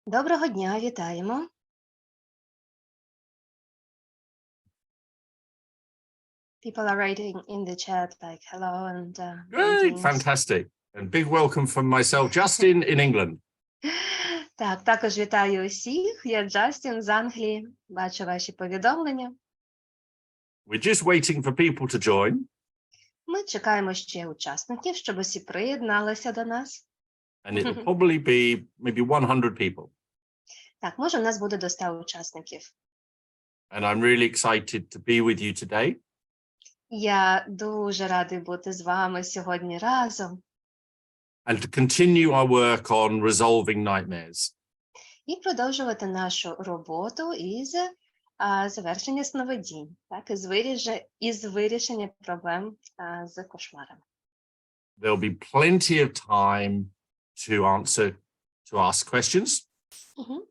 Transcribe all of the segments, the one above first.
Доброго дня, вітаємо. People are writing in the chat like hello and Great, greetings. fantastic. And big welcome from myself, Justin, in England. Так, також вітаю усіх. Я Джастін з Англії. Бачу ваші повідомлення. We're just waiting for people to join. Ми чекаємо ще учасників, щоб усі приєдналися до нас. And it will probably be maybe 100 people. Так, може, у нас буде до 100 учасників. And I'm really excited to be with you today. Я дуже радий бути з вами сьогодні разом. And to continue our work on resolving nightmares. І продовжувати нашу роботу із завершення сновидінь, так, із вирішення проблем з кошмарами. There'll be plenty of time to ask questions.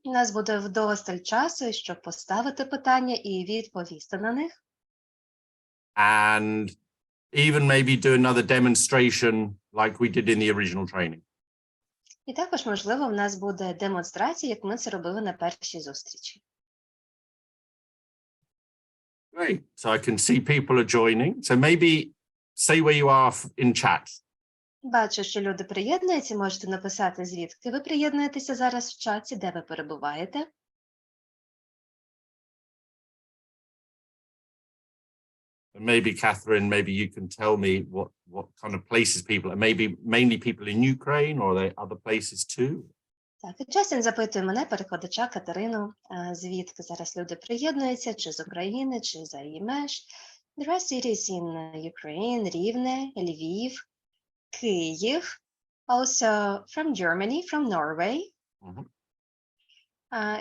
У нас буде вдосталь часу, щоб поставити питання і відповісти на них. And even maybe do another demonstration like we did in the original training. І також, можливо, в нас буде демонстрація, як ми це робили на першій зустрічі. Great. So I can see people are joining. So maybe say where you are in chat. Бачу, що люди приєднуються. Можете написати, звідки ви приєднуєтеся зараз в чаті, де ви перебуваєте. And maybe, Catherine, maybe you can tell me what kind of places people are. Maybe mainly people in Ukraine, or are there other places too? Так, і Джастін запитує мене, перекладача Катерину, звідки зараз люди приєднуються, чи з України, чи за її меж. There are cities in Ukraine, Рівне, Львів, Київ, also from Germany, from Norway,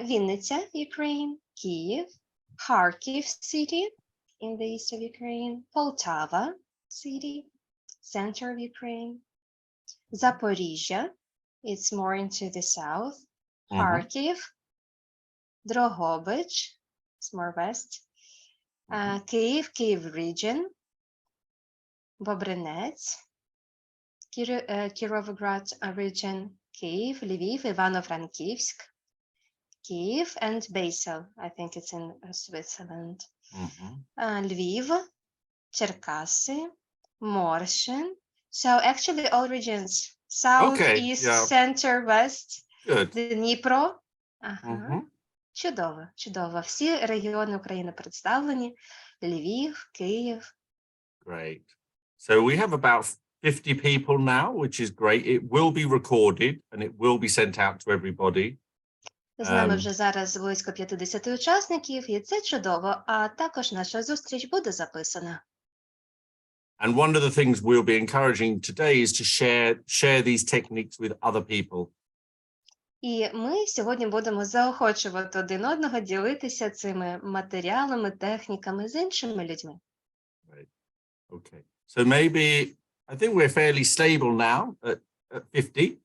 Вінниця, Ukraine, Київ, Kharkiv city in the east of Ukraine, Poltava city, center of Ukraine, Запоріжжя, it's more into the south, Kharkiv, Дрогобич, it's more west, Kyiv, Kyiv region, Бобринець, Kirovograd region, Kyiv, Lviv, Ivano-Frankivsk, Kyiv, and Basel, I think it's in Switzerland. Lviv, Черкаси, Morshyn. So actually all regions, south, east, center, west, Дніпро. Чудово, чудово. Всі регіони України представлені. Львів, Київ. Great. So we have about 50 people now, which is great. It will be recorded and it will be sent out to everybody. З нами вже зараз близько 50 учасників, і це чудово. А також наша зустріч буде записана. And one of the things we'll be encouraging today is to share these techniques with other people. І ми сьогодні будемо заохочувати один одного ділитися цими матеріалами, техніками з іншими людьми. Right. Okay. So maybe I think we're fairly stable now at 50.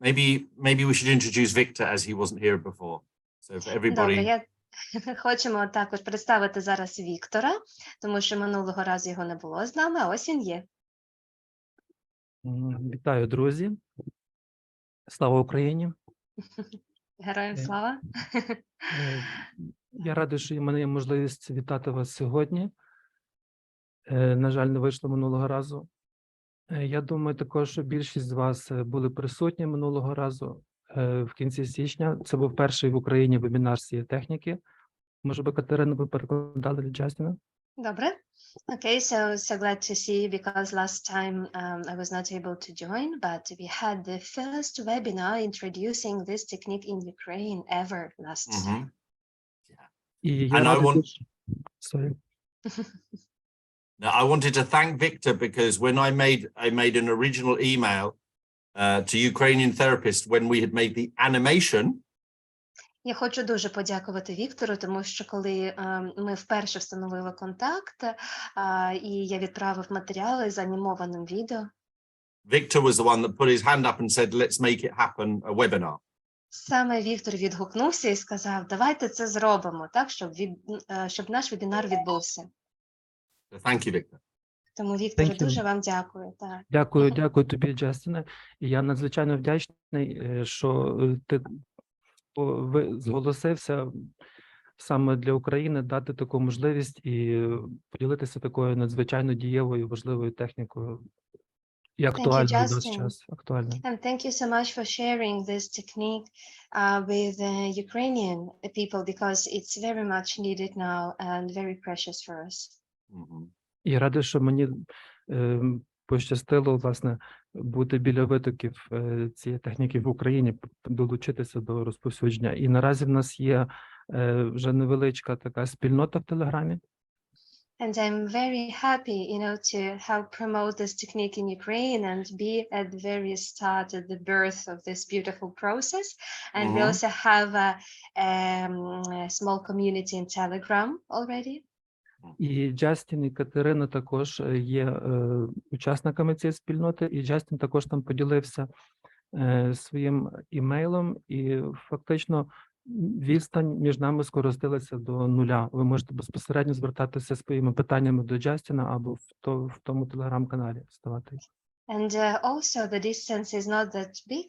Maybe we should introduce Victor as he wasn't here before. So for everybody. Добре, хочемо також представити зараз Віктора, тому що минулого разу його не було з нами, а ось він є. Вітаю, друзі. Слава Україні. Героям слава. Я радий, що в мене є можливість вітати вас сьогодні. На жаль, не вийшло минулого разу. Я думаю, також, що більшість з вас були присутні минулого разу в кінці січня. Це був перший в Україні вебінар з цієї техніки. Може би, Катерина, ви перекладали для Джастіна? Добре. Okay, so glad to see, because last time I was not able to join, but we had the first webinar introducing this technique in Ukraine ever last time. Yeah. And I wanted to thank Victor, because when I made an original email to Ukrainian therapists when we had made the animation. Я хочу дуже подякувати Віктору, тому що коли ми вперше встановили контакт, і я відправив матеріали з анімованим відео. Victor was the one that put his hand up and said, let's make it happen, a webinar. Саме Віктор відгукнувся і сказав, давайте це зробимо, так, щоб наш вебінар відбувся. So thank you, Victor. Тому, Вікторе, дуже вам дякую. Так. Дякую тобі, Джастіне. І я надзвичайно вдячний, що ти зголосився саме для України дати таку можливість і поділитися такою надзвичайно дієвою, важливою технікою і актуальною в наш Justin. час. Актуальною. And thank you so much for sharing this technique with Ukrainian people because it's very much needed now and very precious for us. Mhm. І радий, що мені пощастило, власне, бути біля витоків цієї техніки в Україні, долучитися до розповсюдження. І наразі в нас є вже невеличка така спільнота в Телеграмі. And I'm very happy, to help promote this technique in Ukraine and be at the very start, at the birth of this beautiful process. And we Mhm. also have a small community in Telegram already. І Джастін і Катерина також є учасниками цієї спільноти, і Джастін також там поділився своїм імейлом, і фактично відстань між нами скоротилася до нуля. Ви можете безпосередньо звертатися своїми питаннями до Джастіна або в тому телеграм-каналі ставати. And also the distance is not that big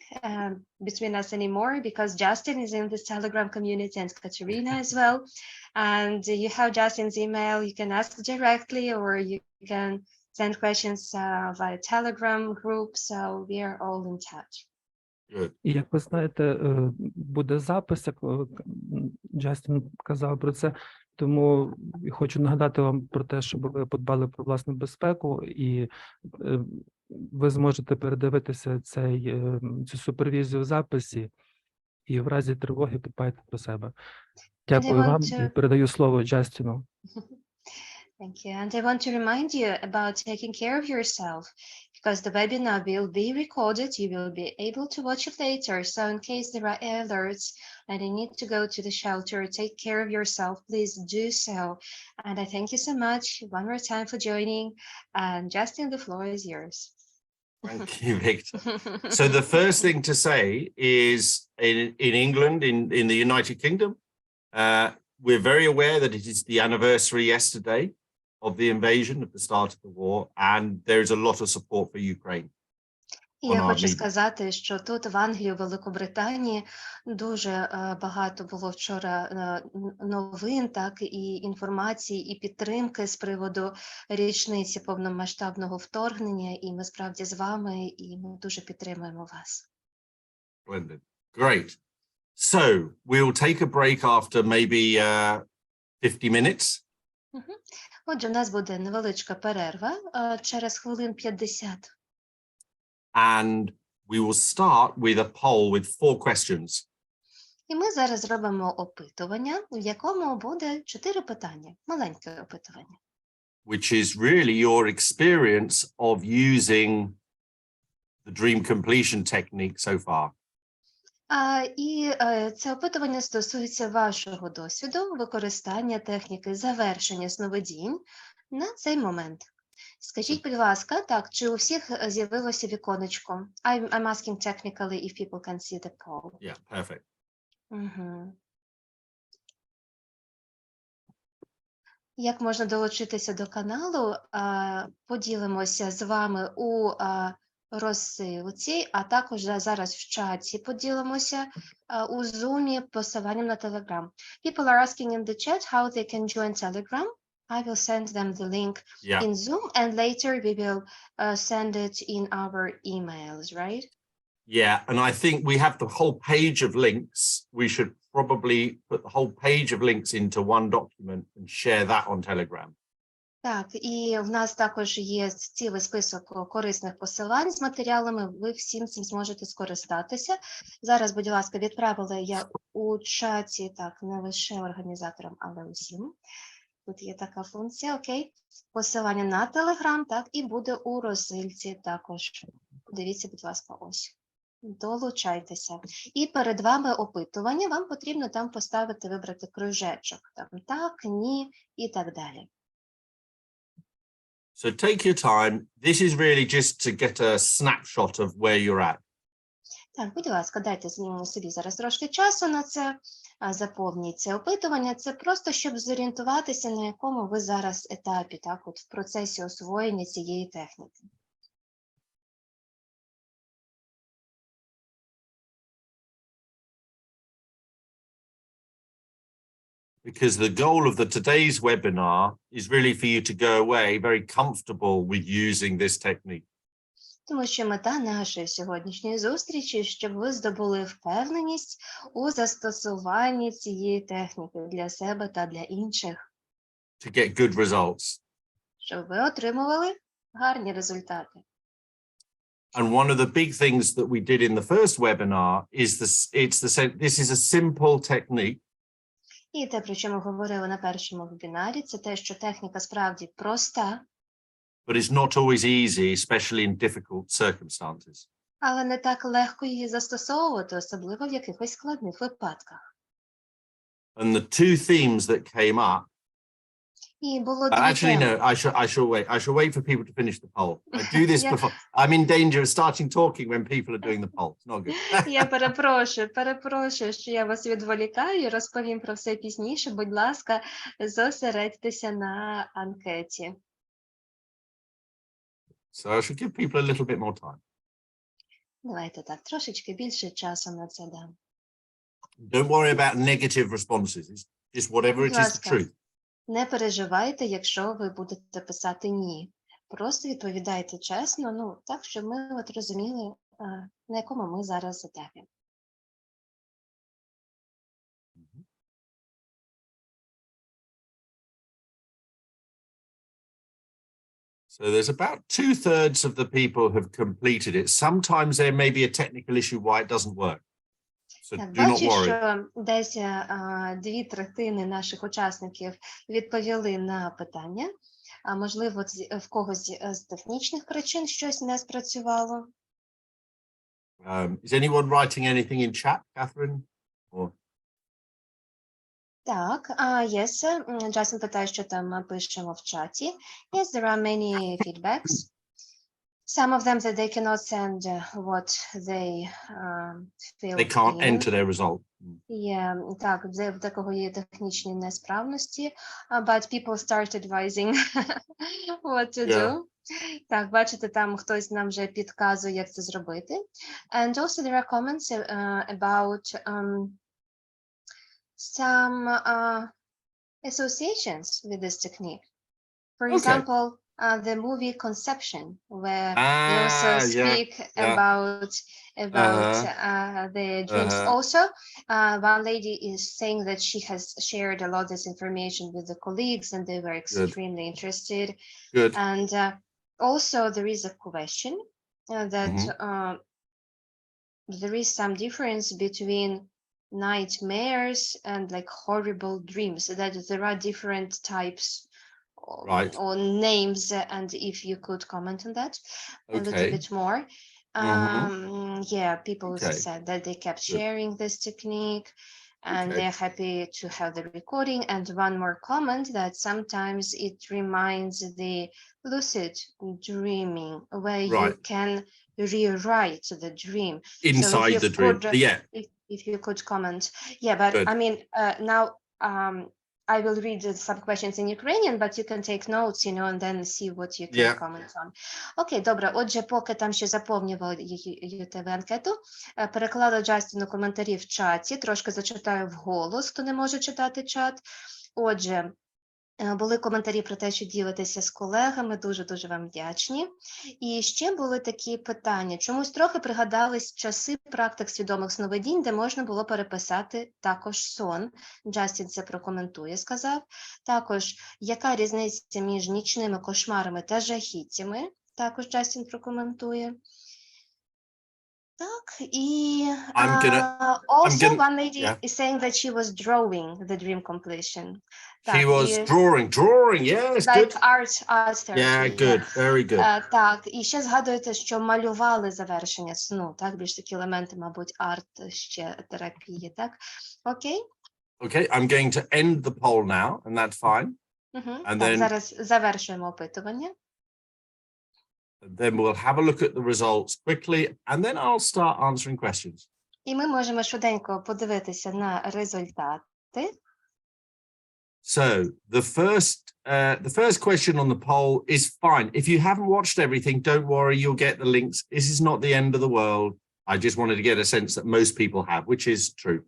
between us anymore because Justin is in this Telegram community and Katerina as well. And you have Justin's email, you can ask directly or you can send questions via Telegram group. So we are all in touch. Good. І як ви знаєте, буде запис, як Джастін казав про це, тому хочу нагадати вам про те, щоб ви подбали про власну безпеку, і ви зможете передивитися цю супервізію в записі, і в разі тривоги подбайте про себе. Дякую вам і передаю слово Джастіну. Thank you. And I want to remind you about taking care of yourself because the webinar will be recorded. You will be able to watch it later. So in case there are alerts and you need to go to the shelter, take care of yourself, please do so. And I thank you so much one more time for joining. And Justin, the floor is yours. Thank you, Victor. So the first thing to say is in England, in the United Kingdom, we're very aware that it is the anniversary yesterday of the invasion, of the start of the war, and there is a lot of support for Ukraine. Я хочу сказати, що тут в Англії, в Великобританії дуже багато було вчора новин, так і інформації, і підтримки з приводу річниці повномасштабного вторгнення, і ми справді з вами, і ми дуже підтримуємо вас. Splendid. Great. So we'll take a break after maybe 50 minutes. Отже, у нас буде невеличка перерва через хвилин 50. And we will start with a poll with 4 questions. І ми зараз зробимо опитування, в якому буде 4 питання, маленьке опитування. Which is really your experience of using the dream completion technique so far. І це опитування стосується вашого досвіду використання техніки завершення сновидінь на цей момент. Скажіть, будь ласка, так, чи у всіх з'явилося віконечко? I'm asking technically if people can see the poll. Yeah, perfect. Як можна долучитися до каналу? Поділимося з вами у розсилці, а також зараз в чаті поділимося у Zoom посиланням на Telegram. People are asking in the chat how they can join Telegram. I will send them the link in Zoom and later we will send it in our emails, right? Yeah, and I think we have the whole page of links. We should probably put the whole page of links into one document and share that on Telegram. Так, і в нас також є цілий список корисних посилань з матеріалами, ви всім цим зможете скористатися. Зараз, будь ласка, відправила я у чаті, так, не лише організаторам, але усім. Тут є така функція, окей. Посилання на Telegram, так, і буде у розсилці також. Дивіться, будь ласка, ось. Долучайтеся. І перед вами опитування, вам потрібно там поставити, вибрати кружечок. Там так, ні і так далі. So take your time. This is really just to get a snapshot of where you're at. Так, будь ласка, дайте собі зараз трошки часу на це, заповніть це опитування. Це просто, щоб зорієнтуватися, на якому ви зараз етапі, так, от в процесі освоєння цієї техніки. because the goal of today's webinar is really for you to go away very comfortable with using this technique. Тому що мета нашої сьогоднішньої зустрічі, щоб ви здобули впевненість у застосуванні цієї техніки для себе та для інших. To get good results. Щоб ви отримували гарні результати. And one of the big things that we did in the first webinar is this is a simple technique. І те, про що ми говорили на першому вебінарі, це те, що техніка справді проста, But it's not always easy, especially in difficult circumstances. але не так легко її застосовувати, особливо в якихось складних випадках. And the two themes that came up. І було дві Actually, теми. no, I shall wait for people to finish the poll. I do this before. I'm in danger of starting talking when people are doing the poll. It's not good. Я перепрошую, що я вас відволікаю, розповім про все пізніше. Будь ласка, зосередьтеся на анкеті. So I should give people a little bit more time. Давайте так, трошечки більше часу на це дам. Don't worry about negative responses. It's just whatever it is the ласка. truth. Не переживайте, якщо ви будете писати «ні». Просто відповідайте чесно, так, щоб ми от розуміли, на якому ми зараз етапі. So there's about 2/3 of the people have completed it. Sometimes there may be a technical issue why it doesn't work. So Так, do not бачу, worry. що десь 2/3 наших учасників відповіли на питання, а можливо, в когось з технічних причин щось не спрацювало. Is anyone writing anything in chat, Catherine? Or... Так, yes, Джастін питає, що там ми пишемо в чаті. Yes, there are many feedbacks. Some of them that they cannot send what they filled They can't in. enter their result. Є, так, в декого є технічні несправності, but people start advising what to do. Так, бачите, там хтось нам вже підказує, як це зробити. And also there are comments about some associations with this technique. For example, the movie Conception, where they also speak about the dreams. Also, one lady is saying that she has shared a lot of this information with the colleagues and they were extremely interested. Good. And also there is a question that there is some difference between nightmares and like horrible dreams, that there are different types or names, and if you could comment on that a little bit more. Yeah, people said that they kept sharing this technique and they're happy to have the recording. And one more comment that sometimes it reminds the lucid dreaming, where you can rewrite the dream inside the dream. If you could comment. Yeah, but I mean, now I will read some questions in Ukrainian, but you can take notes, and then see what you can comment on. Окей, добре. Отже, поки там ще заповнювали анкету, переклала Джастіну коментарі в чаті, трошки зачитаю вголос, хто не може читати чат. Отже, були коментарі про те, що ділитеся з колегами, дуже-дуже вам вдячні. І ще були такі питання. Чомусь трохи пригадались часи практик свідомих сновидінь, де можна було переписати також сон. Джастін це прокоментує, сказав. Також, яка різниця між нічними кошмарами та жахіттями? Також Джастін прокоментує. Так, і also one lady is saying that she was drawing the dream completion. She was drawing, yes, like good. Art therapy. Yeah, good, very good. Так, і ще згадуєте, що малювали завершення сну, так? Більш такі елементи, мабуть, ще терапії, так? Окей? Okay, I'm going to end the poll now, and that's fine. And then... Зараз завершуємо опитування. Then we'll have a look at the results quickly, and then I'll start answering questions. І ми можемо швиденько подивитися на результати. So the first question on the poll is fine. If you haven't watched everything, don't worry, you'll get the links. This is not the end of the world. I just wanted to get a sense that most people have, which is true.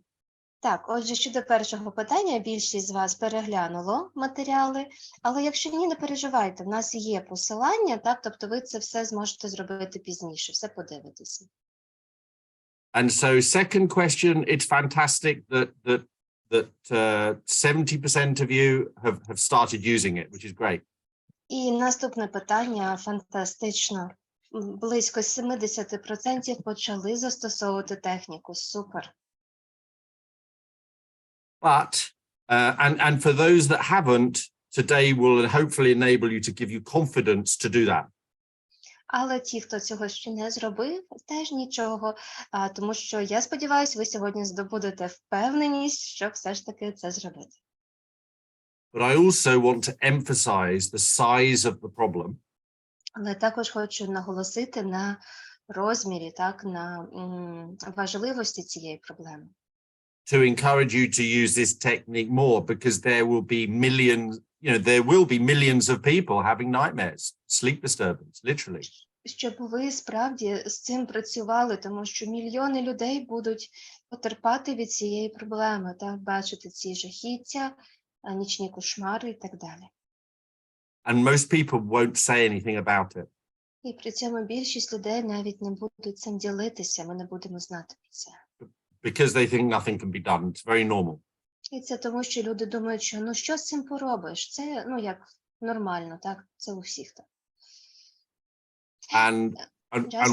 Так, отже, щодо першого питання, більшість з вас переглянуло матеріали, але якщо ні, не переживайте, в нас є посилання, так, тобто ви це все зможете зробити пізніше, все подивитися. And so second question, it's fantastic that 70% of you have started using it, which is great. І наступне питання фантастично. Близько 70% почали застосовувати техніку. Супер. But, and for those that haven't, today will hopefully enable you to give you confidence to do that. Але ті, хто цього ще не зробив, теж нічого, тому що, я сподіваюся, ви сьогодні здобудете впевненість, щоб все ж таки це зробити. But I also want to emphasize the size of the problem. Але також хочу наголосити на розмірі, так, на важливості цієї проблеми. To encourage you to use this technique more, because there will be millions of people having nightmares, sleep disturbance, literally. Щоб ви справді з цим працювали, тому що мільйони людей будуть потерпати від цієї проблеми, так, бачити ці жахіття, нічні кошмари і так далі. And most people won't say anything about it. І при цьому більшість людей навіть не будуть цим ділитися, ми не будемо знати про це. Because they think nothing can be done. It's very normal. І це тому, що люди думають, що ну що з цим поробиш? Це, ну, як нормально, так? Це у всіх так. And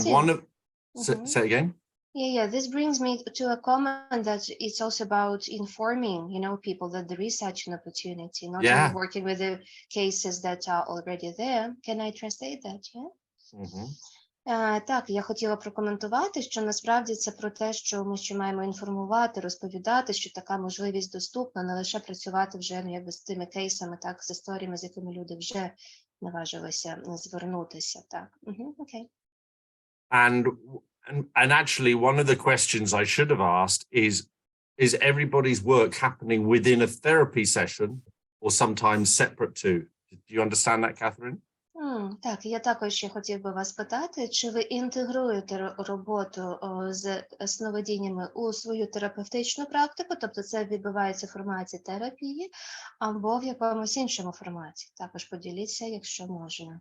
one of, say again? Yeah, this brings me to a comment that it's also about informing, people that there is such an opportunity, not only working with the cases that are already there. Can I translate that, yeah? Mm-hmm. Так, я хотіла прокоментувати, що насправді це про те, що ми ще маємо інформувати, розповідати, що така можливість доступна, не лише працювати вже з тими кейсами, так, з історіями, з якими люди вже наважилися звернутися. Так, окей. And actually, one of the questions I should have asked is everybody's work happening within a therapy session or sometimes separate to? Do you understand that, Catherine? Так, я також ще хотів би вас питати, чи ви інтегруєте роботу з сновидіннями у свою терапевтичну практику, тобто це відбувається в форматі терапії, або в якомусь іншому форматі? Також поділіться, якщо можна.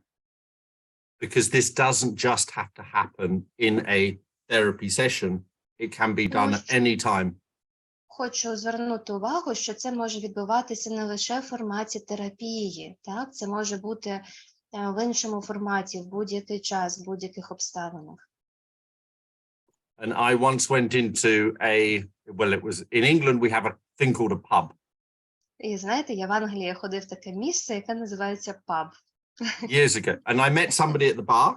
Because this doesn't just have to happen in a therapy session. It can be done at any time. Хочу звернути увагу, що це може відбуватися не лише в форматі терапії, так? Це може бути в іншому форматі, в будь-який час, в будь-яких обставинах. And I once went into it was in England we have a thing called a pub. І знаєте, я в Англії ходив в таке місце, яке називається pub. Years ago. And I met somebody at the bar.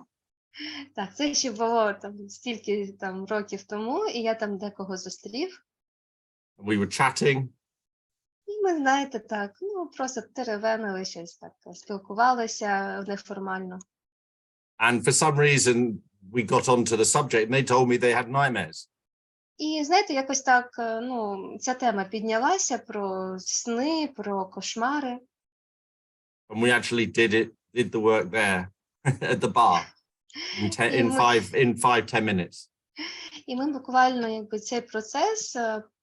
Так, це ще було стільки років тому, і я там декого зустрів. And we were chatting. І ми, знаєте, так, просто теревенили щось, так, спілкувалися неформально. And for some reason we got onto the subject and they told me they had nightmares. І, знаєте, якось так, ця тема піднялася про сни, про кошмари. And we actually did the work there at the bar in 5-10 minutes. І ми буквально, цей процес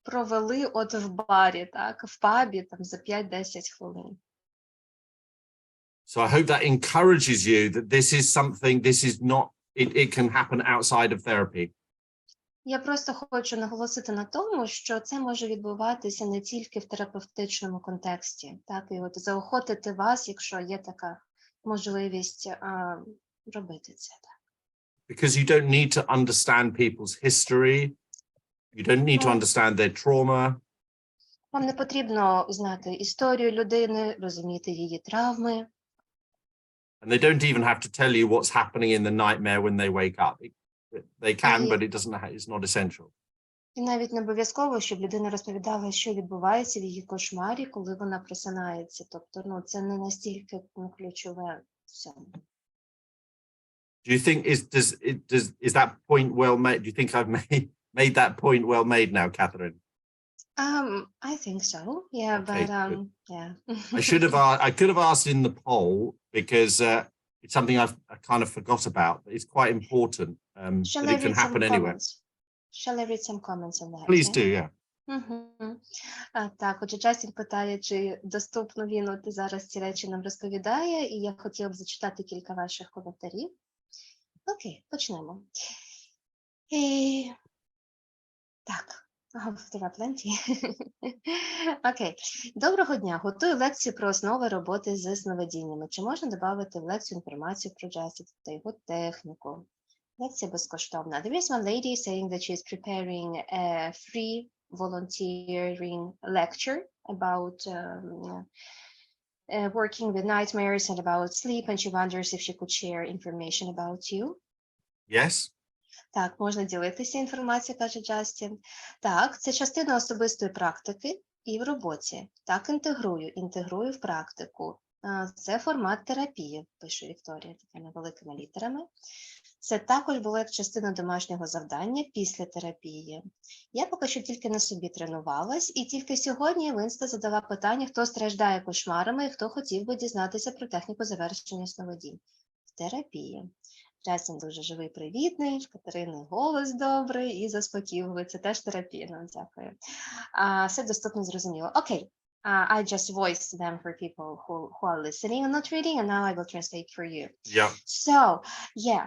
провели от в барі, так, в пабі, за 5-10 хвилин. So I hope that encourages you that this is not, it can happen outside of therapy. Я просто хочу наголосити на тому, що це може відбуватися не тільки в терапевтичному контексті, так, і от заохотити вас, якщо є така можливість робити це, так. Because you don't need to understand people's history. You don't need to understand their trauma. Вам не потрібно знати історію людини, розуміти її травми. And they don't even have to tell you what's happening in the nightmare when they wake up. They can, but it's not essential. І навіть не обов'язково, щоб людина розповідала, що відбувається в її кошмарі, коли вона просинається. Тобто, це не настільки ключове в цьому. Do you think is that point well made? Do you think I've made that point well made now, Catherine? I think so. Yeah, okay, but yeah. I could have asked in the poll because it's something I kind of forgot about. It's quite important. That it can happen anywhere. Shall I read some comments on that? Please do, yeah. Мгм. Так, отже, Джастін питає, чи доступно він от зараз ці речі нам розповідає, і я хотіла б зачитати кілька ваших коментарів. Окей, почнемо. Так, there are plenty. Окей. Доброго дня. Готую лекцію про основи роботи з сновидіннями. Чи можна додати в лекцію інформацію про Джастіна та його техніку? Лекція безкоштовна. There is one lady saying that she is preparing a free volunteering lecture about working with nightmares and about sleep, and she wonders if she could share information about you. Yes. Так, можна ділитися інформацією, каже Джастін. Так, це частина особистої практики і в роботі. Так, інтегрую в практику. Це формат терапії, пише Вікторія такими великими літерами. Це також було як частина домашнього завдання після терапії. Я поки що тільки на собі тренувалась, і тільки сьогодні в Інста задала питання, хто страждає кошмарами і хто хотів би дізнатися про техніку завершення сновидінь в терапії. Джастін дуже живий, привітний, в Катерини голос добрий і заспокійливий. Це теж терапія. Ну, дякую. Все доступно, зрозуміло. Окей. I just voiced them for people who are listening and not reading, and now I will translate for you. Yeah. So, yeah,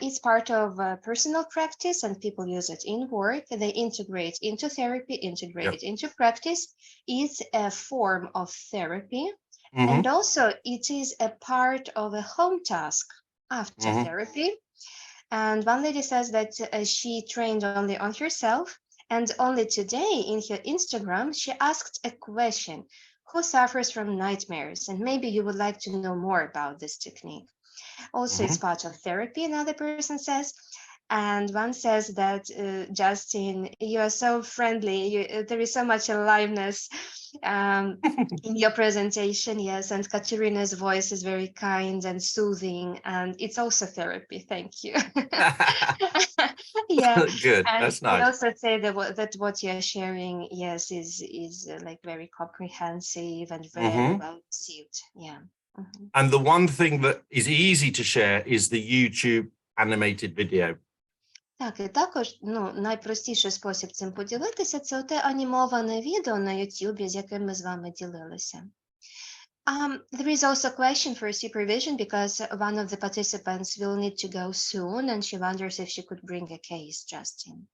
it's part of personal practice, and people use it in work. They integrate into therapy, integrate into practice. It's a form of therapy, and also it is a part of a home task after therapy. And one lady says that she trained only on herself, and only today in her Instagram, she asked a question: who suffers from nightmares? And maybe you would like to know more about this technique. Also, it's part of therapy, another person says. And one says that, Justin, you are so friendly. There is so much aliveness in your presentation, yes. And Katerina's voice is very kind and soothing. And it's also therapy. Thank you. Yeah. Good. And That's I nice. also say that what you're sharing, yes, is like very comprehensive and very well received. Yeah. And the one thing that is easy to share is the YouTube animated video. Так, і також, найпростіший спосіб цим поділитися – це оте анімоване відео на YouTube, з яким ми з вами ділилися. There is also a question for supervision because one of the participants will need to go soon, and she wonders if she could bring a case, Justin.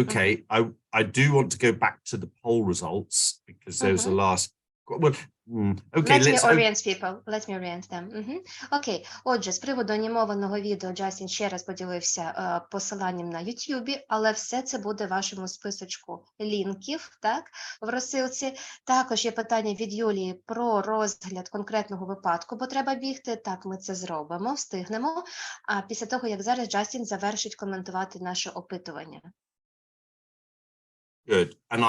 Okay, I do want to go back to the poll results because there was the last. Well, okay, Let me orient them. Окей, отже, з приводу анімованого відео Джастін ще раз поділився посиланням на YouTube, але все це буде в вашому списочку лінків, так, в розсилці. Також є питання від Юлії про розгляд конкретного випадку, бо треба бігти. Так, ми це зробимо, встигнемо. А після того, як зараз Джастін завершить коментувати наше опитування. Good. And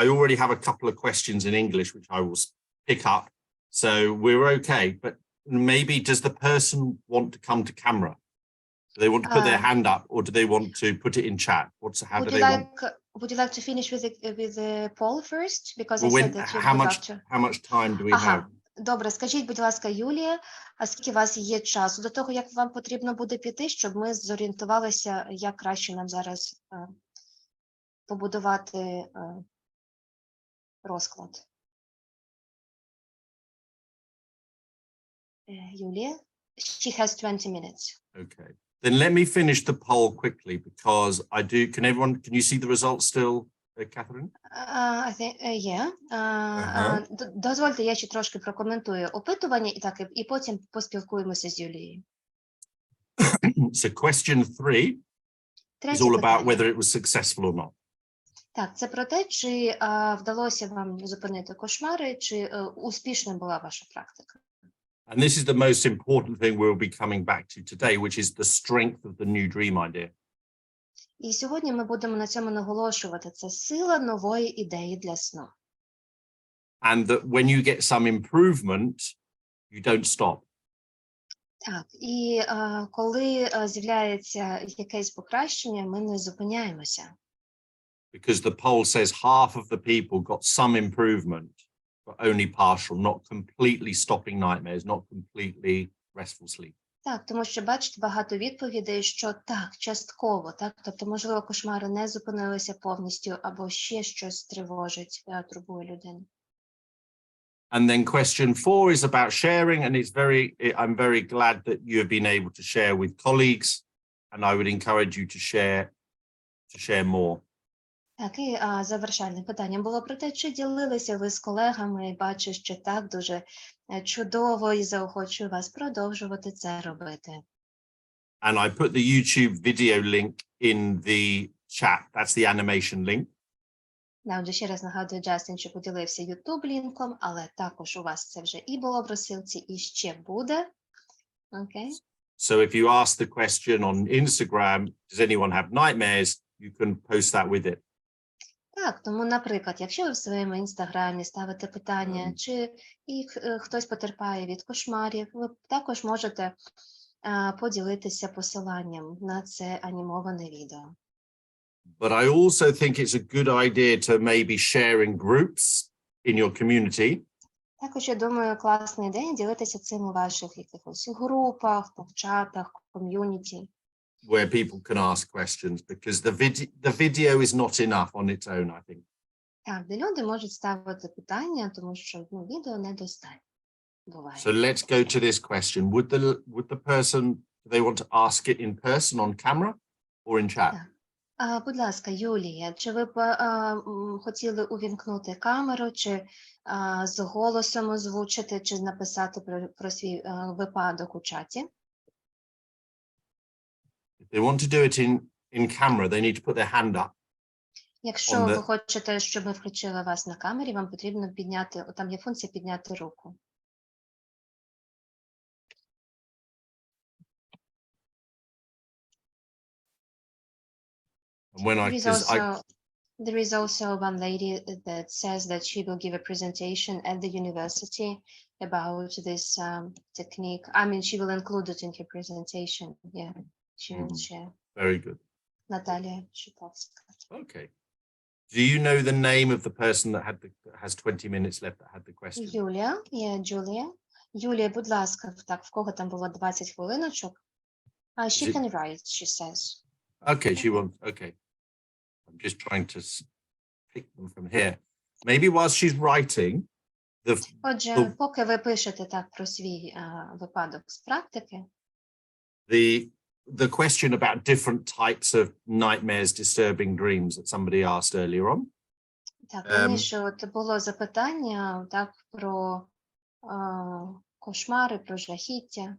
I already have a couple of questions in English, which I will pick up. So we're okay. But maybe does the person want to come to camera? Do they want to put their hand up, or do they want to put it in chat? How do they want? Would you like to finish with the poll first? Because I said that you would love to. How much time do we have? Добре, скажіть, будь ласка, Юлія, а скільки у вас є часу до того, як вам потрібно буде піти, щоб ми зорієнтувалися, як краще нам зараз побудувати розклад. Юлія, she has 20 minutes. Okay. Then let me finish the poll quickly because can you see the results still, Catherine? I think, yeah. Дозвольте, я ще трошки прокоментую опитування і потім поспілкуємося з Юлією. So question 3 is all about whether it was successful or not. Так, це про те, чи вдалося вам зупинити кошмари, чи успішна була ваша практика. And this is the most important thing we'll be coming back to today, which is the strength of the new dream idea. І сьогодні ми будемо на цьому наголошувати. Це сила нової ідеї для сну. And that when you get some improvement, you don't stop. Так, і коли з'являється якесь покращення, ми не зупиняємося. Because the poll says half of the people got some improvement, but only partial, not completely stopping nightmares, not completely restful sleep. Так, тому що, бачите, багато відповідей, що так, частково, так, тобто, можливо, кошмари не зупинилися повністю, або ще щось тривожить, турбує людину. And then question 4 is about sharing, and I'm very glad that you have been able to share with colleagues, and I would encourage you to share more. Так, і завершальне питання було про те, чи ділилися ви з колегами, бачу, що так, дуже чудово, і заохочую вас продовжувати це робити. And I put the YouTube video link in the chat. That's the animation link. Отже, ще раз нагадую, Джастін, що поділився YouTube-лінком, але також у вас це вже і було в розсилці, і ще буде. Окей. So if you ask the question on Instagram, does anyone have nightmares, you can post that with it. Так, тому, наприклад, якщо ви в своєму інстаграмі ставите питання, чи хтось потерпає від кошмарів, ви також можете поділитися посиланням на це анімоване відео. But I also think it's a good idea to maybe share in groups in your community. Також, я думаю, класна ідея ділитися цим у ваших якихось групах, в чатах, ком'юніті. Where people can ask questions, because the video is not enough on its own, I think. Так, де люди можуть ставити питання, тому що відео недостатньо. Буває. So let's go to this question. Would the person, do they want to ask it in person on camera or in chat? Будь ласка, Юлія, чи ви б хотіли увімкнути камеру, чи з голосом озвучити, чи написати про свій випадок у чаті? If they want to do it in camera, they need to put their hand up. Якщо ви хочете, щоб ми включили вас на камері, вам потрібно підняти, там є функція підняти руку. And when There is also one lady that says that she will give a presentation at the university about this technique. I mean, she will include it in her presentation. Yeah, she will share. Very good. Natalia Shipovska. Okay. Do you know the name of the person that has 20 minutes left that had the question? Юлія, Julia. Юлія, будь ласка, так, в кого там було 20 хвилиночок? She can write, she says. Okay, she wants, okay. I'm just trying to pick them from here. Maybe whilst she's writing, Отже, поки ви пишете так про свій випадок з практики, the question about different types of nightmares, disturbing dreams that somebody asked earlier on. Так, раніше от було запитання так про кошмари, про жахіття.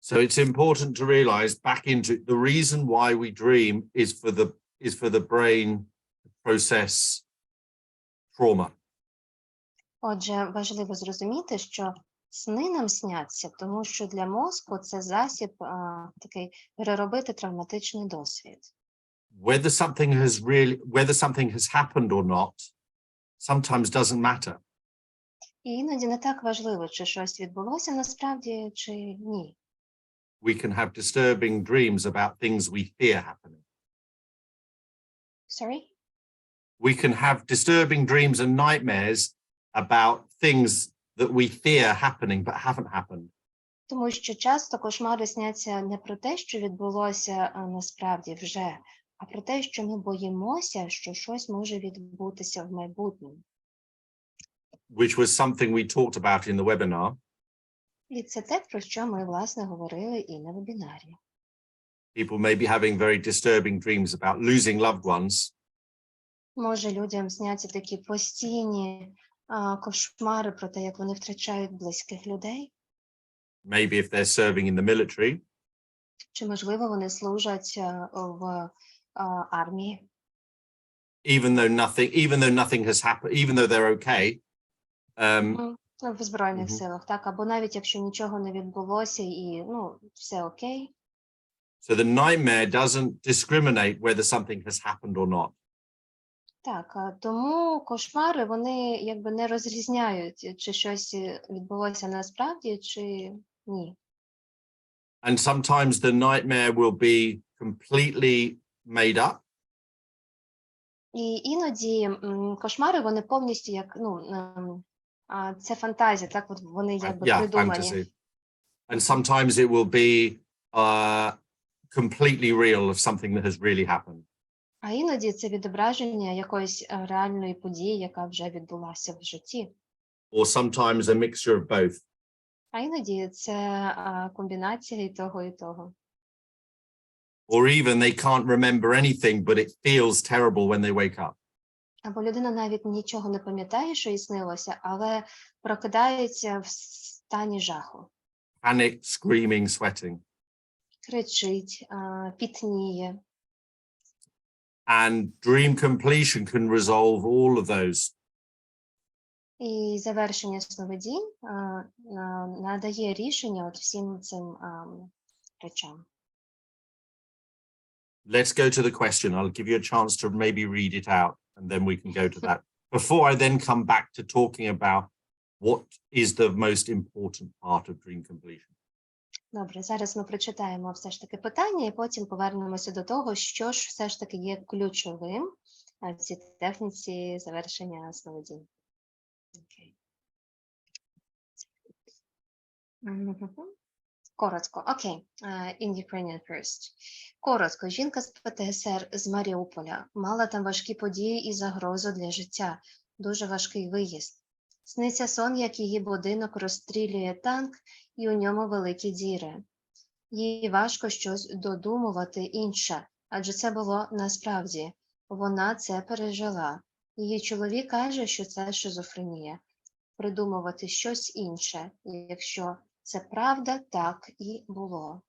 So it's important to realize back into the reason why we dream is for the brain to process trauma. Отже, важливо зрозуміти, що сни нам сняться, тому що для мозку це засіб такий переробити травматичний досвід. Whether something has happened or not, sometimes doesn't matter. І іноді не так важливо, чи щось відбулося насправді, чи ні. We can have disturbing dreams about things we fear happening. Sorry? We can have disturbing dreams and nightmares about things that we fear happening but haven't happened. Тому що часто кошмари сняться не про те, що відбулося насправді вже, а про те, що ми боїмося, що щось може відбутися в майбутньому. Which was something we talked about in the webinar. І це те, про що ми, власне, говорили і на вебінарі. People may be having very disturbing dreams about losing loved ones. Може, людям сняться такі постійні кошмари про те, як вони втрачають близьких людей. Maybe if they're serving in the military. Чи, можливо, вони служать в армії. Even though nothing has happened, even though they're okay. В Збройних силах, так, або навіть якщо нічого не відбулося і, все окей. So the nightmare doesn't discriminate whether something has happened or not. Так, тому кошмари, вони якби не розрізняють, чи щось відбулося насправді, чи ні. And sometimes the nightmare will be completely made up. І іноді кошмари, вони повністю як, це фантазія, так, от вони якби придумані. And sometimes it will be completely real of something that has really happened. А іноді це відображення якоїсь реальної події, яка вже відбулася в житті. Or sometimes a mixture of both. А іноді це комбінація і того, і того. Or even they can't remember anything, but it feels terrible when they wake up. Або людина навіть нічого не пам'ятає, що і снилося, але прокидається в стані жаху. Panic, screaming, sweating. Кричить, пітніє. And dream completion can resolve all of those. І завершення сновидінь надає рішення от всім цим речам. Let's go to the question. I'll give you a chance to maybe read it out, and then we can go to that. Before I then come back to talking about what is the most important part of dream completion. Добре, зараз ми прочитаємо все ж таки питання, і потім повернемося до того, що ж все ж таки є ключовим в цій техніці завершення сновидінь. Okay. Коротко. Окей. In Ukrainian first. Коротко. Жінка з ПТСР з Маріуполя мала там важкі події і загрозу для життя. Дуже важкий виїзд. Сниться сон, як її будинок розстрілює танк, і у ньому великі діри. Їй важко щось додумувати інше, адже це було насправді. Вона це пережила. Її чоловік каже, що це шизофренія. Придумувати щось інше, якщо це правда, так і було.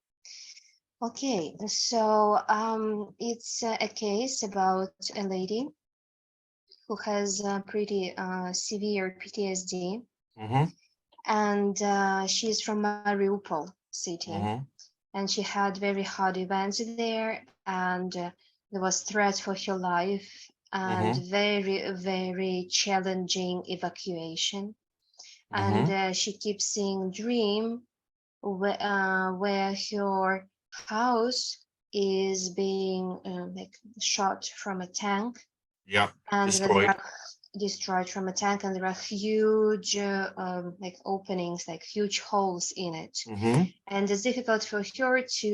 Okay, so it's a case about a lady who has pretty severe PTSD, and she's from Mariupol city, and she had very hard events there, and there was threat for her life, and very, very challenging evacuation. And she keeps seeing dream where her house is being like shot from a tank. Yeah, and destroyed. Destroyed from a tank, and there are huge like openings, like huge holes in it. And it's difficult for her to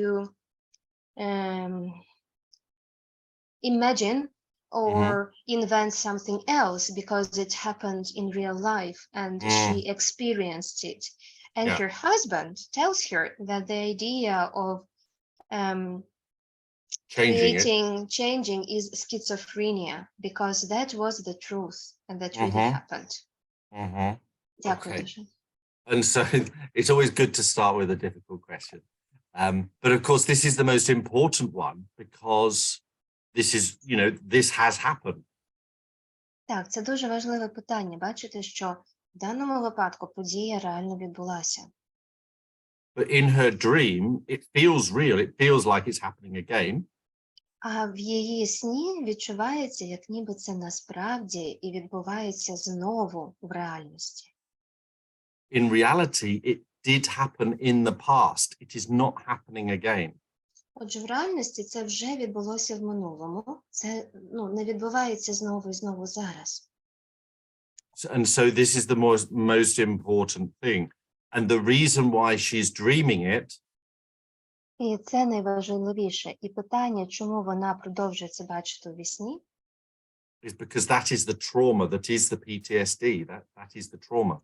imagine or invent something else because it happened in real life and she experienced it. And her husband tells her that the idea of changing is schizophrenia because that was the truth and that really happened. Дякую дуже. And so it's always good to start with a difficult question. But of course, this is the most important one because this is, you know, this has happened. Так, це дуже важливе питання. Бачите, що в даному випадку подія реально відбулася. But in her dream, it feels real. It feels like it's happening again. А в її сні відчувається, як ніби це насправді і відбувається знову в реальності. In reality, it did happen in the past. It is not happening again. Отже, в реальності це вже відбулося в минулому. Це не відбувається знову і знову зараз. And so this is the most important thing. And the reason why she's dreaming it І це найважливіше. І питання, чому вона продовжує це бачити у вісні, is because that is the trauma, that is the PTSD, that is the trauma.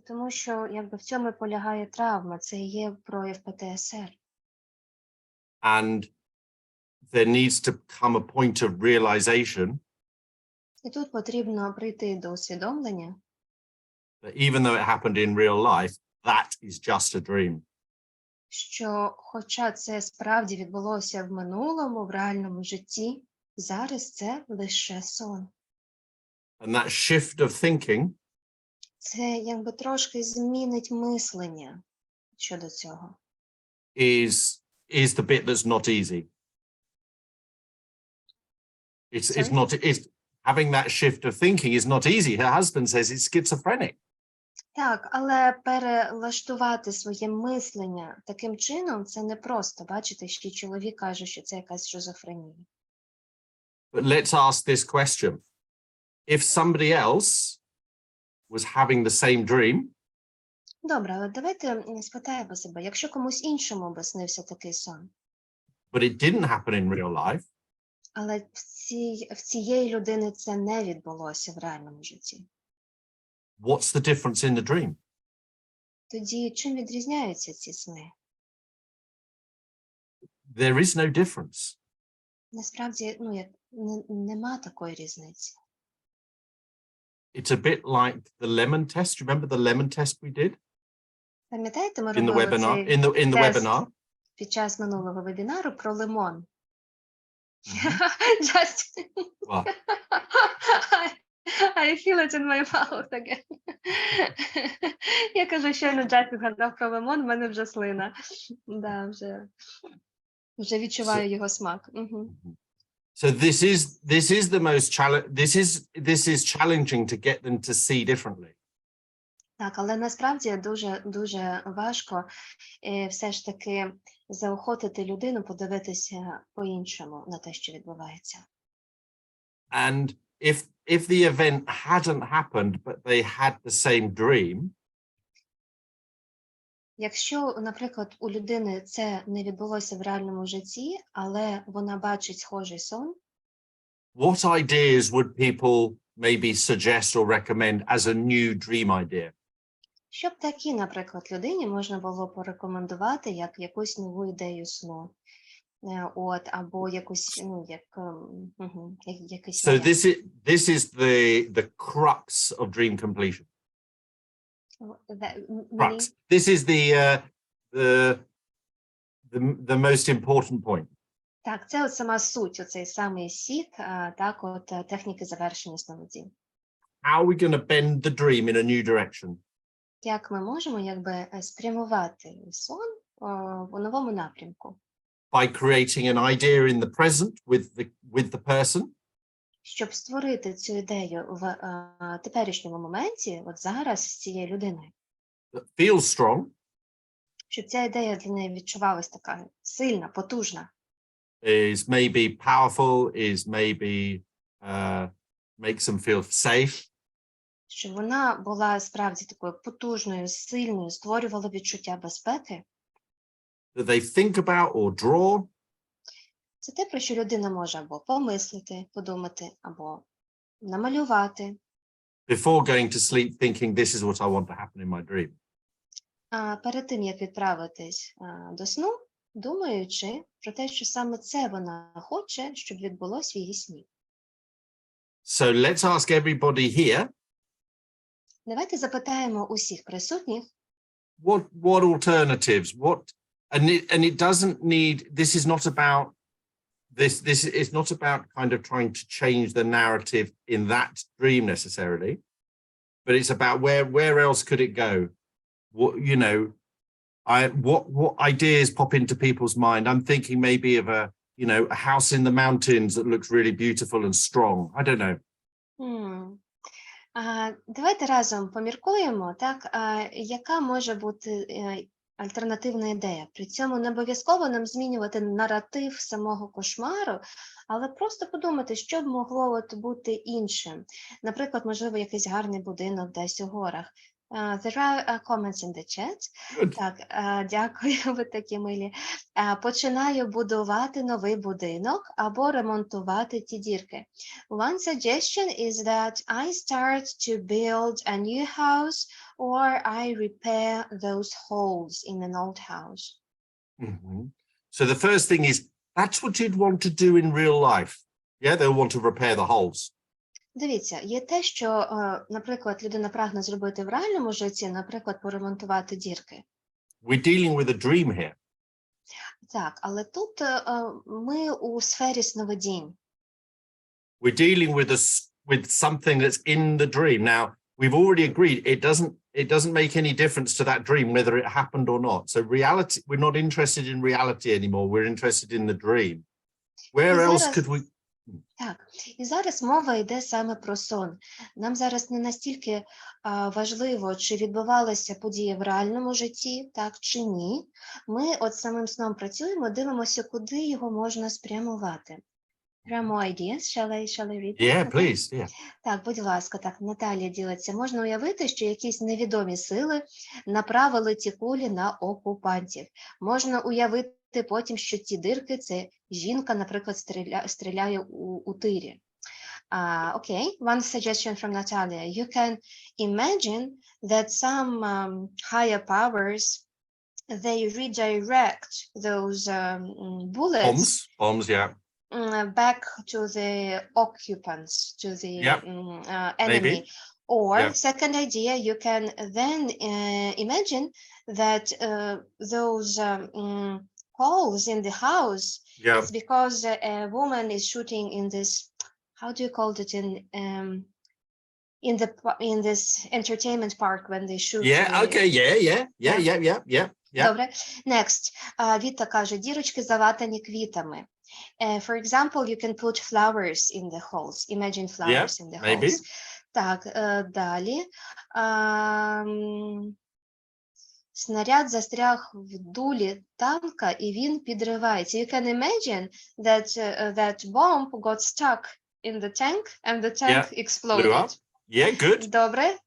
Тому що якби в цьому полягає травма, це і є прояв ПТСР. And there needs to come a point of realization І тут потрібно прийти до усвідомлення, that even though it happened in real life, that is just a dream. Що хоча це справді відбулося в минулому, в реальному житті, зараз це лише сон. And that shift of thinking Це якби трошки змінить мислення щодо цього. is the bit that's not easy. It's having that shift of thinking is not easy. Her husband says it's schizophrenic. Так, але перелаштувати своє мислення таким чином це не просто. Бачите, що чоловік каже, що це якась шизофренія. But let's ask this question. If somebody else was having the same dream, Добре, але давайте спитаємо себе, якщо комусь іншому би снився такий сон, but it didn't happen in real life, але в цієї людини це не відбулося в реальному житті, what's the difference in the dream? тоді чим відрізняються ці сни? There is no difference. Насправді, нема такої різниці. It's a bit like the lemon test. You remember the lemon test we did Пам'ятаєте, ми in the робили webinar? цей In the тест webinar? під час минулого вебінару про лимон. Mhm. Just, What? I feel it in my mouth again. Я кажу, щойно Джасті згадав про лимон, в мене вже слина. Да, вже відчуваю його смак. Мгм. So this is the most this is challenging to get them to see differently. Так, але насправді дуже важко все ж таки заохотити людину подивитися по-іншому на те, що відбувається. And if the event hadn't happened, but they had the same dream, Якщо, наприклад, у людини це не відбулося в реальному житті, але вона бачить схожий сон, what ideas would people maybe suggest or recommend as a new dream idea? що б такі, наприклад, людині можна було порекомендувати як якусь нову ідею сну? Або якусь, якийсь So варіант. this is the crux of dream completion. Crux. This is the most important point. Так, це от сама суть, оцей самий сік, техніки завершення сновидінь. How are we going to bend the dream in a new direction? Як ми можемо спрямувати сон в новому напрямку? By creating an idea in the present with the person. Щоб створити цю ідею в теперішньому моменті, от зараз з цією людиною. That feels strong. Щоб ця ідея для неї відчувалась така сильна, потужна. Is maybe powerful, is maybe makes them feel safe. Щоб вона була справді такою потужною, сильною, створювала відчуття безпеки. That they think about or draw. Це те, про що людина може або помислити, подумати, або намалювати. Before going to sleep thinking this is what I want to happen in my dream. А перед тим, як відправитись до сну, думаючи про те, що саме це вона хоче, щоб відбулося в її сні. So let's ask everybody here. Давайте запитаємо усіх присутніх. What alternatives? And it doesn't need. This is not about this. This is not about kind of trying to change the narrative in that dream necessarily, but it's about where else could it go? What ideas pop into people's mind? I'm thinking maybe of a house in the mountains that looks really beautiful and strong. I don't know. Давайте разом поміркуємо, яка може бути альтернативна ідея. При цьому не обов'язково нам змінювати наратив самого кошмару, але просто подумати, що б могло бути іншим. Наприклад, можливо, якийсь гарний будинок десь у горах. There are comments in the chat. Так, дякую, ви такі милі. Починаю будувати новий будинок або ремонтувати ті дірки. One suggestion is that I start to build a new house or I repair those holes in an old house. Mm-hmm. So the first thing is, that's what you'd want to do in real life. Yeah, they'll want to repair the holes. Дивіться, є те, що, наприклад, людина прагне зробити в реальному житті, наприклад, поремонтувати дірки. We're dealing with a dream here. Так, але тут ми у сфері сновидінь. We're dealing with something that's in the dream. Now, we've already agreed it doesn't make any difference to that dream whether it happened or not. So reality, we're not interested in reality anymore. We're interested in the dream. Where else could we? Так, і зараз мова йде саме про сон. Нам зараз не настільки важливо, чи відбувалася подія в реальному житті, так чи ні. Ми от самим сном працюємо, дивимося, куди його можна спрямувати. There are more ideas. Shall I read them? Yeah, Okay. please. Yeah. Так, будь ласка, так, Наталія ділиться. Можна уявити, що якісь невідомі сили направили ті кулі на окупантів. Можна уявити потім, що ті дирки – це жінка, наприклад, стріляє у тирі. Okay, one suggestion from Natalia. You can imagine that some higher powers, they redirect those bullets Bombs, yeah. Back to the occupants, to the Yep. enemy. Maybe. Or Yep. second idea, you can then imagine that those holes in the house, Yeah. it's because a woman is shooting in this, how do you call it in this entertainment park when they shoot. Yeah, okay, yeah. Добре. Next. Віта каже, дірочки заватані квітами. For example, you can put flowers in the holes. Imagine flowers in the maybe. holes. Так, далі. Снаряд застряг в дулі танка, і він підривається. You can imagine that that bomb got stuck in the tank, and the tank exploded. Blew up. Yeah, good. Добре,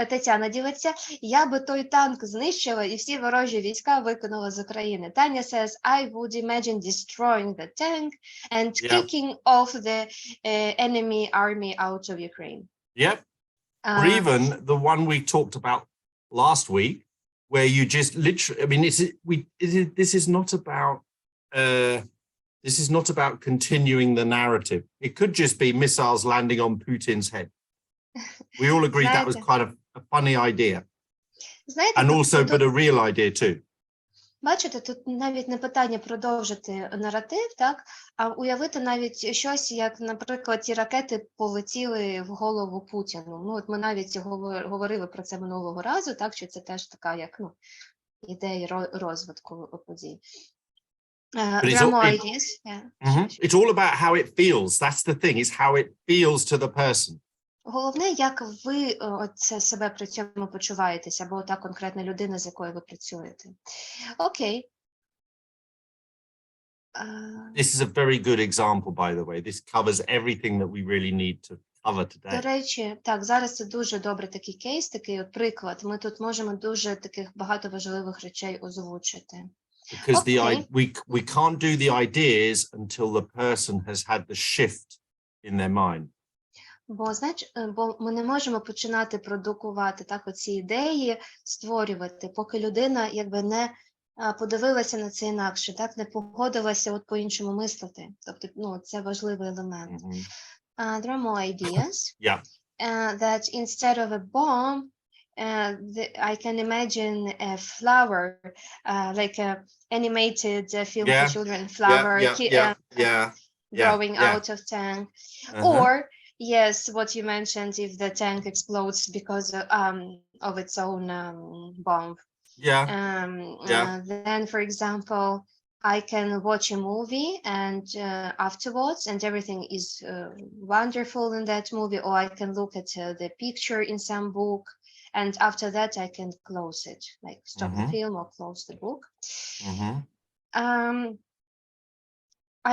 Тетяна ділиться. Я би той танк знищила і всі ворожі війська викинула з України. Таня says, I would imagine destroying the tank and kicking off the enemy army out of Ukraine. Yep. Or even the one we talked about last week, where you just literally, I mean, this is not about continuing the narrative. It could just be missiles landing on Putin's head. We all agreed that was kind of a funny idea. And also, but a real idea too. Бачите, тут навіть не питання продовжити наратив, так, а уявити навіть щось, як, наприклад, ті ракети полетіли в голову Путіну. Ну, от ми навіть говорили про це минулого разу, так, що це теж така, як, ну, ідея розвитку подій. It's all about how it feels. That's the thing, is how it feels to the person. Головне, як ви себе при цьому почуваєтеся, або та конкретна людина, з якою ви працюєте. Окей. This is a very good example, by the way. This covers everything that we really need to cover today. До речі, так, зараз це дуже добрий такий кейс, такий от приклад. Ми тут можемо дуже таких багато важливих речей озвучити. Because we can't do the ideas until the person has had the shift in their mind. Бо ми не можемо починати продукувати так оці ідеї, створювати, поки людина якби не подивилася на це інакше, так, не погодилася от по-іншому мислити. Тобто, ну, це важливий елемент. There are more ideas. That instead of a bomb, I can imagine a flower, like a animated film for children, flower growing out of tank. Or yes, what you mentioned, if the tank explodes because of its own bomb. Then, for example, I can watch a movie and afterwards, and everything is wonderful in that movie, or I can look at the picture in some book, and after that I can close it, like stop the film or close the book.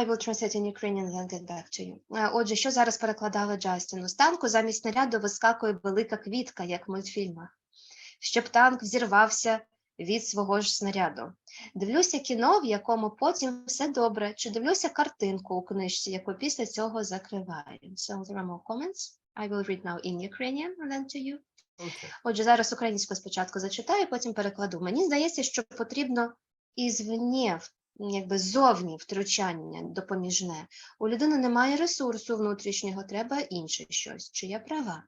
I will translate in Ukrainian and then get back to you. Отже, що зараз перекладали Джастіну? З танку замість снаряду вискакує велика квітка, як в мультфільмах. Щоб танк взірвався від свого ж снаряду. Дивлюся кіно, в якому потім все добре, чи дивлюся картинку у книжці, яку після цього закриваю. So there are more comments. I will read now in Ukrainian and then to you. Отже, зараз українською спочатку зачитаю, потім перекладу. Мені здається, що потрібно ізвні, якби зовні втручання допоміжне. У людини немає ресурсу внутрішнього, треба інше щось. Чи я права?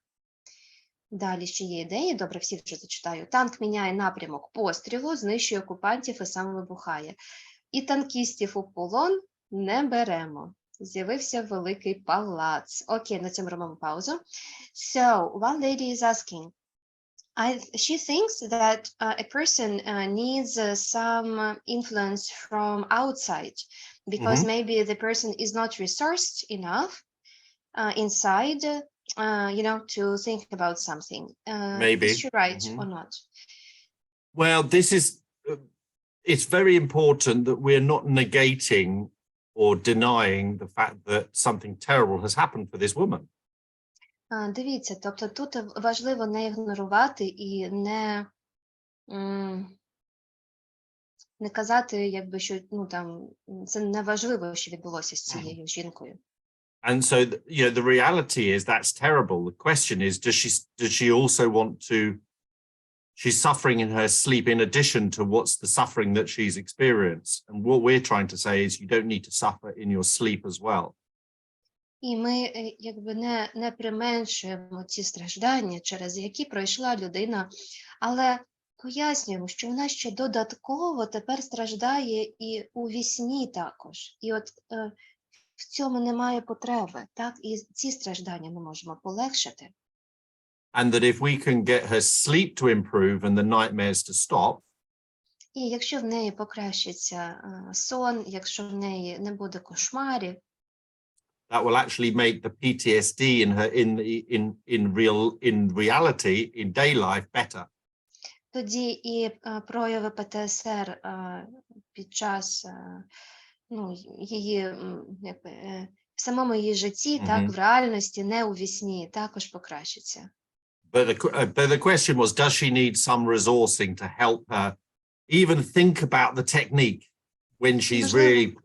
Далі ще є ідеї, добре, всі вже зачитаю. Танк міняє напрямок пострілу, знищує окупантів і сам вибухає. І танкістів у полон не беремо. З'явився великий палац. Окей, на цьому робимо паузу. So, one lady is asking, she thinks that a person needs some influence from outside because maybe the person is not resourced enough inside, you know, to think about something. Maybe. Is she right or not? Well, this is, it's very important that we're not negating or denying the fact that something terrible has happened for this woman. Дивіться, тобто тут важливо не ігнорувати і не казати, якби, що, ну, там, це не важливо, що відбулося з цією жінкою. And so, the reality is that's terrible. The question is, does she also want to, she's suffering in her sleep in addition to what's the suffering that she's experienced. And what we're trying to say is you don't need to suffer in your sleep as well. І ми, якби, не применшуємо ці страждання, через які пройшла людина, але пояснюємо, що вона ще додатково тепер страждає і у вісні також. І от в цьому немає потреби, так? І ці страждання ми можемо полегшити. And that if we can get her sleep to improve and the nightmares to stop, І якщо в неї покращиться сон, якщо в неї не буде кошмарів, that will actually make the PTSD in her in reality, in day life, better. тоді і прояви ПТСР під час, ну, її, якби, в самому її житті, так, в реальності, не у вісні, також покращиться. But the question was, does she need some resourcing to help her even think about the technique when she's really...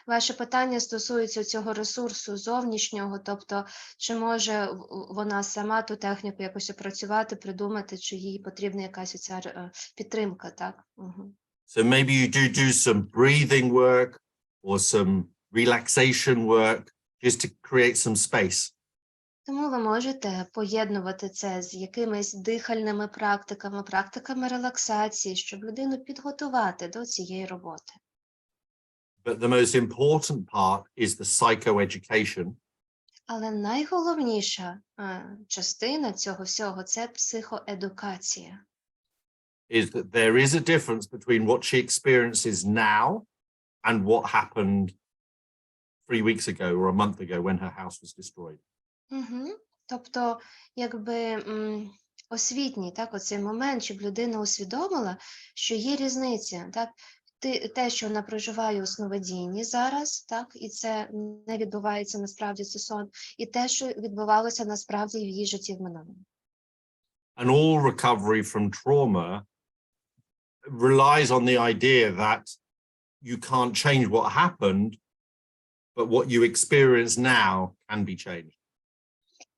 Ваше питання стосується цього ресурсу зовнішнього, тобто, чи може вона сама ту техніку якось опрацювати, придумати, чи їй потрібна якась оця підтримка, так? So maybe you do some breathing work or some relaxation work just to create some space. Тому ви можете поєднувати це з якимись дихальними практиками, практиками релаксації, щоб людину підготувати до цієї роботи. But the most important part is the psychoeducation. Але найголовніша частина цього всього – це психоедукація. Is that there is a difference between what she experiences now and what happened 3 weeks ago or a month ago when her house was destroyed. Тобто, якби, освітній, так, оцей момент, щоб людина усвідомила, що є різниця, так, те, що вона проживає у сновидінні зараз, так, і це не відбувається насправді, це сон, і те, що відбувалося насправді в її житті в минулому. And all recovery from trauma relies on the idea that you can't change what happened, but what you experience now can be changed.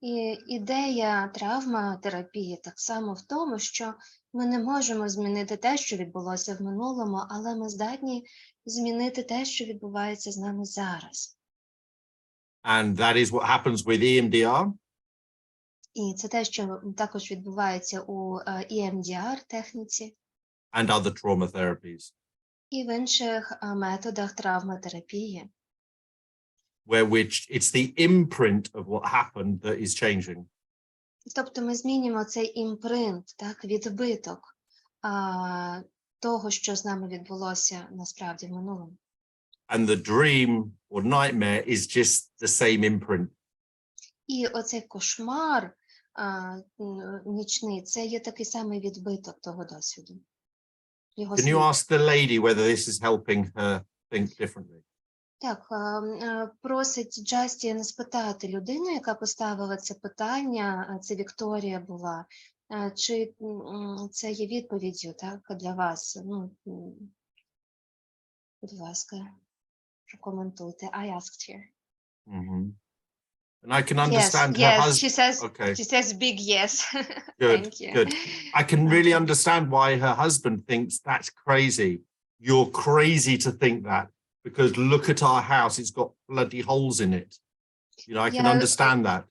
І ідея травматерапії так само в тому, що ми не можемо змінити те, що відбулося в минулому, але ми здатні змінити те, що відбувається з нами зараз. And that is what happens with EMDR. І це те, що також відбувається у EMDR-техніці. And other trauma therapies. І в інших методах травматерапії. Where it's the imprint of what happened that is changing. Тобто ми змінюємо цей імпринт, так, відбиток того, що з нами відбулося насправді в минулому. And the dream or nightmare is just the same imprint. І оцей кошмар нічний, це є такий самий відбиток того досвіду. Can you ask the lady whether this is helping her think differently? Так, просить Джастін спитати людину, яка поставила це питання, це Вікторія була, чи це є відповіддю, так, для вас? Ну, будь ласка, прокоментуйте. I asked her. And I can understand her yes, husband. she says big yes. Good, Thank you. good. I can really understand why her husband thinks that's crazy. You're crazy to think that. Because look at our house, it's got bloody holes in it. I can understand that.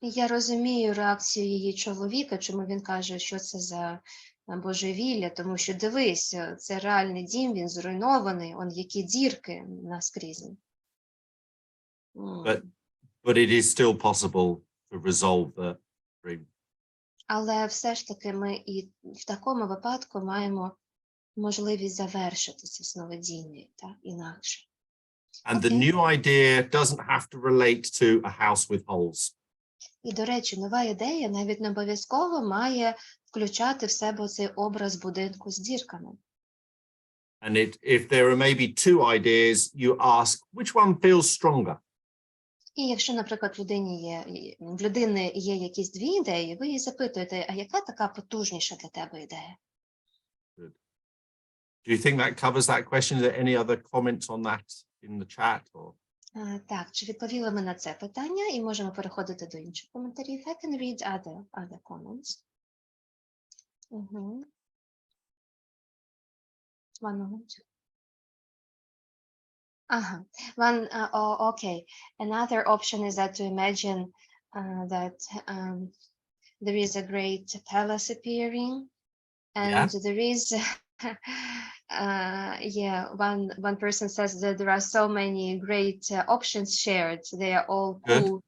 Я розумію реакцію її чоловіка, чому він каже, що це за божевілля, тому що дивись, це реальний дім, він зруйнований, які дірки наскрізь. But it is still possible to resolve the dream. Але все ж таки ми і в такому випадку маємо можливість завершити це сновидіння, так, інакше. And the new idea doesn't have to relate to a house with holes. І, до речі, нова ідея навіть не обов'язково має включати в себе цей образ будинку з дірками. And if there are maybe two ideas, you ask which one feels stronger. І якщо, наприклад, в людини є якісь дві ідеї, ви її запитуєте, а яка така потужніша для тебе ідея? Do you think that covers that question? Is there any other comments on that in the chat? Or? Так, чи відповіли ми на це питання? І можемо переходити до інших коментарів. I can read other comments. One moment. Okay. Another option is that to imagine that there is a great palace appearing, and there is, one person says that there are so many great options shared. They are all cool,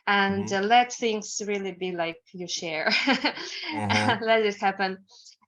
and let things really be like you share. Let it happen.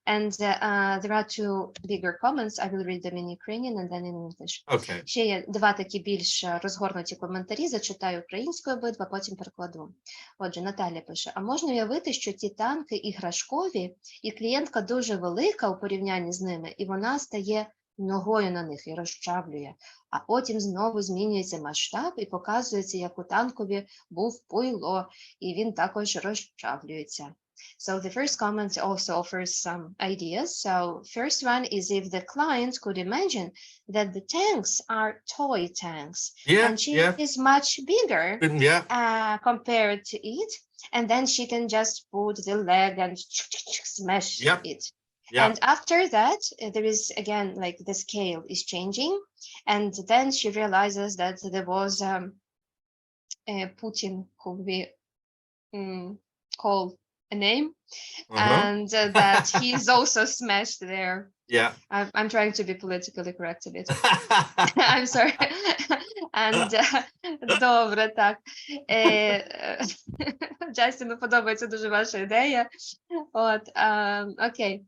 And there are two bigger comments. I will read them in Ukrainian and then in English. Okay. Ще є два такі більш розгорнуті коментарі. Зачитаю українською обидва, потім перекладу. Отже, Наталя пише, а можна уявити, що ті танки іграшкові, і клієнтка дуже велика у порівнянні з ними, і вона стає ногою на них і розчавлює. А потім знову змінюється масштаб і показується, як у танкові був пуйло, і він також розчавлюється. So the first comment also offers some ideas. So first one is if the client could imagine that the tanks are toy tanks, and she is much bigger compared to it, and then she can just put the leg and smash it. And after that, there is again like the scale is changing, and then she realizes that there was Putin, who we call a name, and that he's also smashed there. I'm trying to be politically correct a bit. I'm sorry. And добре, так. Джастіну подобається дуже ваша ідея. От, окей.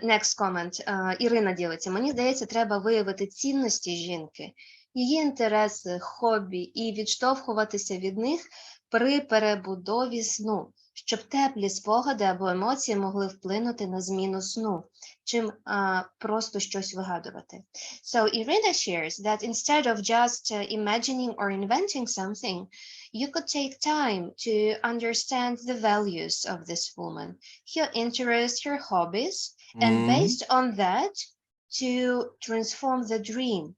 Next comment. Ірина ділиться. Мені здається, треба виявити цінності жінки, її інтереси, хобі і відштовхуватися від них при перебудові сну, щоб теплі спогади або емоції могли вплинути на зміну сну, чим просто щось вигадувати. So Irina shares that instead of just imagining or inventing something, you could take time to understand the values of this woman, her interests, her hobbies, and based on that, to transform the dream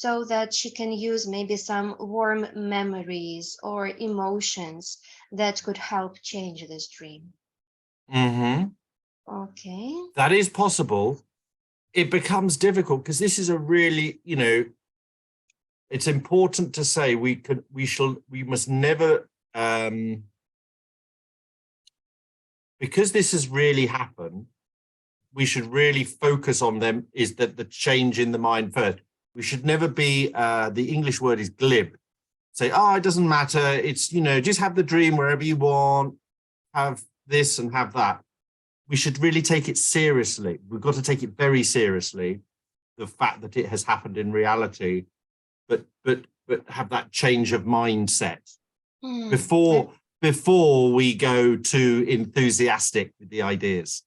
so that she can use maybe some warm memories or emotions that could help change this dream. Okay. That is possible. It becomes difficult because this is a really, it's important to say we must never, because this has really happened, we should really focus on them is that the change in the mind first. We should never be, the English word is glib. Say, it doesn't matter. It's, just have the dream wherever you want, have this and have that. We should really take it seriously. We've got to take it very seriously, the fact that it has happened in reality, but have that change of mindset before we go too enthusiastic with the ideas.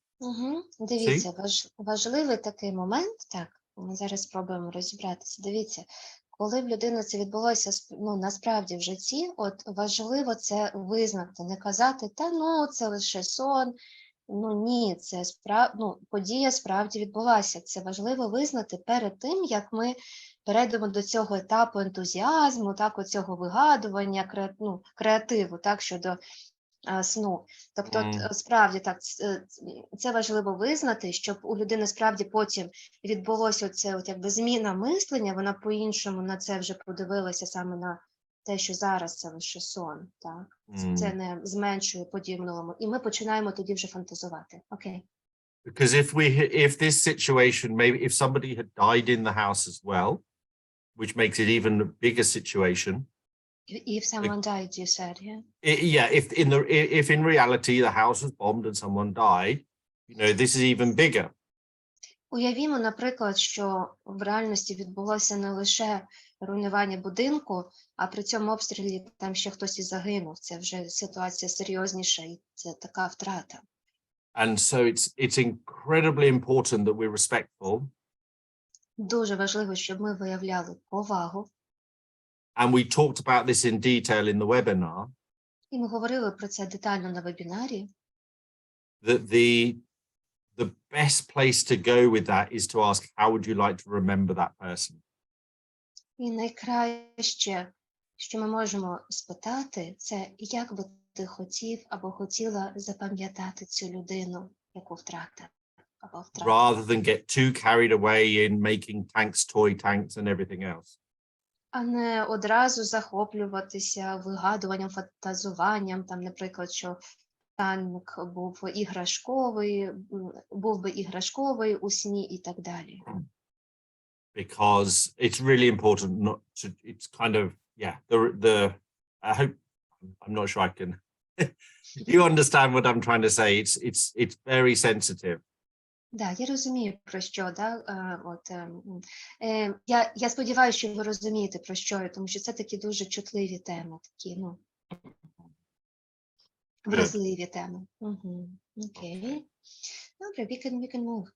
Дивіться, важливий такий момент, так, ми зараз спробуємо розібратися. Дивіться, коли в людини це відбулося, насправді в житті, от важливо це визнати, не казати, це лише сон, ні, це подія справді відбулася. Це важливо визнати перед тим, як ми перейдемо до цього етапу ентузіазму, цього вигадування, креативу, щодо сну. Тобто, справді, так, це важливо визнати, щоб у людини справді потім відбулося оце, зміна мислення, вона по-іншому на це вже подивилася саме на те, що зараз це лише сон, так? Це не зменшує подію минулому. І ми починаємо тоді вже фантазувати. Окей. Because if this situation, maybe if somebody had died in the house as well, which makes it even a bigger situation. If someone died, you said, yeah? If in reality the house was bombed and someone died, this is even bigger. Уявімо, наприклад, що в реальності відбулося не лише руйнування будинку, а при цьому обстрілі там ще хтось і загинув. Це вже ситуація серйозніша, і це така втрата. And so it's incredibly important that we're respectful Дуже важливо, щоб ми виявляли повагу. And we talked about this in detail in the webinar, І ми говорили про це детально на вебінарі. that the best place to go with that is to ask, how would you like to remember that person? І найкраще, що ми можемо спитати, це як би ти хотів або хотіла запам'ятати цю людину, яку втратив або втратив. Rather than get too carried away in making tanks, toy tanks and everything else. А не одразу захоплюватися вигадуванням, фантазуванням, там, наприклад, що танк був би іграшковий у сні і так далі. Because it's really important not to, it's kind of, yeah, I hope, I'm not sure I can, you understand what I'm trying to say. It's very sensitive. Да, я розумію, про що, я сподіваюся, що ви розумієте, про що я, тому що це такі дуже чутливі теми, такі, вразливі теми. Окей. Добре, we can move.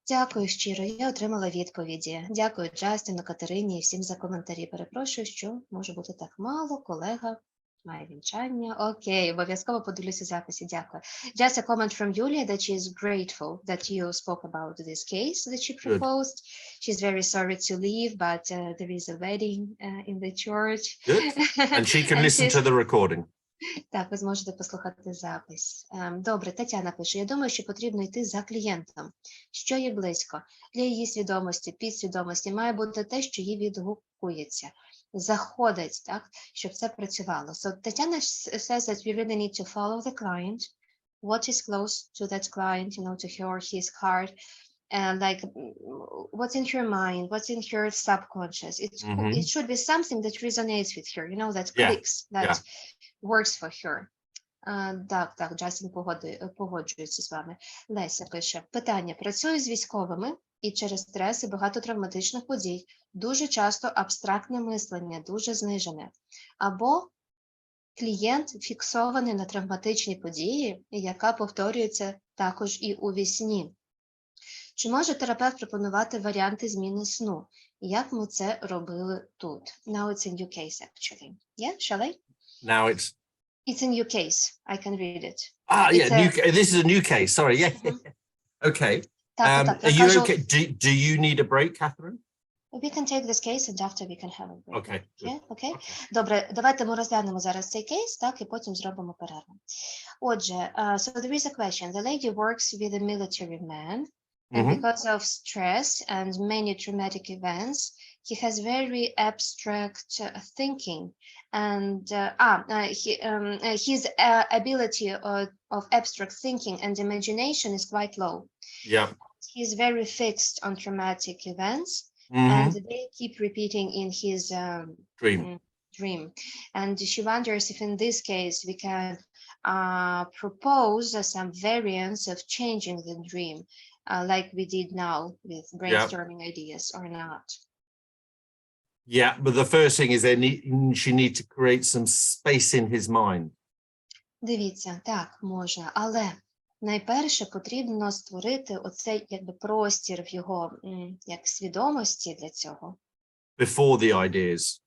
Дякую щиро, я отримала відповіді. Дякую Джастіну, Катерині і всім за коментарі. Перепрошую, що може бути так мало. Колега має вінчання. Окей, обов'язково подивлюся записі. Дякую. Just a comment from Julia that she is grateful that you spoke about this case that she proposed. She's very sorry to leave, but there is a wedding in the church. Good. And she can listen to the recording. Так, ви зможете послухати запис. Добре, Тетяна пише, я думаю, що потрібно йти за клієнтом, що є близько. Для її свідомості, підсвідомості має бути те, що їй відгукується, заходить, так, щоб це працювало. So Тетяна says that we really need to follow the client, what is close to that client, to her, his heart, and like what's in her mind, what's in her subconscious. It should be something that resonates with her, that clicks, that works for her. Так, Джастін погоджується з вами. Леся пише, питання. Працюю з військовими і через стрес і багато травматичних подій. Дуже часто абстрактне мислення, дуже знижене. Або клієнт фіксований на травматичні події, яка повторюється також і у вісні. Чи може терапевт пропонувати варіанти зміни сну? Як ми це робили тут? Now it's a new case, actually. Yeah, shall I? Now It's a new case. I can read it. This is a new case. Sorry. Yeah. Okay. Are you okay? Do you need a break, Catherine? We can take this case and after we can have a break. Okay. Yeah? Okay? Добре, давайте ми розглянемо зараз цей кейс, так, і потім зробимо перерву. Отже, so there is a question. The lady works with a military man, and because of stress and many traumatic events, he has very abstract thinking, and his ability of abstract thinking and imagination is quite low. Yeah. He's very fixed on traumatic events, and they keep repeating in his dream. And she wonders if in this case we can propose some variants of changing the dream, like we did now with brainstorming ideas or not. Yeah, but the first thing is she needs to create some space in his mind. Дивіться, так, можна, але найперше потрібно створити оцей простір в його свідомості для цього. Before the ideas.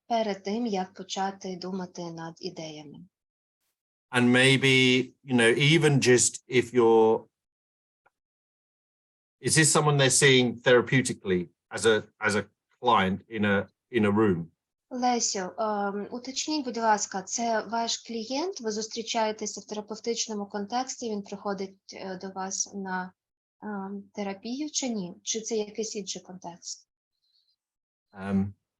Перед тим, як почати думати над ідеями. And maybe, even just if you're, is this someone they're seeing therapeutically as a client in a room? Лесю, уточніть, будь ласка, це ваш клієнт, ви зустрічаєтеся в терапевтичному контексті, він приходить до вас на терапію чи ні? Чи це якийсь інший контекст?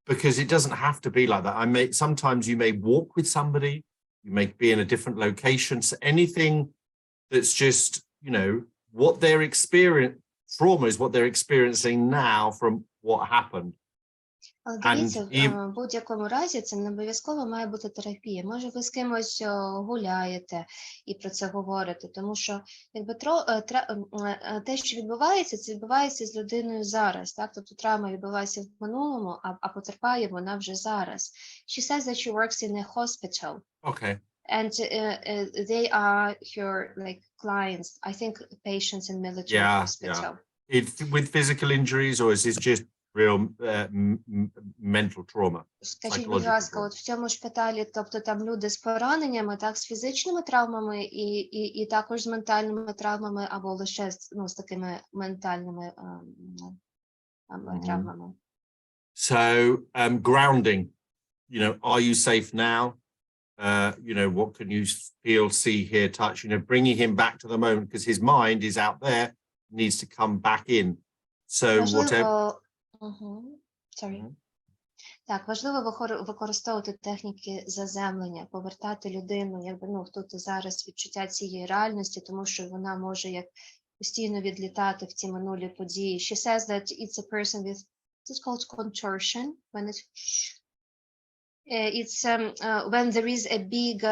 Because it doesn't have to be like that. Sometimes you may walk with somebody, you may be in a different location, so anything that's just, what they're trauma is what they're experiencing now from what happened. Дивіться, в будь-якому разі це не обов'язково має бути терапія. Може, ви з кимось гуляєте і про це говорите, тому що те, що відбувається, це відбувається з людиною зараз. Так? Тобто травма відбувається в минулому, а потерпає вона вже зараз. She says that she works in a hospital. Okay. And they are her clients, I think patients in military hospital. with physical injuries, or is this just real mental trauma? Скажіть, будь ласка, от в цьому шпиталі, тобто там люди з пораненнями, так, з фізичними травмами і також з ментальними травмами, або лише з такими ментальними травмами? So, grounding, are you safe now? What can you feel, see, hear, touch, bringing him back to the moment, because his mind is out there, needs to come back in. So whatever. Так, важливо використовувати техніки заземлення, повертати людину, тут і зараз відчуття цієї реальності, тому що вона може як постійно відлітати в ті минулі події. She says that it's a person with, it's called contortion, when it's when there is a big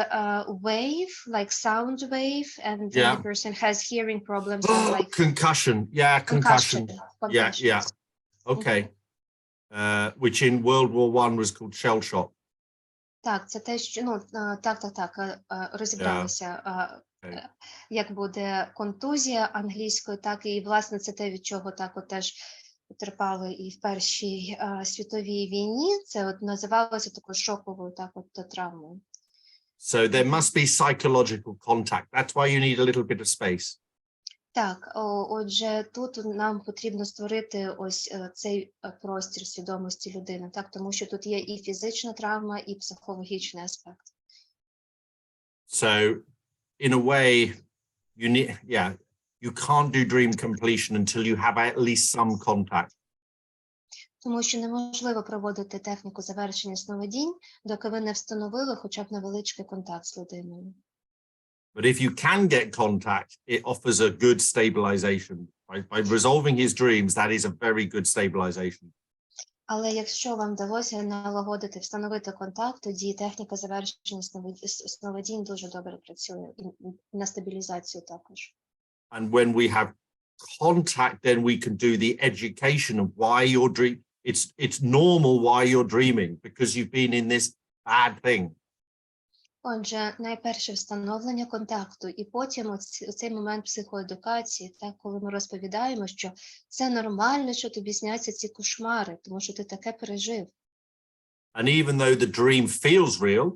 wave, like sound wave, and the person has hearing problems. Like concussion. Yeah, concussion. Yeah. Okay. Which in World War I was called shell shock. Так, це те, що, розібралися, як буде контузія англійською, так, і, власне, це те, від чого так от теж потерпали і в Першій світовій війні, це от називалося такою шоковою, так, от травмою. So there must be psychological contact. That's why you need a little bit of space. Так, отже, тут нам потрібно створити ось цей простір свідомості людини, так, тому що тут є і фізична травма, і психологічний аспект. So, in a way, you can't do dream completion until you have at least some contact. Тому що неможливо проводити техніку завершення сновидінь, доки ви не встановили хоча б невеличкий контакт з людиною. But if you can get contact, it offers a good stabilization. By resolving his dreams, that is a very good stabilization. Але якщо вам вдалося налагодити, встановити контакт, тоді техніка завершення сновидінь дуже добре працює і на стабілізацію також. And when we have contact, then we can do the education of why you're dreaming. It's normal why you're dreaming, because you've been in this bad thing. Отже, найперше встановлення контакту, і потім цей момент психоедукації, так, коли ми розповідаємо, що це нормально, що тобі сняться ці кошмари, тому що ти таке пережив. And even though the dream feels real,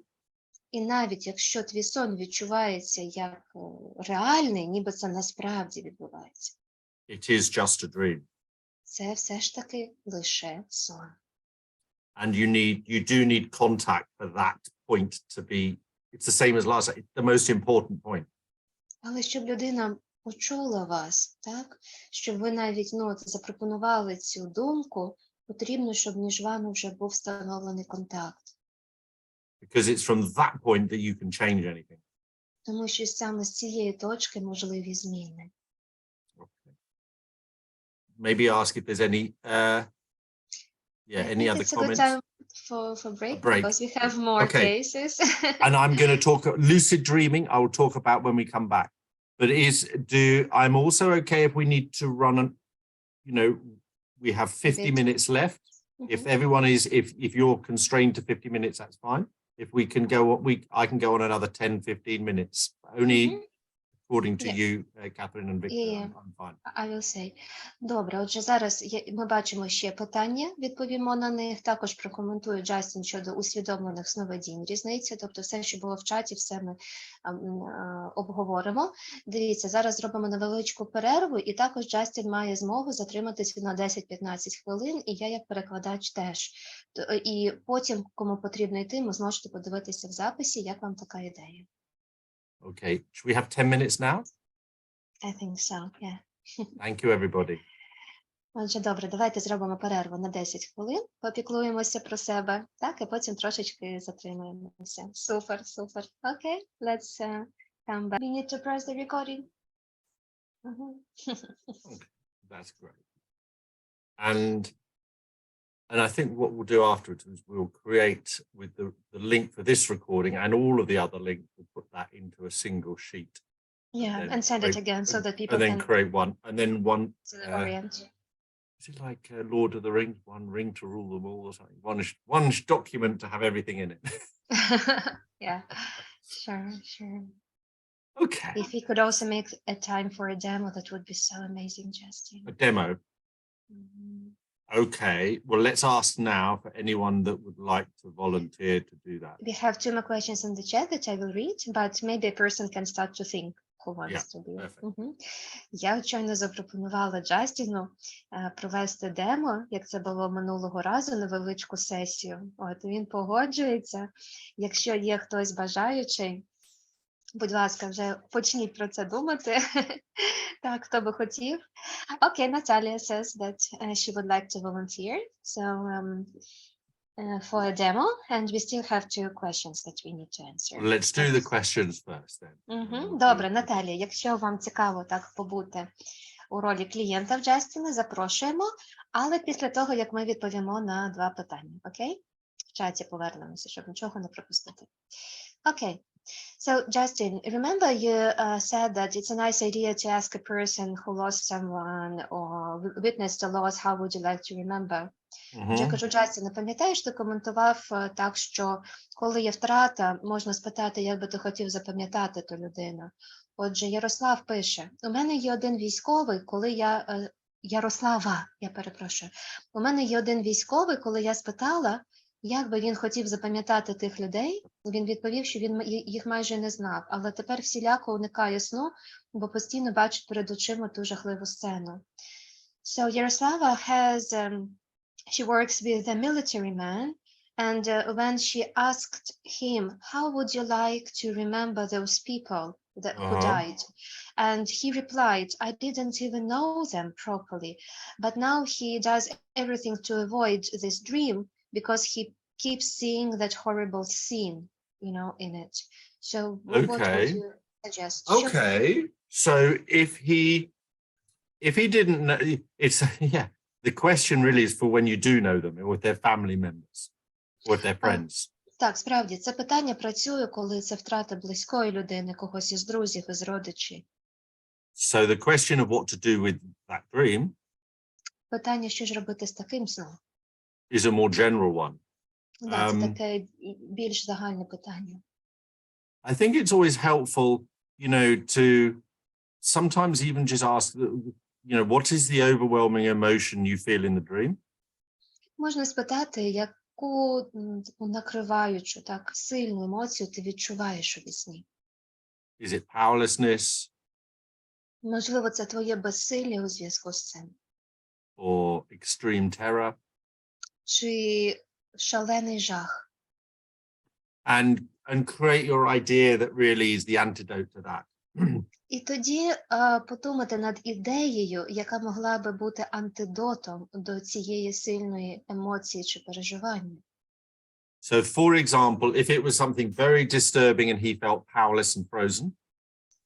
і навіть якщо твій сон відчувається як реальний, ніби це насправді відбувається. It is just a dream. Це все ж таки лише сон. And you do need contact for that point to be. It's the same as last. It's the most important point. Але щоб людина почула вас, так, щоб ви навіть запропонували цю думку, потрібно, щоб між вами вже був встановлений контакт. Because it's from that point that you can change anything. Тому що саме з цієї точки можливі зміни. Okay. Maybe ask if there's any any other comments. For break, break, because we have more cases. And I'm going to talk lucid dreaming. I will talk about when we come back. But I'm also okay if we need to run we have 50 minutes left. Mm-hmm. If everyone is, if you're constrained to 50 minutes, that's fine. If we can go, I can go on another 10, 15 minutes. Only according to you, Catherine and Victor, I'm fine. I will say. Добре, отже, зараз ми бачимо ще питання, відповімо на них. Також прокоментую Джастін щодо усвідомлених сновидінь різниці. Тобто все, що було в чаті, все ми обговоримо. Дивіться, зараз зробимо невеличку перерву, і також Джастін має змогу затриматися на 10-15 хвилин, і я як перекладач теж. І потім, кому потрібно йти, ви зможете подивитися в записі, як вам така ідея. Okay, should we have 10 minutes now? I think so, yeah. Thank you, everybody. Отже, добре, давайте зробимо перерву на 10 хвилин, попіклуємося про себе, так, і потім трошечки затримуємося. Супер, супер. Okay, let's come back. We need to press the recording. Okay, that's great. And I think what we'll do afterwards is we'll create with the link for this recording and all of the other links, we'll put that into a single sheet. Yeah, and send it again so that people can create one. And then one. Orient. Is it like Lord of the Rings? One ring to rule them all or something? One document to have everything in it. Yeah, sure. Okay. If you could also make a time for a demo, that would be so amazing, Justin. A demo. Mhm. Okay. Well, let's ask now for anyone that would like to volunteer to do that. We have 2 more questions in the chat that I will read, but maybe a person can start to think who wants Yeah, to do it. perfect. Мгм. Я щойно запропонувала Джастіну провести демо, як це було минулого разу, невеличку сесію. От він погоджується. Якщо є хтось бажаючий, будь ласка, вже почніть про це думати. Так, хто би хотів. Okay, Natalia says that she would like to volunteer. So for a demo, and we still have 2 questions that we need to answer. Well, let's do the questions first then. and then we'll Добре, do- Наталія, якщо вам цікаво так побути у ролі клієнта в Джастіна, запрошуємо, але після того, як ми відповімо на 2 питання, окей? В чаті повернемося, щоб нічого не пропустити. Окей. So, Justin, remember you said that it's a nice idea to ask a person who lost someone or witnessed a loss, how would you like to remember? Mhm. Я кажу, Джастін, пам'ятаєш, ти коментував так, що коли є втрата, можна спитати, як би ти хотів запам'ятати ту людину. Отже, Ярослав пише, у мене є один військовий, коли Ярослава, я перепрошую. У мене є один військовий, коли я спитала, як би він хотів запам'ятати тих людей, він відповів, що він їх майже не знав, але тепер всіляко уникає сну, бо постійно бачить перед очима ту жахливу сцену. So, Yaroslava has... she works with a military man, and when she asked him, how would you like to remember those people who died? And he replied, I didn't even know them properly, but now he does everything to avoid this dream because he keeps seeing that horrible scene, you know, in it. So what would Okay. you suggest? Okay. So if he didn't know, it's yeah. The question really is for when you do know them, or if they're family members, or if they're friends. Так, справді, це питання працює, коли це втрата близької людини, когось із друзів, із родичів. So the question of what to do with that dream Питання, що ж робити з таким сном? is a more general one. Да, це таке більш загальне питання. I think it's always helpful, you know, to sometimes even just ask, you know, what is the overwhelming emotion you feel in the dream? Можна спитати, яку таку накриваючу, так, сильну емоцію ти відчуваєш у вісні? Is it powerlessness Можливо, це твоє безсилля у зв'язку з цим? or extreme terror? Чи шалений жах? And create your idea that really is the antidote to that. І тоді подумати над ідеєю, яка могла би бути антидотом до цієї сильної емоції чи переживання. So, for example, if it was something very disturbing and he felt powerless and frozen,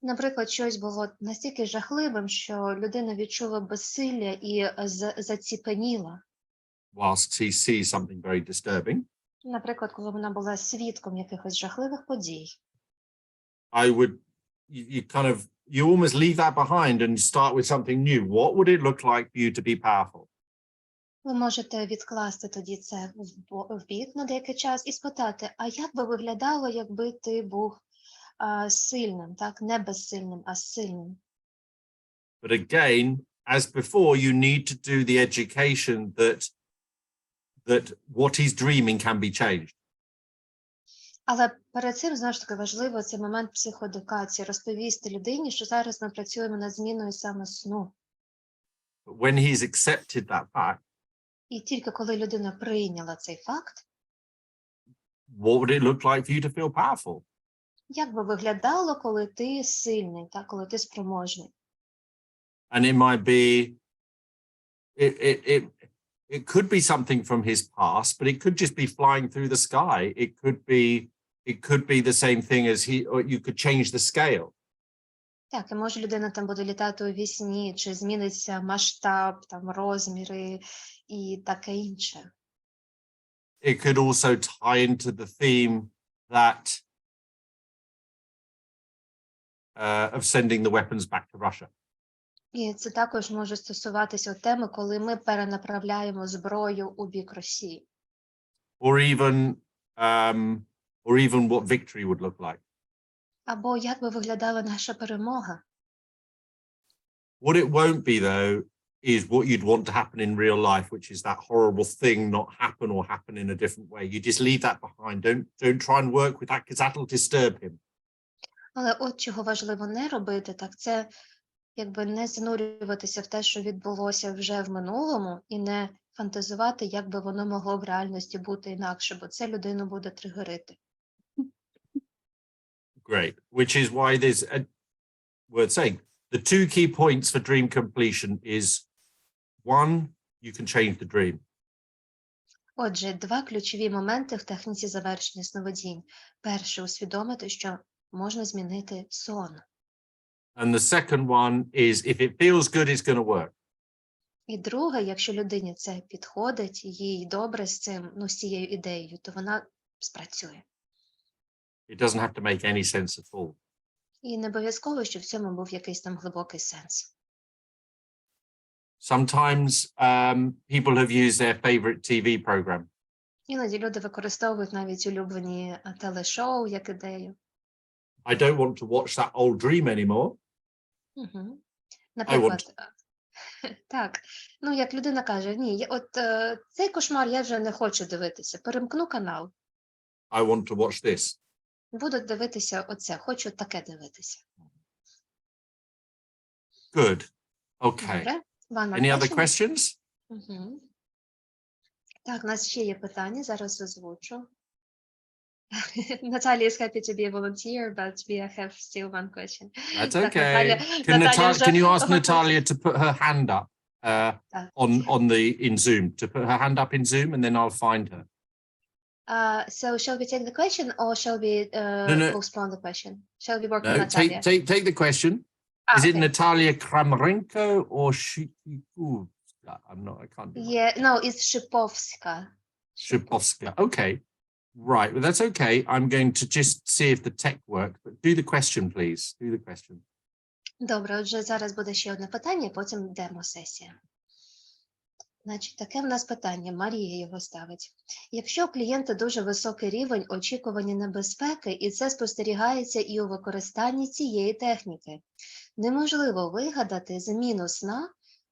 Наприклад, щось було настільки жахливим, що людина відчула безсилля і заціпеніла. whilst he sees something very disturbing, Наприклад, коли вона була свідком якихось жахливих подій. I would, you almost leave that behind and start with something new. What would it look like for you to be powerful? Ви можете відкласти тоді це в бік на деякий час і спитати, а як би виглядало, якби ти був сильним, так, не безсильним, а сильним. But again, as before, you need to do the education that what he's dreaming can be changed. Але перед цим, знову ж таки, важливо цей момент психодукації, розповісти людині, що зараз ми працюємо над зміною саме сну. But when he's accepted that fact, І тільки коли людина прийняла цей факт, what would it look like for you to feel powerful? як би виглядало, коли ти сильний, так, коли ти спроможний? And it might be, it could be something from his past, but it could just be flying through the sky. It could be the same thing as or you could change the scale. Так, і може людина там буде літати у вісні, чи зміниться масштаб, там розміри і таке інше. It could also tie into the theme that of sending the weapons back to Russia. І це також може стосуватися теми, коли ми перенаправляємо зброю у бік Росії. Or even what victory would look like. Або як би виглядала наша перемога. What it won't be, though, is what you'd want to happen in real life, which is that horrible thing not happen or happen in a different way. You just leave that behind. Don't try and work with that, because that'll disturb him. Але от чого важливо не робити, так це якби не занурюватися в те, що відбулося вже в минулому, і не фантазувати, як би воно могло в реальності бути інакше, бо це людину буде тригерити. Great. Which is why there's a word saying the two key points for dream completion is one, you can change the dream. Отже, два ключові моменти в техніці завершення сновидінь. Перше, усвідомити, що можна змінити сон. And the second one is if it feels good, it's going to work. І друге, якщо людині це підходить, їй добре з цим, з цією ідеєю, то вона спрацює. It doesn't have to make any sense at all. І не обов'язково, що в цьому був якийсь там глибокий сенс. Sometimes people have used their favorite TV program. Іноді люди використовують навіть улюблені телешоу як ідею. I don't want to watch that old dream anymore. Угу. Наприклад, так, як людина каже, ні, цей кошмар я вже не хочу дивитися, перемкну канал. I want to watch this. Буду дивитися оце, хочу таке дивитися. Good. Okay. Добре. Any other questions? Угу. Так, у нас ще є питання, зараз озвучу. Natalia is happy to be a volunteer, but we have still one question. That's Так, okay. Can you ask Natalia to put her hand up in Zoom, to put her hand up in Zoom, and then I'll find her. So shall we take the question, or shall we postpone the question? Shall we work on Natalia? Take the question. Is it Natalia Kramrenko or Shipovska? I can't do that. Yeah, no, it's Shipovska. Shipovska. Okay. Right. Well, that's okay. I'm going to just see if the tech works, but do the question, please. Do the question. Добре, отже, зараз буде ще одне питання, потім демо-сесія. Значить, таке в нас питання, Марія його ставить. Якщо у клієнта дуже високий рівень очікування небезпеки, і це спостерігається і у використанні цієї техніки, неможливо вигадати зміну сна,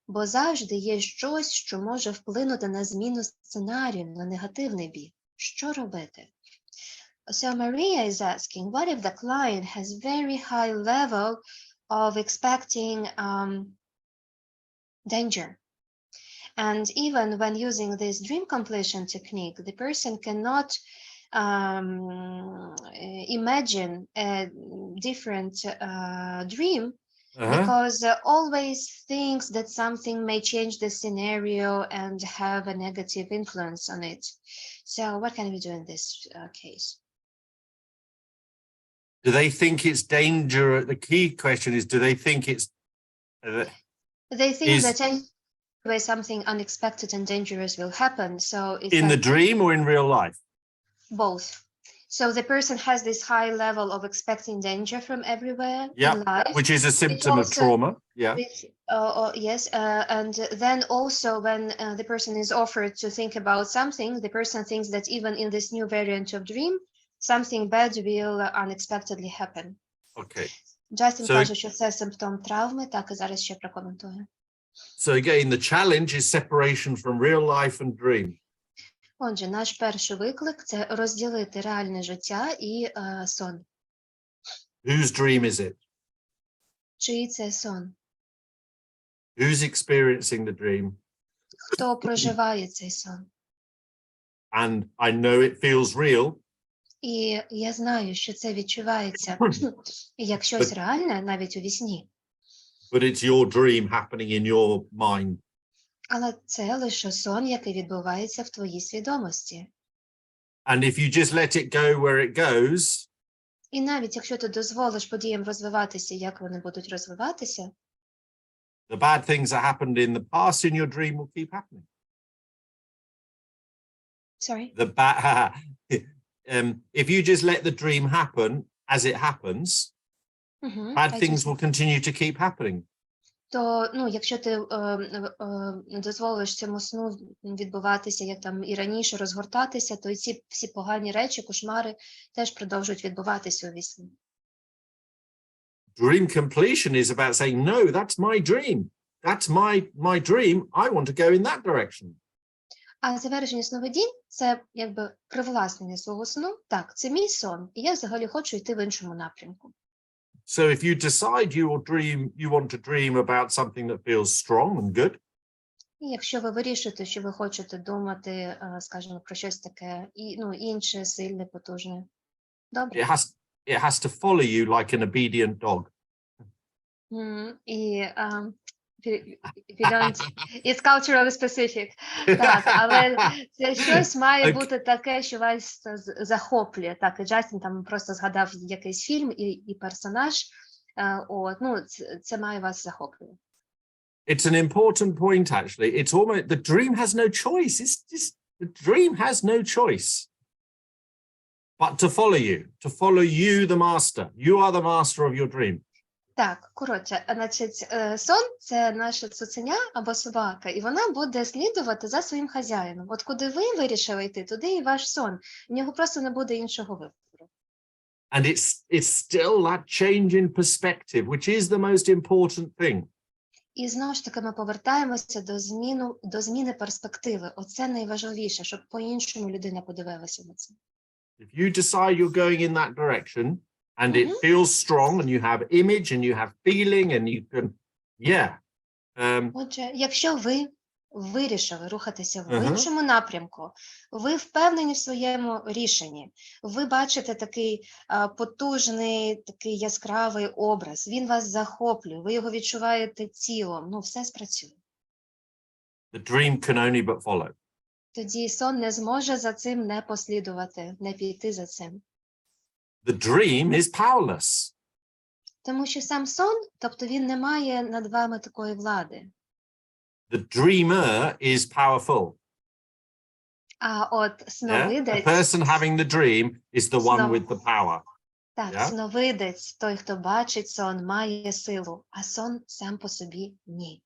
бо завжди є щось, що може вплинути на зміну сценарію, на негативний бік. Що робити? So Maria is asking, what if the client has very high level of expecting danger? And even when using this dream completion technique, the person cannot imagine a different dream because always thinks that something may change the scenario and have a negative influence on it. So what can we do in this case? Do they think it's danger? The key question is, do they think it's... They think that anyway something unexpected and dangerous will happen. So in the dream or in real life? Both. So the person has this high level of expecting danger from everywhere in life. Which is a symptom of trauma. Yeah. Yes. And then also when the person is offered to think about something, the person thinks that even in this new variant of dream, something bad will unexpectedly happen. Okay. Джастін каже, що це симптом травми, так і зараз ще прокоментую. So again, the challenge is separation from real life and dream. Отже, наш перший виклик – це розділити реальне життя і сон. Whose dream is it? Чий це сон? Who's experiencing the dream? Хто проживає цей сон? And I know it feels real. І я знаю, що це відчувається як щось реальне, навіть у вісні. But it's your dream happening in your mind. Але це лише сон, який відбувається в твоїй свідомості. And if you just let it go where it goes, і навіть якщо ти дозволиш подіям розвиватися, як вони будуть розвиватися, the bad things that happened in the past in your dream will keep happening. Sorry? If you just let the dream happen as it happens, bad things will continue to keep happening. То, якщо ти дозволиш цьому сну відбуватися, як там і раніше, розгортатися, то ці всі погані речі, кошмари теж продовжують відбуватися у вісні. dream completion is about saying, no, that's my dream. That's my dream. I want to go in that direction. А завершення сновидінь – це якби привласнення свого сну. Так, це мій сон, і я взагалі хочу йти в іншому напрямку. So if you decide you want to dream about something that feels strong and good, І якщо ви вирішите, що ви хочете думати, скажімо, про щось таке, інше, сильне, потужне, добре. it has to follow you like an obedient dog. І it's culturally specific. Так, але це щось має бути таке, що вас захоплює. Так, і Джастін там просто згадав якийсь фільм і персонаж. Це має вас захоплювати. It's an important point, actually. It's almost, the dream has no choice. It's just, the dream has no choice but to follow you, the master. You are the master of your dream. Так, коротше, значить, сон – це наша цуценя або собака, і вона буде слідувати за своїм хазяїном. От куди ви вирішили йти, туди і ваш сон. В нього просто не буде іншого вибору. And it's still that change in perspective, which is the most important thing. І знову ж таки ми повертаємося до зміни перспективи. Оце найважливіше, щоб по-іншому людина подивилася на це. If you decide you're going in that direction, and it feels strong, and you have image, and you have feeling, and you can, Отже, якщо ви вирішили рухатися в іншому напрямку, ви впевнені в своєму рішенні, ви бачите такий потужний, такий яскравий образ, він вас захоплює, ви його відчуваєте тілом, все спрацює. The dream can only but follow. Тоді сон не зможе за цим не послідувати, не піти за цим. The dream is powerless. Тому що сам сон, тобто він не має над вами такої влади. The dreamer is powerful. А от сновидець... The person having the dream is the one with the power. Так, сновидець, той, хто бачить сон, має силу, а сон сам по собі ні.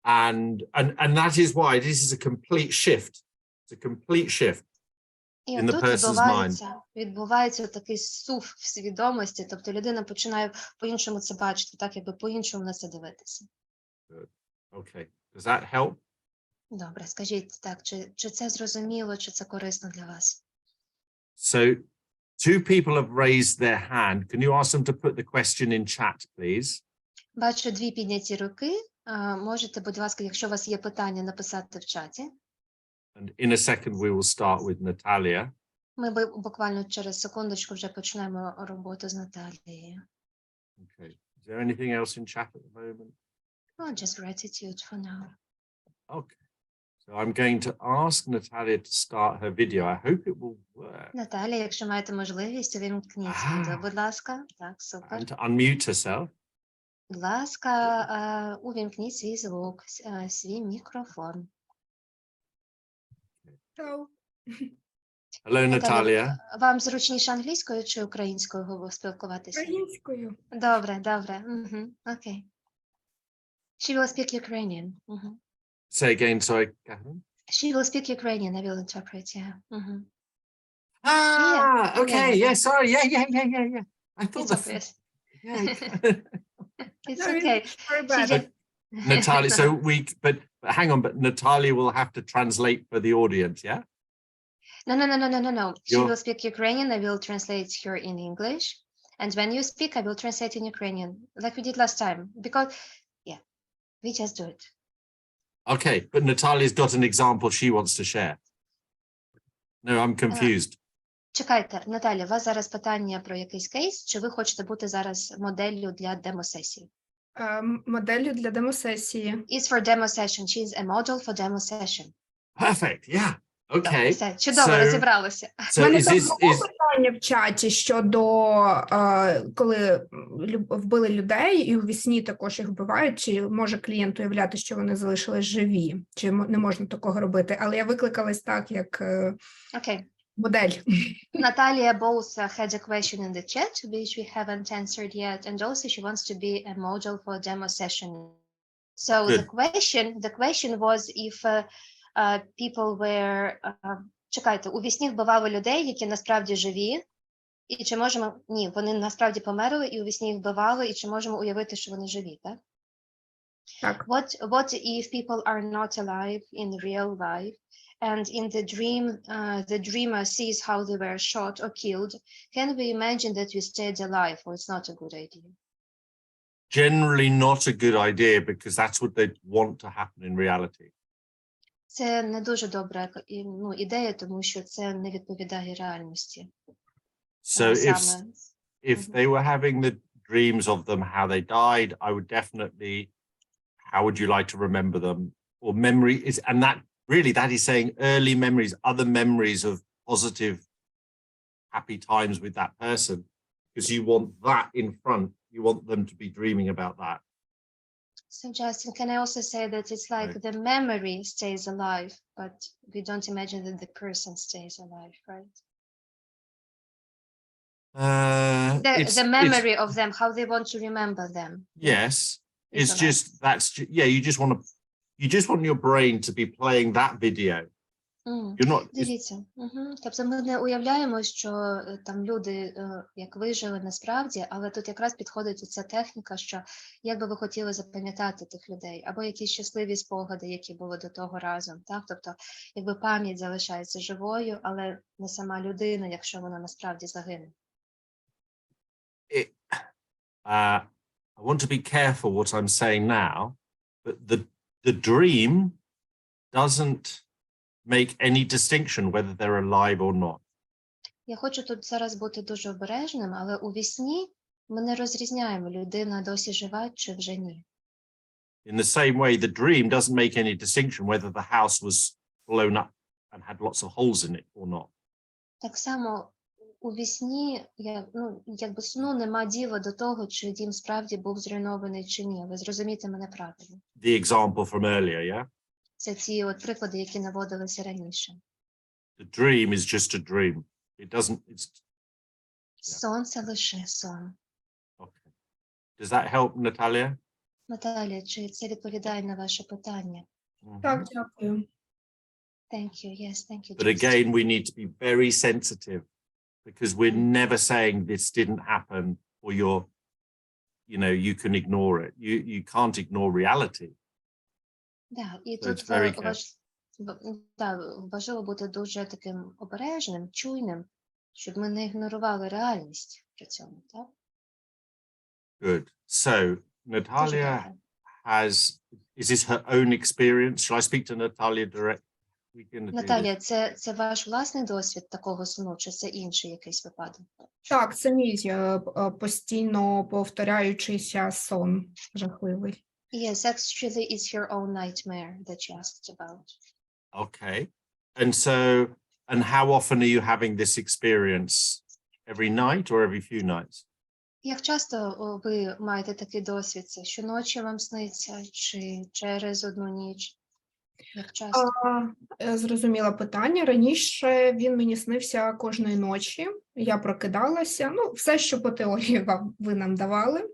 And that is why this is a complete shift. It's a complete shift. І in the тут person's відбувається такий сув в свідомості, тобто людина починає по-іншому це бачити, так якби по-іншому на це дивитися. Okay. Does that help? Добре, скажіть так, чи це зрозуміло, чи це корисно для вас? So, two people have raised their hand. Can you ask them to put the question in chat, please? Бачу дві підняті руки. Можете, будь ласка, якщо у вас є питання, написати в чаті. And in a second, we will start with Natalia. Ми буквально через секундочку вже почнемо роботу з Наталією. Okay. Is there anything else in chat at the moment? Oh, just gratitude for now. Okay. So I'm going to ask Natalia to start her video. I hope it will work. Наталія, якщо маєте можливість, увімкніть відео, будь ласка. Так, супер. And to unmute herself. Будь ласка, увімкніть свій звук, свій мікрофон. Hello, Natalia. Вам зручніше англійською чи українською спілкуватися? Українською. Добре, добре. Окей. She will speak Ukrainian. Say again, sorry, Catherine. She will speak Ukrainian, I will interpret, yeah. Okay, yeah, sorry, yeah. I thought It's obvious. Yeah. It's okay. Very bad. Natalia, but hang on, but Natalia will have to translate for the audience, yeah? No. She will speak Ukrainian, I will translate her in English. And when you speak, I will translate in Ukrainian, like we did last time. Because, we just do it. Okay, but Natalia's got an example she wants to share. No, I'm confused. Чекайте, Наталя, у вас зараз питання про якийсь кейс, чи ви хочете бути зараз моделлю для демосесії? Моделлю для демосесії. Is for demo session. She is a model for demo session. Perfect, yeah. Okay. Все, чудово, розібралися. У мене там було питання в чаті щодо, коли вбили людей і у вісні також їх вбивають, чи може клієнт уявляти, що вони залишились живі, чи не можна такого робити, але я викликалась так, як модель. Natalia both had a question in the chat, which we haven't answered yet, and also she wants to be a model for a demo session. So the question was if people were, чекайте, у вісні вбивали людей, які насправді живі, І чи можемо, ні, вони насправді померли, і у вісні їх вбивали, і чи можемо уявити, що вони живі, так? Так. What if people are not alive in real life, and in the dream, the dreamer sees how they were shot or killed? Can we imagine that we stayed alive, or it's not a good idea? Generally not a good idea because that's what they want to happen in reality. Це не дуже добра ідея, тому що це не відповідає реальності. So Саме. if they were having the dreams of them, how they died, I would definitely, how would you like to remember them? Or memory is, and that really, that is saying early memories, other memories of positive, happy times with that person, because you want that in front. You want them to be dreaming about that. So Justin, can I also say that it's like the memory stays alive, but we don't imagine that the person stays alive, right? The memory of them, how they want to remember them. Yes, it's just, that's, yeah, you just want your brain to be playing that video. You're not. Дивіться, тобто ми не уявляємо, що там люди як вижили насправді, але тут якраз підходить ця техніка, що як би ви хотіли запам'ятати тих людей, або якісь щасливі спогади, які були до того разом, так? Тобто, якби пам'ять залишається живою, але не сама людина, якщо вона насправді загине. I want to be careful what I'm saying now, but the dream doesn't make any distinction whether they're alive or not. Я хочу тут зараз бути дуже обережним, але у вісні ми не розрізняємо, людина досі жива чи вже ні. In the same way, the dream doesn't make any distinction whether the house was blown up and had lots of holes in it or not. Так само у вісні, якби сну нема діла до того, чи дім справді був зруйнований чи ні. Ви зрозумієте мене правильно. The example from earlier, yeah? Це ці от приклади, які наводилися раніше. The dream is just a dream. It doesn't, it's... Сон – це лише сон. Okay. Does that help, Natalia? Наталія, чи це відповідає на ваше питання? Так, дякую. Thank you, yes, thank you. But again, we need to be very sensitive because we're never saying this didn't happen or you can ignore it. You can't ignore reality. Да, і So тут важливо бути дуже таким обережним, чуйним, щоб ми не ігнорували реальність при цьому, так? Good. So Natalia is this her own experience? Shall I speak to Natalia directly? Наталія, це ваш власний досвід такого сну, чи це інший якийсь випадок? Так, це мій постійно повторяючийся сон жахливий. Yes, actually, it's your own nightmare that you asked about. Okay. And how often are you having this experience? Every night or every few nights? Як часто ви маєте такий досвід? Це щоночі вам сниться, чи через одну ніч? Як часто? Зрозуміла питання. Раніше він мені снився кожної ночі. Я прокидалася. Все, що по теорії ви нам давали.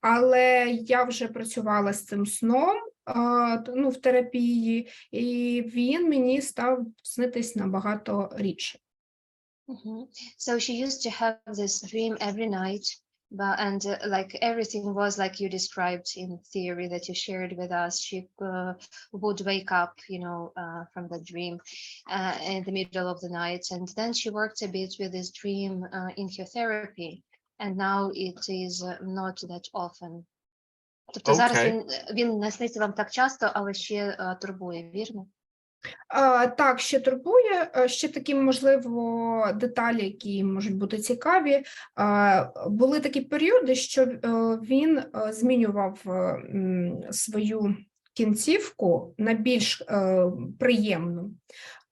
Але я вже працювала з цим сном в терапії, і він мені став снитись набагато рідше. So she used to have this dream every night, and like everything was like you described in theory that you shared with us. She would wake up, from the dream in the middle of the night, and then she worked a bit with this dream in her therapy. And now it is not that often. Тобто зараз він не сниться вам так часто, але ще турбує, вірно? Так, ще турбує. Ще такі, можливо, деталі, які можуть бути цікаві. Були такі періоди, що він змінював свою кінцівку на більш приємну.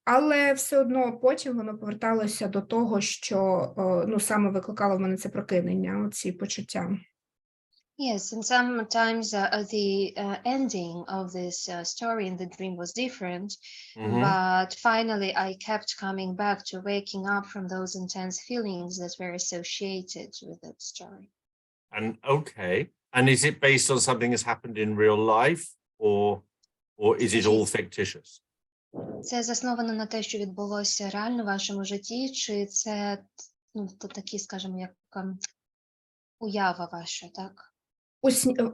Але все одно потім воно поверталося до того, що саме викликало в мене це прокидання, ці почуття. Yes, and sometimes the ending of this story in the dream was different, but finally I kept coming back to waking up from those intense feelings that were associated with that story. And is it based on something that's happened in real life, or is it all fictitious? Це засновано на те, що відбулося реально в вашому житті, чи це ну, то такі, скажімо, як уява ваша, так?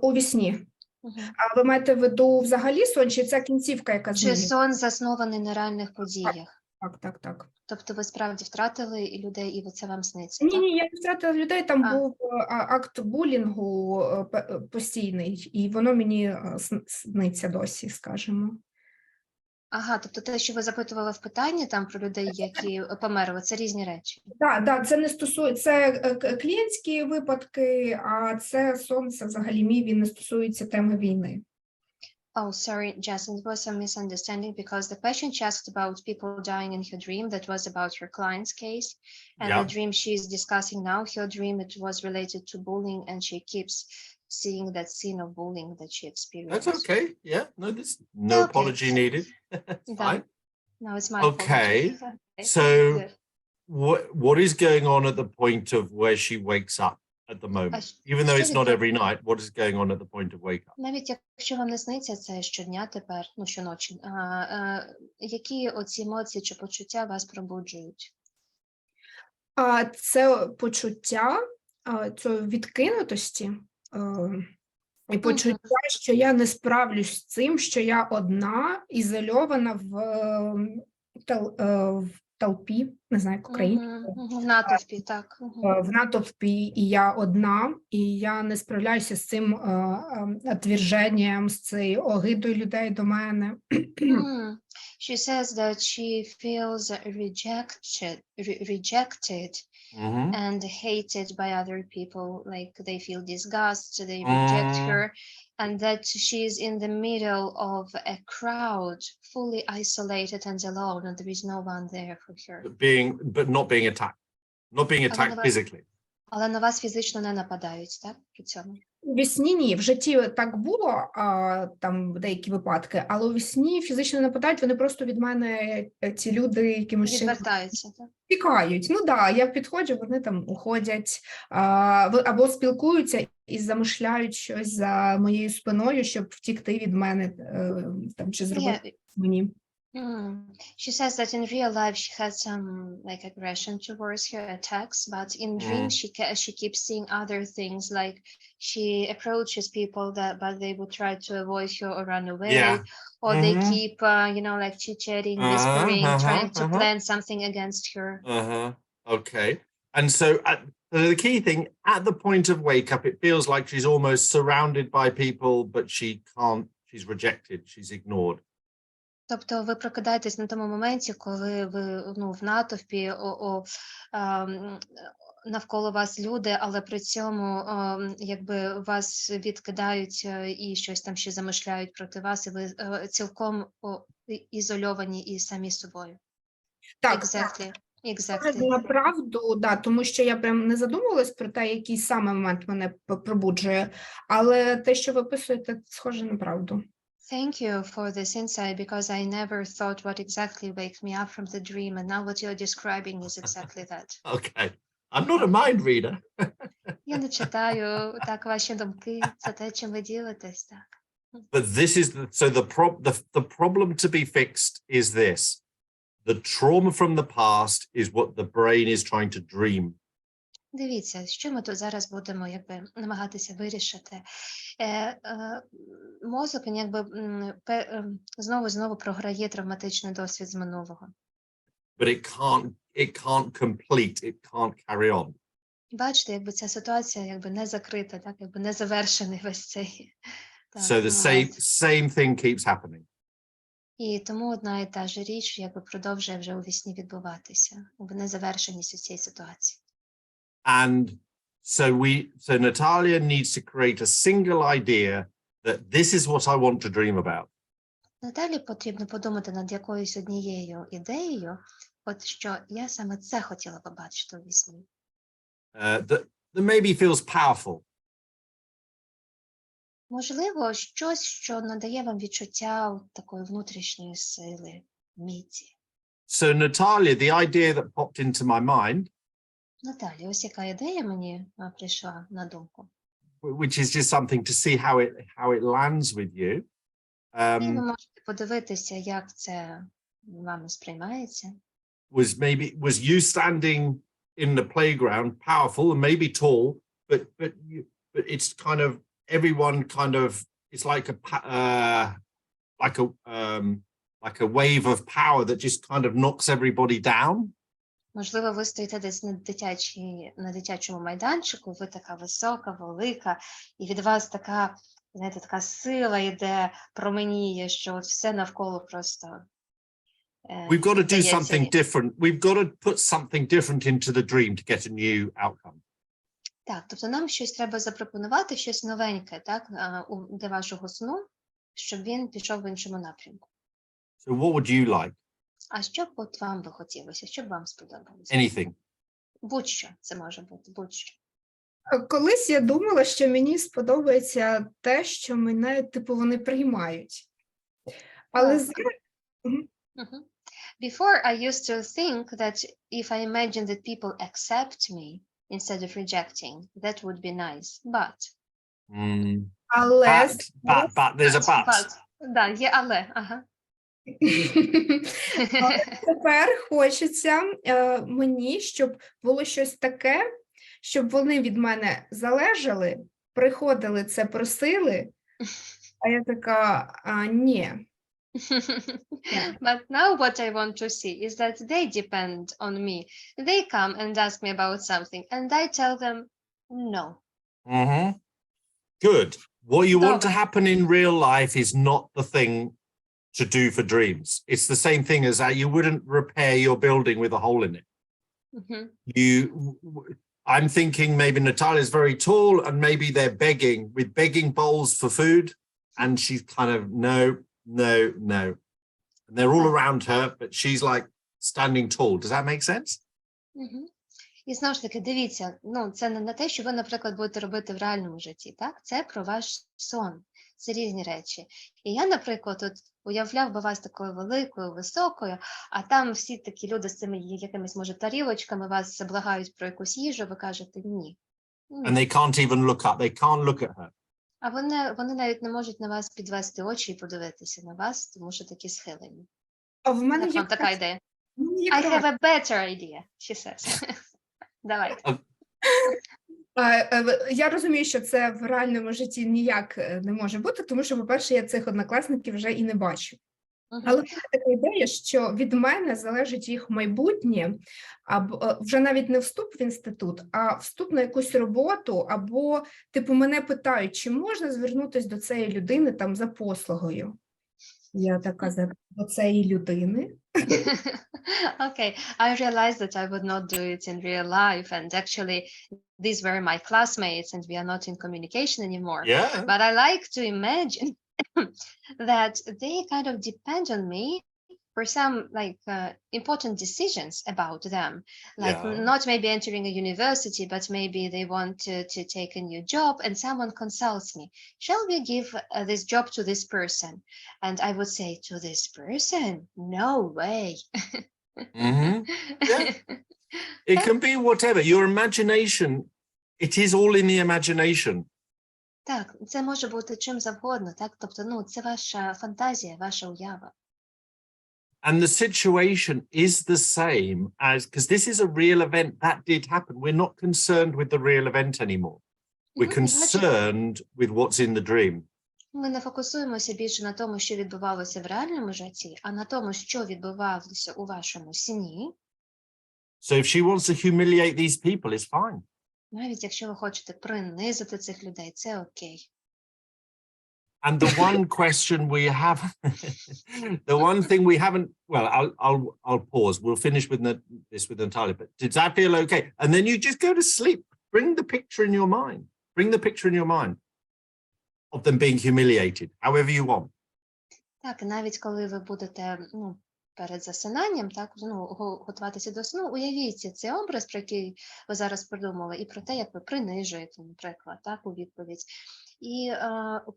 У вісні. Мгм. А ви маєте в виду взагалі сон, чи це кінцівка, яка Чи змінюється? сон заснований на реальних подіях? Так. Тобто ви справді втратили і людей, і це вам сниться, Ні, так? я не втратила людей, там А. був акт булінгу постійний, і воно мені сниться досі, скажімо. Ага, тобто те, що ви запитували в питанні там про людей, які померли, це різні речі. Так, це не стосується, це клієнтські випадки, а це сон, це взагалі мій, він не стосується теми війни. Oh, sorry, Jason, it was a misunderstanding because the question she asked about people dying in her dream, that was about her client's case. And Yeah. the dream she's discussing now, her dream, it was related to bullying, and she keeps seeing that scene of bullying that she experienced. That's okay. Yeah, no, there's no Okay. apology needed. It's Да. fine. No, it's my Okay, apology. so- Good. What is going on at the point of where she wakes up at the moment? Even though it's not every night, what is going on at the point of wake up? Навіть якщо вам не сниться це щодня тепер, ну щоночі, які оці емоції чи почуття вас пробуджують? Це почуття цієї відкинутості і почуття, що я не справлюсь з цим, що я одна, ізольована в толпі, не знаю, як українською. В натовпі, так. В натовпі, і я одна, і я не справляюся з цим отверженням, з цією огидою людей до мене. She says that she feels rejected and hated by other people, like they feel disgust, they reject her, and that she's in the middle of a crowd, fully isolated and alone, and there is no one there for her. But not being attacked physically. Але на вас фізично не нападають, так, при цьому? У вісні ні, в житті так було, там деякі випадки, але у вісні фізично нападають, вони просто від мене, ці люди, якимось чином Відвертаються, так? тікають. Ну так, я підходжу, вони там уходять, або спілкуються і замишляють щось за моєю спиною, щоб втікти від мене, там, чи зробити мені. She says that in real life she has some like aggression towards her attacks, but in dreams she keeps seeing other things, like she approaches people but they would try to avoid her or run away, or they keep like chit-chatting, whispering, trying to plan something against her. Okay, and so the key thing at the point of wake up, it feels like she's almost surrounded by people, but she can't. She's rejected. She's ignored. Тобто ви прокидаєтесь на тому моменті, коли ви в натовпі, навколо вас люди, але при цьому якби вас відкидають і щось там ще замишляють проти вас, і ви цілком ізольовані і самі собою. Так, Exactly. Направду, да, тому що я прям не задумувалась про те, який саме момент мене пробуджує, але те, що ви описуєте, схоже на правду. Thank you for this insight, because I never thought what exactly wakes me up from the dream, and now what you're describing is exactly that. Okay, I'm not a mind reader. Я не читаю так ваші думки, це те, чим ви ділитесь, так. But this is the problem to be fixed is this: the trauma from the past is what the brain is trying to dream. Дивіться, що ми тут зараз будемо намагатися вирішити. Мозок знову програє травматичний досвід з минулого. But it can't complete, it can't carry on. Бачите, ця ситуація не закрита, так, не завершений весь цей. So the same thing keeps happening. І тому одна і та ж річ продовжує вже у вісні відбуватися, незавершеність цієї ситуації. And so Natalia needs to create a single idea that this is what I want to dream about. Наталі потрібно подумати над якоюсь однією ідеєю, от що я саме це хотіла побачити у вісні. That maybe feels powerful. Можливо, щось, що надає вам відчуття такої внутрішньої сили, міці. So Natalia, the idea that popped into my mind, Наталі, ось яка ідея мені прийшла на думку. which is just something to see how it lands with you. І ви можете подивитися, як це вами сприймається. Was you standing in the playground, powerful and maybe tall, but it's kind of everyone kind of, it's like a wave of power that just kind of knocks everybody down. Можливо, ви стоїте десь на дитячому майданчику, ви така висока, велика, і від вас така, знаєте, така сила йде, променіє, що от все навколо просто We've got to do здається. something different. We've got to put something different into the dream to get a new outcome. Так, тобто нам щось треба запропонувати, щось новеньке, так, для вашого сну, щоб він пішов в іншому напрямку. So what would you like? А що б от вам би хотілося, що б вам сподобалося? Anything. Будь-що це може бути, будь-що. Колись я думала, що мені сподобається те, що мене, типу, вони приймають. Але Так. зараз... Мгм. Mhm. Before, I used to think that if I imagine that people accept me instead of rejecting, that would be nice. But Але But there's a but. Да, є але. Ага. Але тепер хочеться мені, щоб було щось таке, щоб вони від мене залежали, приходили, це просили, а я така, ні. But now what I want to see is that they depend on me. They come and ask me about something, and I tell them no. Good. What you want to Добре. happen in real life is not the thing to do for dreams. It's the same thing as that you wouldn't repair your building with a hole in it. Mhm. I'm thinking maybe Natalia's very tall and maybe they're begging bowls for food, and she's kind of no. And they're all around her, but she's like standing tall. Does that make sense? Мгм. І знову ж таки, дивіться, ну, це не те, що ви, наприклад, будете робити в реальному житті, так? Це про ваш сон. Це різні речі. І я, наприклад, от уявляв би вас такою великою, високою, а там всі такі люди з цими якимись, може, тарілочками вас благають про якусь їжу, ви кажете ні. And they can't even look up. They can't look at her. А вони навіть не можуть на вас підвести очі і подивитися на вас, тому що такі схилені. А в мене Як є вам така ідея? в мене є I have a better idea, she says. Давайте. Я розумію, що це в реальному житті ніяк не може бути, тому що, по-перше, я цих однокласників вже і не бачу. Але в мене така ідея, що від мене залежить їх майбутнє, або вже навіть не вступ в інститут, а вступ на якусь роботу, або, типу, мене питають, чи можна звернутися до цієї людини там за послугою. Я така, до цієї людини. Okay, I realized that I would not do it in real life, and actually these were my classmates and we are not in communication anymore. Yeah. But I like to imagine that they kind of depend on me for some like important decisions about them, like Yeah. not maybe entering a university, but maybe they want to take a new job and someone consults me. Shall we give this job to this person? And I would say, to this person? No way. Yeah. It can be whatever. Your imagination, it is all in the imagination. Так, це може бути чим завгодно, так? Тобто, ну, це ваша фантазія, ваша уява. And the situation is the same as, because this is a real event that did happen. We're not concerned with the real event anymore. We're concerned with what's in the dream. Ми не фокусуємося більше на тому, що відбувалося в реальному житті, а на тому, що відбувалося у вашому сні. So if she wants to humiliate these people, it's fine. Навіть якщо ви хочете принизити цих людей, це окей. And the one question we have, the one thing we haven't, well, I'll pause. We'll finish with this with Natalia, but does that feel okay? And then you just go to sleep. Bring the picture in your mind. Bring the picture in your mind of them being humiliated, however you want. Так, і навіть коли ви будете, ну, перед засинанням, так, ну, готуватися до сну, уявіть цей образ, про який ви зараз придумали, і про те, як ви принижуєте, наприклад, так, у відповідь. І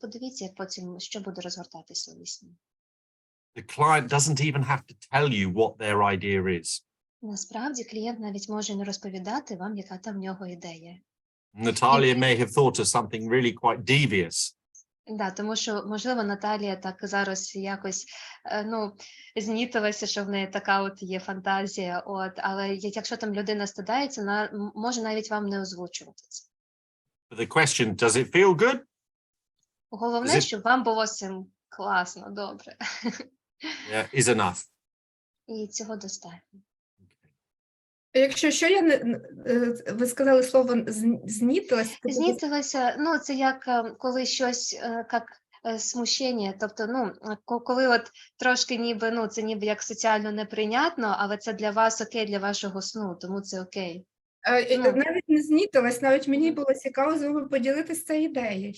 подивіться, як потім, що буде розгортатися у вісні. The client doesn't even have to tell you what their idea is. Насправді, клієнт навіть може не розповідати вам, яка там в нього ідея. Natalia may have thought of something really quite devious. Да, тому що, можливо, Наталія так зараз якось, знітилася, що в неї така от є фантазія, але якщо там людина стидається, вона може навіть вам не озвучувати це. But the question, does it feel good? Головне, щоб вам було з цим класно, добре. Yeah, is enough. І цього достатньо. Якщо що, ви сказали слово знітилась. Знітилася, це як коли щось, як смущення, тобто, коли от трошки ніби, це ніби як соціально неприйнятно, але це для вас окей, для вашого сну, тому це окей. Навіть не знітилась, навіть мені було цікаво з вами поділитися цією ідеєю.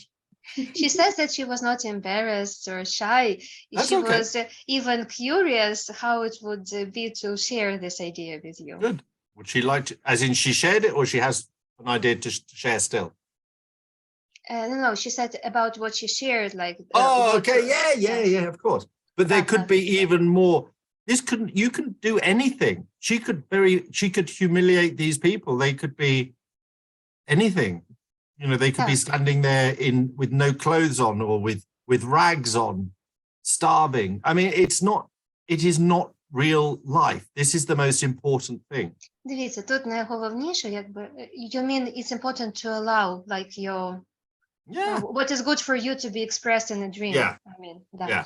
She says that she was not embarrassed or shy. That's She okay. was even curious how it would be to share this idea with you. Good. Would she like to, as in she shared it, or she has an idea to share still? No, she said about what she shared, like. Okay, yeah, of course. But there could be even more. You can do anything. She could humiliate these people. They could be anything. They could be standing there with no clothes on or with rags on, starving. I mean, it is not real life. This is the most important thing. Дивіться, тут найголовніше, you mean it's important to allow, like, your, what is good for you to be expressed in a dream. Yeah. I mean, да. Yeah.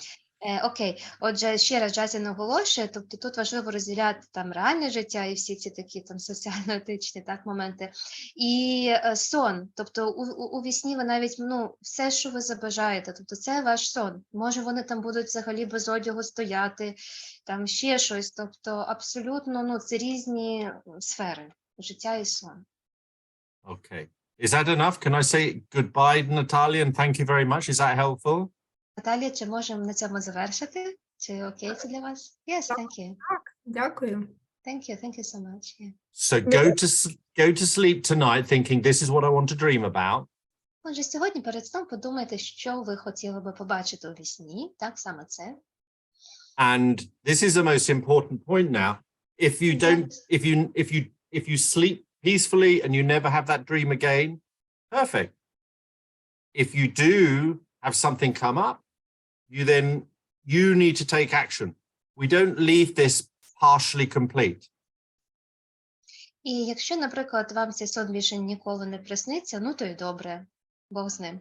Окей, отже, ще раз Джазі наголошує, тобто тут важливо розділяти там реальне життя і всі ці такі там соціально-етичні моменти, і сон, тобто у вісні ви навіть, все, що ви забажаєте, тобто це ваш сон, може вони там будуть взагалі без одягу стояти, там ще щось, тобто абсолютно, це різні сфери, життя і сон. Okay. Is that enough? Can I say goodbye, Natalia, and thank you very much? Is that helpful? Наталія, чи можемо на цьому завершити? Чи окей це для вас? Yes, thank you. Дякую. Thank you so much. Yeah. So go to sleep tonight thinking this is what I want to dream about. Отже, сьогодні перед сном подумайте, що ви хотіли би побачити у вісні, так, саме це. And this is the most important point now. If you don't, if you sleep peacefully and you never have that dream again, perfect. If you do have something come up, you need to take action. We don't leave this partially complete. І якщо, наприклад, вам цей сон більше ніколи не присниться, то й добре, Бог з ним.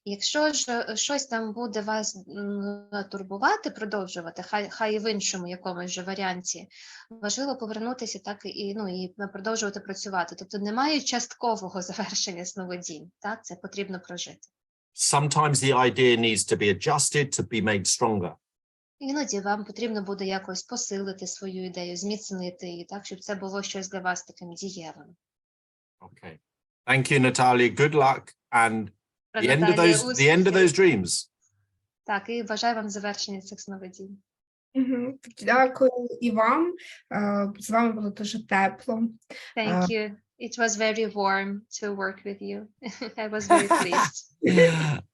Якщо ж щось там буде вас турбувати, продовжувати, хай і в іншому якомусь же варіанті, важливо повернутися так і продовжувати працювати. Тобто немає часткового завершення сновидінь, так? Це потрібно прожити. Sometimes the idea needs to be adjusted to be made stronger. Іноді вам потрібно буде якось посилити свою ідею, зміцнити її, так, щоб це було щось для вас таким дієвим. Okay. Thank you, Natalia. Good luck and the end of those dreams. Так, і бажаю вам завершення цих сновидінь. Дякую і вам. З вами було дуже тепло. Thank you. It was very warm to work with you. I was very pleased.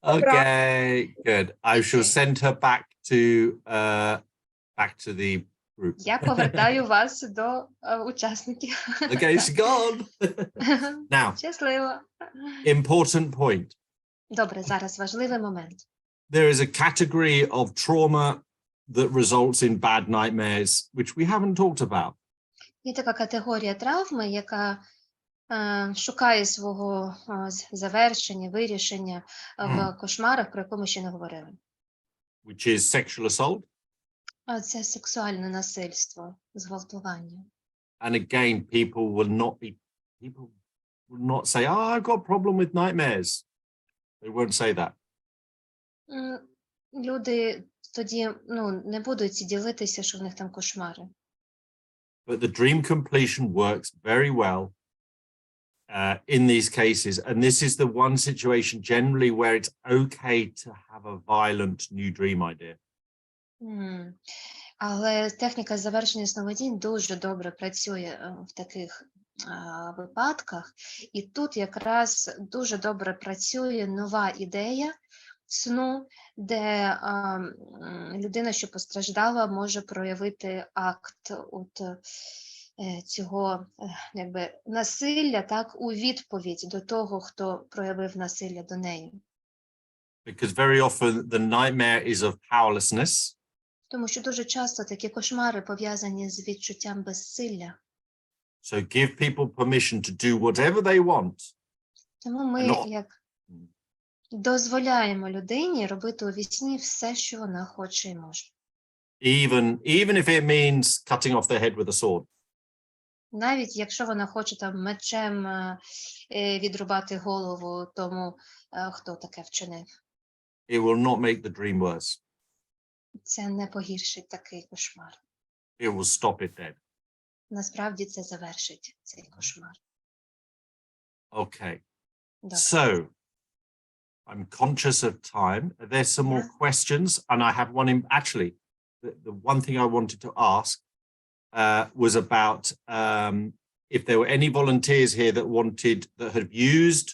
Okay, good. I shall send her back to the group. Я повертаю вас до учасників. Okay, she's gone. Now, Щасливо. important point. Добре, зараз важливий момент. There is a category of trauma that results in bad nightmares, which we haven't talked about. Є така категорія травми, яка шукає свого завершення, вирішення в кошмарах, про яку ми ще не говорили. Which is sexual assault. Це сексуальне насильство, зґвалтування. And again, people will not say, "Oh, I've got a problem with nightmares." They won't say that. Люди тоді, не будуть ділитися, що в них там кошмари. But the dream completion works very well in these cases, and this is the one situation generally where it's okay to have a violent new dream idea. Але техніка завершення сновидінь дуже добре працює в таких випадках, і тут якраз дуже добре працює нова ідея сну, де людина, що постраждала, може проявити акт цього насилля, так, у відповідь до того, хто проявив насилля до неї. because very often the nightmare is of powerlessness. Тому що дуже часто такі кошмари пов'язані з відчуттям безсилля. So give people permission to do whatever they want. Тому ми Ну. як дозволяємо людині робити у вісні все, що вона хоче і може. Even if it means cutting off their head with a sword. Навіть якщо вона хоче там мечем відрубати голову тому, хто таке вчинив. It will not make the dream worse. Це не погіршить такий кошмар. It will stop it dead. Насправді це завершить цей кошмар. Okay. Добре. So I'm conscious of time. There's some more questions, and I have one in actually. The one thing I wanted to ask was about if there were any volunteers here that had used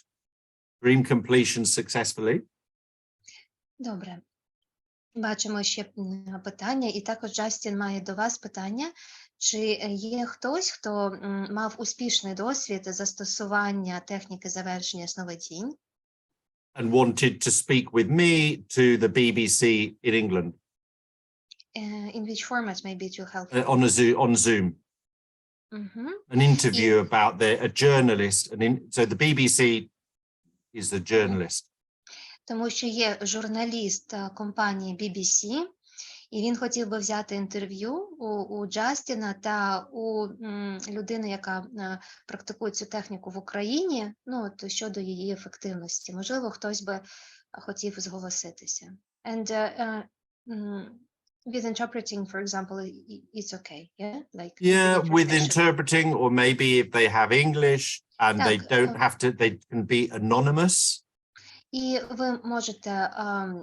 dream completion successfully. Добре. Бачимо ще питання, і також Джастін має до вас питання. Чи є хтось, хто мав успішний досвід застосування техніки завершення сновидінь? And wanted to speak with me to the BBC in England. In which format maybe to help? On Zoom. An interview about a journalist. So the BBC is the journalist. Тому що є журналіст компанії BBC, і він хотів би взяти інтерв'ю у Джастіна та у людини, яка практикує цю техніку в Україні, ну, то щодо її ефективності. Можливо, хтось би хотів зголоситися. And with interpreting, for example, it's okay, yeah? Like with interpreting, or maybe if they have English and they don't have to, they can be anonymous. І ви можете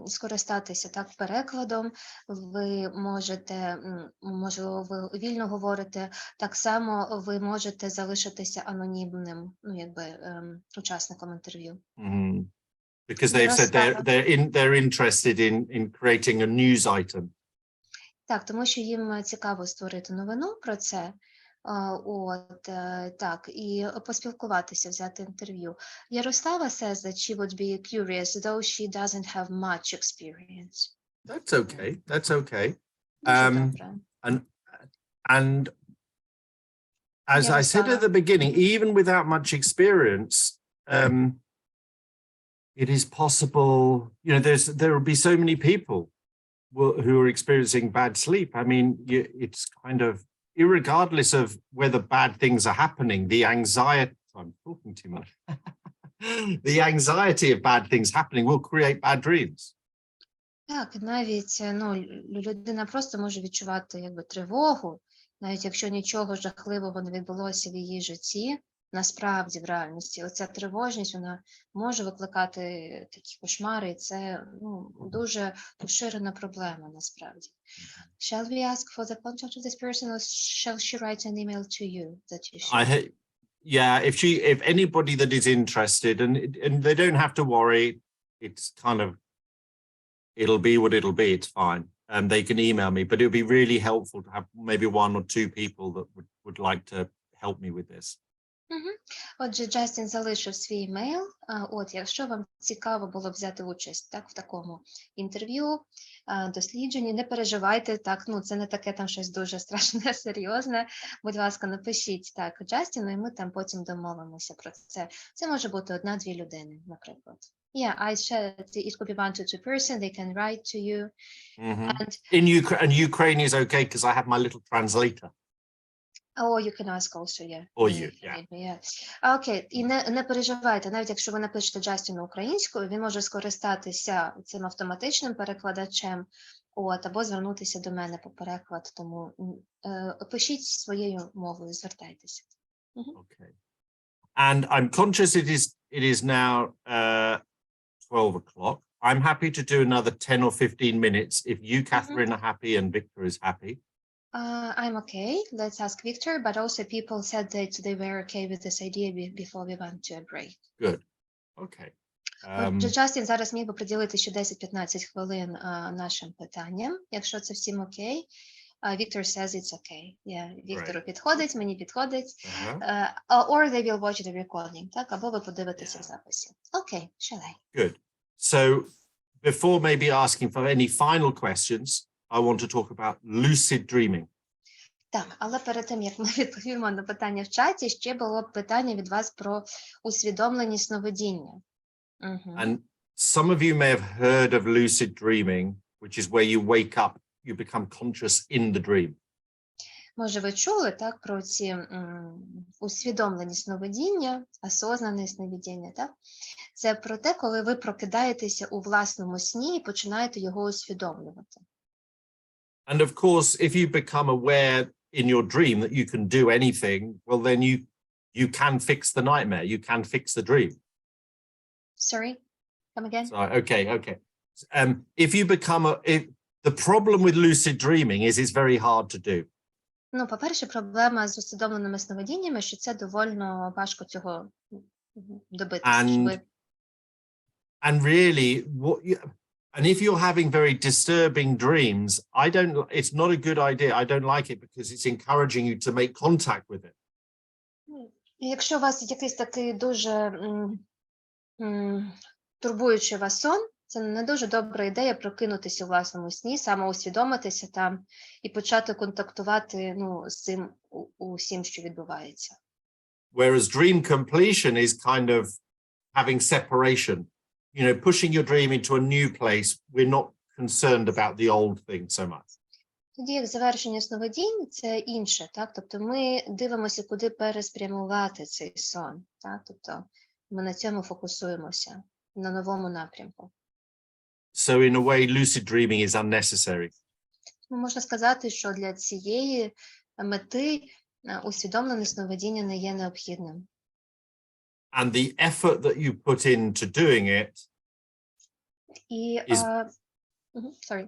скористатися так перекладом, ви можете, можливо, ви вільно говорите, так само ви можете залишитися анонімним, ну, якби, учасником інтерв'ю. Because they've said they're interested in creating a news item. Так, тому що їм цікаво створити новину про це. Так, і поспілкуватися, взяти інтерв'ю. Ярослава says that she would be curious, though she doesn't have much experience. That's okay. That's okay. And as I said at the beginning, even without much experience, it is possible, you know, there will be so many people who are experiencing bad sleep. I mean, it's kind of, irregardless of whether bad things are happening, the anxiety, I'm talking too much, the anxiety of bad things happening will create bad dreams. Так, навіть, ну, людина просто може відчувати, якби, тривогу, навіть якщо нічого жахливого не відбулося в її житті, насправді, в реальності, оця тривожність, вона може викликати такі кошмари, і це, ну, дуже поширена проблема, насправді. Shall we ask for the contact of this person, or shall she write an email to you that you should? Yeah, if anybody that is interested, and they don't have to worry, it's kind of, it'll be what it'll be, it's fine. They can email me, but it would be really helpful to have maybe one or two people that would like to help me with this. Отже, Джастін залишив свій емейл. Якщо вам цікаво було взяти участь так, в такому інтерв'ю, дослідженні, не переживайте, так, ну, це не таке там щось дуже страшне, серйозне. Будь ласка, напишіть так Джастіну, і ми там потім домовимося про це. Це може бути 1-2 людини, наприклад. Yeah, I said it could be 1 to 2 person. They can write to you. And in Ukraine is okay because I have my little translator. Oh, you can ask also, yeah. Or you, yeah. Окей, і не переживайте, навіть якщо ви напишете Джастіну українською, він може скористатися цим автоматичним перекладачем, або звернутися до мене по переклад, тому пишіть своєю мовою, звертайтеся. Okay. And I'm conscious it is now 12 o'clock. I'm happy to do another 10 or 15 minutes if you, Catherine, are happy and Victor is happy. I'm okay. Let's ask Victor, but also people said that they were okay with this idea before we went to a break. Good. Okay. Джастін зараз міг би приділити ще 10-15 хвилин нашим питанням, якщо це всім окей. Victor says it's okay. Yeah, Віктору підходить, мені підходить. Or they will watch the recording, так? Або ви подивитеся в записі. Okay, shall I? Good. So, before maybe asking for any final questions, I want to talk about lucid dreaming. Так, але перед тим, як ми відповімо на питання в чаті, ще було б питання від вас про усвідомлені сновидіння. And some of you may have heard of lucid dreaming, which is where you wake up, you become conscious in the dream. Може, ви чули, так, про ці усвідомлені сновидіння, осознані сновидіння, так? Це про те, коли ви прокидаєтеся у власному сні і починаєте його усвідомлювати. And of course, if you become aware in your dream that you can do anything, well, then you can fix the nightmare, you can fix the dream. Sorry, come again? Sorry, okay. If you become the problem with lucid dreaming is it's very hard to do. Ну, по-перше, проблема з усвідомленими сновидіннями, що це довольно важко цього добитися. And really, and if you're having very disturbing dreams, it's not a good idea. I don't like it because it's encouraging you to make contact with it. Якщо у вас якийсь такий дуже турбуючий вас сон, це не дуже добра ідея прокинутися у власному сні, самоусвідомитися там і почати контактувати, з цим усім, що відбувається. Whereas dream completion is kind of having separation. You know, pushing your dream into a new place, we're not concerned about the old thing so much. Тоді як завершення сновидінь – це інше, так? Тобто ми дивимося, куди переспрямувати цей сон, так? Тобто ми на цьому фокусуємося, на новому напрямку. So in a way, lucid dreaming is unnecessary. Можна сказати, що для цієї мети усвідомлене сновидіння не є необхідним. And the effort that you put into doing it sorry.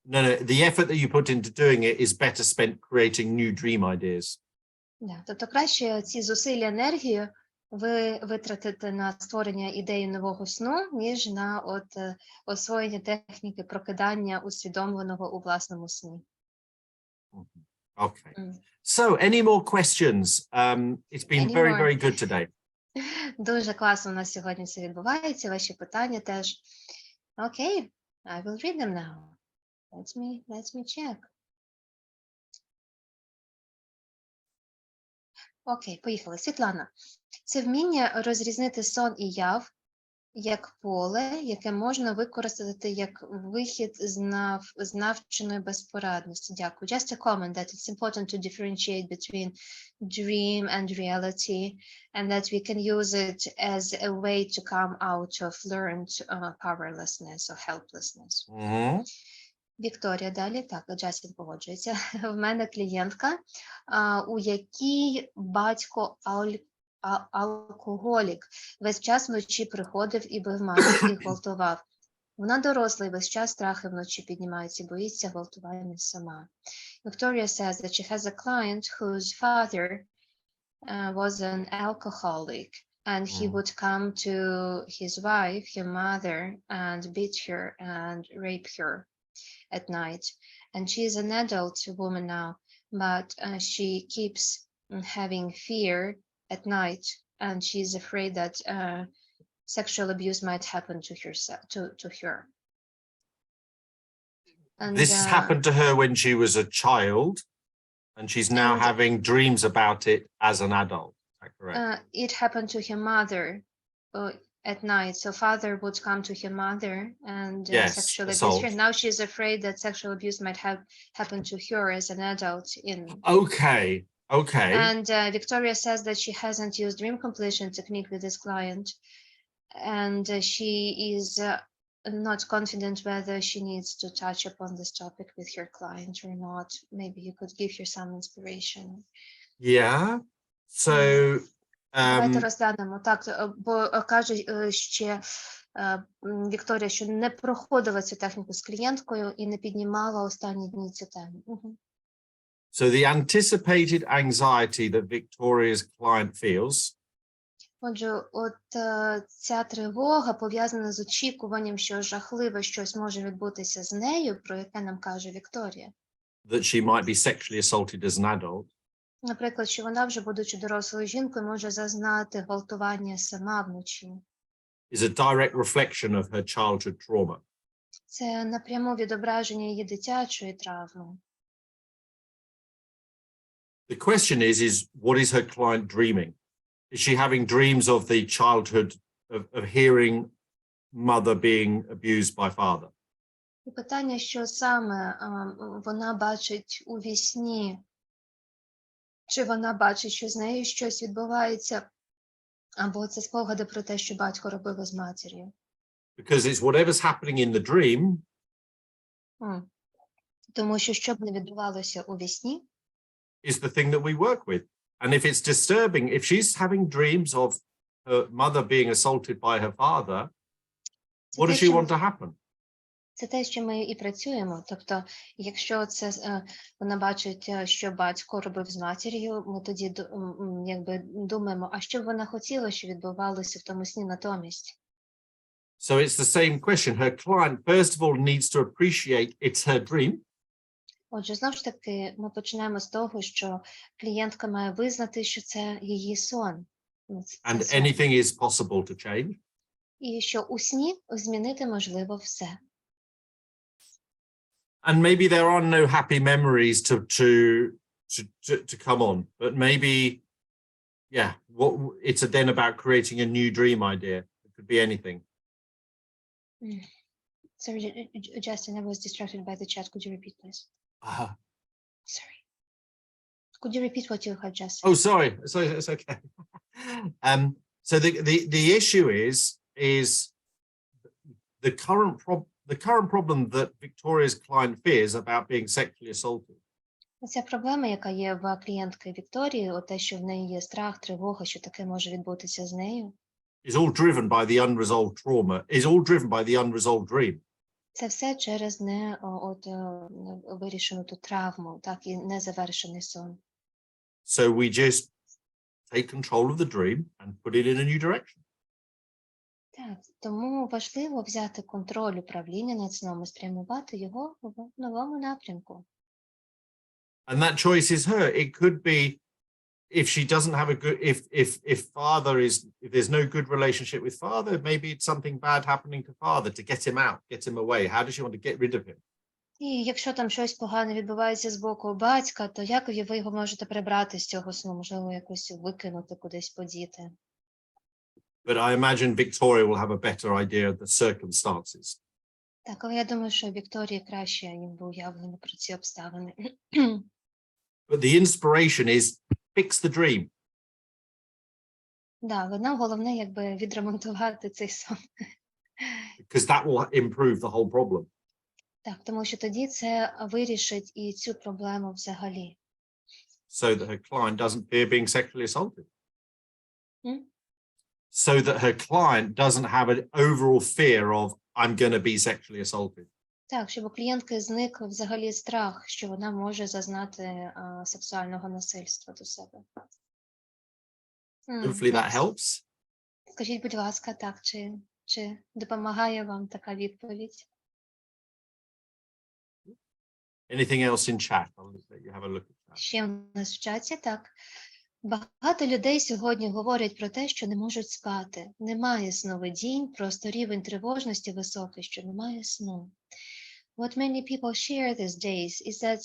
No, the effort that you put into doing it is better spent creating new dream ideas. Тобто краще ці зусилля енергії ви витратите на створення ідеї нового сну, ніж на освоєння техніки прокидання усвідомленого у власному сні. Okay. So, any more questions? It's been very good today. Дуже класно у нас сьогодні все відбувається. Ваші питання теж. Okay, I will read them now. Let me check. Окей, поїхали. Світлана. Це вміння розрізнити сон і яв як поле, яке можна використати як вихід з навченої безпорадності. Дякую. Just a comment that it's important to differentiate between dream and reality and that we can use it as a way to come out of learned powerlessness or helplessness. Вікторія, далі. Так, Джастін погоджується. В мене клієнтка, у якій батько алкоголік, весь час вночі приходив і бив маму, і гвалтував. Вона доросла, і весь час страхи вночі піднімаються, і боїться гвалтування сама. Victoria says that she has a client whose father was an alcoholic, and he would come to his wife, her mother, and beat her and rape her at night. And she is an adult woman now, but she keeps having fear at night, and she's afraid that sexual abuse might happen to her. And, this has happened to her when she was a child, and she's now having dreams about it as an adult. Is that correct? It happened to her mother at night. So father would come to her mother and sexually abuse her. Now she's afraid that sexual abuse might happen to her as an adult. Okay. And Victoria says that she hasn't used dream completion technique with this client, and she is not confident whether she needs to touch upon this topic with her client or not. Maybe you could give her some inspiration. Yeah. So. Давайте розглянемо. Так, бо каже ще Вікторія, що не проходила цю техніку з клієнткою і не піднімала останні дні цю тему. So the anticipated anxiety that Victoria's client feels. Отже, ця тривога пов'язана з очікуванням, що жахливе щось може відбутися з нею, про яке нам каже Вікторія. That she might be sexually assaulted as an adult. Наприклад, що вона вже, будучи дорослою жінкою, може зазнати гвалтування сама вночі. Is a direct reflection of her childhood trauma. Це напряму відображення її дитячої травми. The question is what is her client dreaming? Is she having dreams of the childhood of hearing mother being abused by father? І питання, що саме вона бачить у вісні, чи вона бачить, що з нею щось відбувається, або це спогади про те, що батько робив із матір'ю. Because it's whatever's happening in the dream. Тому що б не відбувалося у вісні, is the thing that we work with. And if it's disturbing, if she's having dreams of her mother being assaulted by her father, what does she want to happen? Це те, що ми і працюємо. Тобто, якщо це вона бачить, що батько робив з матір'ю, ми тоді якби думаємо, а що б вона хотіла, що відбувалося в тому сні натомість. So it's the same question. Her client, first of all, needs to appreciate it's her dream. Отже, знову ж таки, ми починаємо з того, що клієнтка має визнати, що це її сон. And anything is possible to change. І що у сні змінити можливо все. And maybe there are no happy memories to come on, but maybe, yeah, it's then about creating a new dream idea. It could be anything. Sorry, Justin, I was distracted by the chat. Could you repeat, please? Sorry. Could you repeat what you had just said? Oh, sorry. It's okay. So the issue is the current problem that Victoria's client fears about being sexually assaulted. Ця проблема, яка є в клієнтки Вікторії, те, що в неї є страх, тривога, що таке може відбутися з нею. Is all driven by the unresolved trauma. Is all driven by the unresolved dream. Це все через вирішену ту травму, так, і незавершений сон. So we just take control of the dream and put it in a new direction. Так, тому важливо взяти контроль управління над сном і спрямувати його в новому напрямку. And that choice is her. It could be if she doesn't have a good, if there's no good relationship with father, maybe it's something bad happening to father to get him out, get him away. How does she want to get rid of him? І якщо там щось погане відбувається з боку батька, то як ви його можете прибрати з цього сну? Можливо, якось викинути, кудись подіти. But I imagine Victoria will have a better idea of the circumstances. Так, але я думаю, що Вікторії краще їм уявлено про ці обставини. But the inspiration is fix the dream. Да, але нам головне якби відремонтувати цей сон. Because that will improve the whole problem. Так, тому що тоді це вирішить і цю проблему взагалі. So that her client doesn't fear being sexually assaulted. So that her client doesn't have an overall fear of I'm going to be sexually assaulted. Так, щоб у клієнтки зник взагалі страх, що вона може зазнати сексуального насильства до себе. Hopefully that helps. Скажіть, будь ласка, так, чи допомагає вам така відповідь? Anything else in chat? I'll let you have a look at that. Ще в нас в чаті, так. Багато людей сьогодні говорять про те, що не можуть спати. Немає сновидінь, просто рівень тривожності високий, що немає сну. What many people share these days is that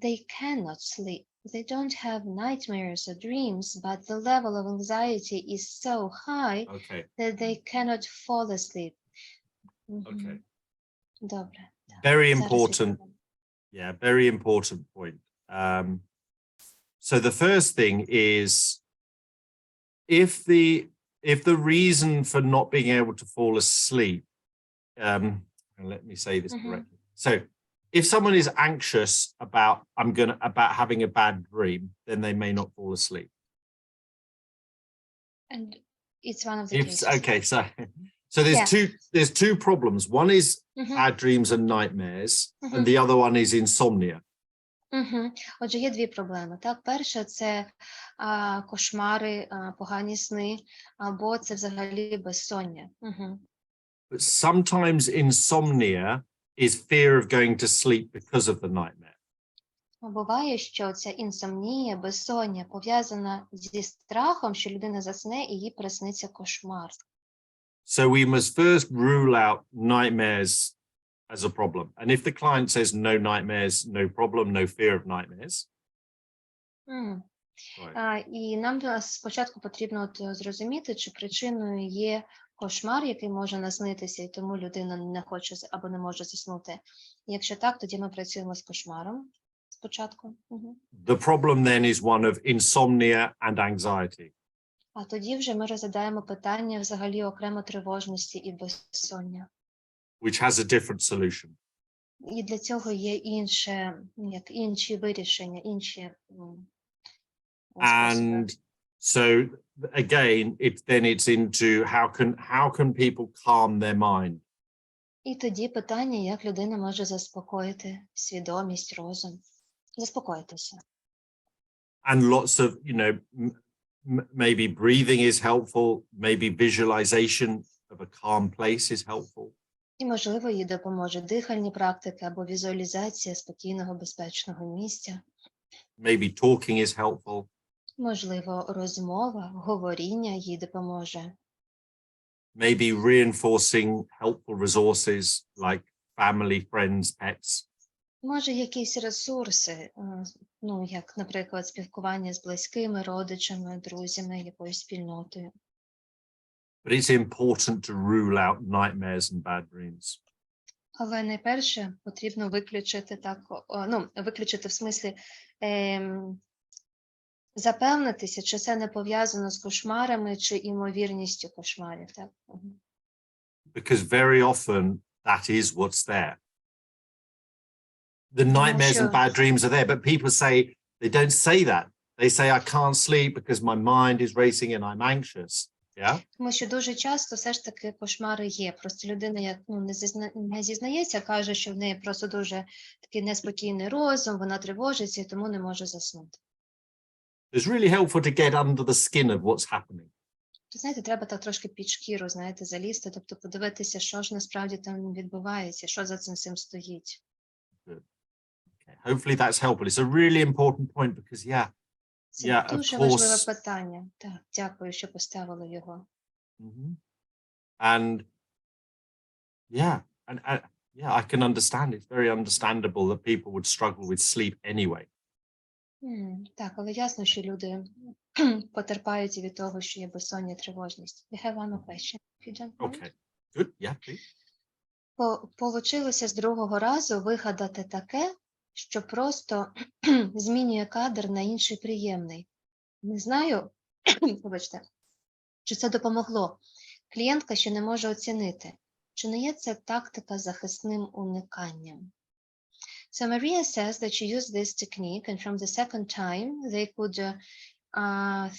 they cannot sleep. They don't have nightmares or dreams, but the level of anxiety is so high that they cannot fall asleep. Okay. Добре. Very important. Yeah, very important point. So the first thing is if the reason for not being able to fall asleep, and let me say this correctly. So if someone is anxious about having a bad dream, then they may not fall asleep. And it's one of the cases. Okay, so there's two problems. One is bad dreams and nightmares, and the other one is insomnia. Отже, є дві проблеми. Так, перше – це кошмари, погані сни, або це взагалі безсоння. But sometimes insomnia is fear of going to sleep because of the nightmare. Буває, що ця інсомнія, безсоння пов'язана зі страхом, що людина засне і їй присниться кошмар. So we must first rule out nightmares as a problem. And if the client says no nightmares, no problem, no fear of nightmares. Right. І нам спочатку потрібно от зрозуміти, чи причиною є кошмар, який може наснитися, і тому людина не хоче або не може заснути. Якщо так, тоді ми працюємо з кошмаром спочатку. The problem then is one of insomnia and anxiety. А тоді вже ми розглядаємо питання взагалі окремо тривожності і безсоння. Which has a different solution. І для цього є інші вирішення, інші And so again, it's into how can people calm their mind? І тоді питання, як людина може заспокоїти свідомість, розум, заспокоїтися. And lots of, maybe breathing is helpful, maybe visualization of a calm place is helpful. І, можливо, їй допоможе дихальні практики або візуалізація спокійного, безпечного місця. Maybe talking is helpful. Можливо, розмова, говоріння їй допоможе. Maybe reinforcing helpful resources like family, friends, pets. Може, якісь ресурси, як, наприклад, спілкування з близькими, родичами, друзями, якоюсь спільнотою. But it's important to rule out nightmares and bad dreams. Але найперше потрібно виключити виключити в смислі запевнитися, чи це не пов'язано з кошмарами чи імовірністю кошмарів, так? Because very often that is what's there. The nightmares and bad dreams are there, but people say, they don't say that. They say, I can't sleep because my mind is racing and I'm anxious. Yeah? Тому що дуже часто все ж таки кошмари є. Просто людина не зізнається, каже, що в неї просто дуже такий неспокійний розум, вона тривожиться і тому не може заснути. It's really helpful to get under the skin of what's happening. Знаєте, треба так трошки під шкіру, залізти, тобто подивитися, що ж насправді там відбувається, що за цим стоїть. Good. Okay. Hopefully that's helpful. It's a really important point because, Це дуже важливе питання. Так, дякую, що поставили його. And I can understand. It's very understandable that people would struggle with sleep anyway. Так, але ясно, що люди потерпають від того, що є безсоння, тривожність. We have one more question, if you don't mind. Okay, good. Yeah, please. Получилося з другого разу вигадати таке, що просто змінює кадр на інший приємний. Не знаю, вибачте, чи це допомогло. Клієнтка ще не може оцінити, чи не є це тактика захисним униканням. So Maria says that she used this technique, and from the second time they could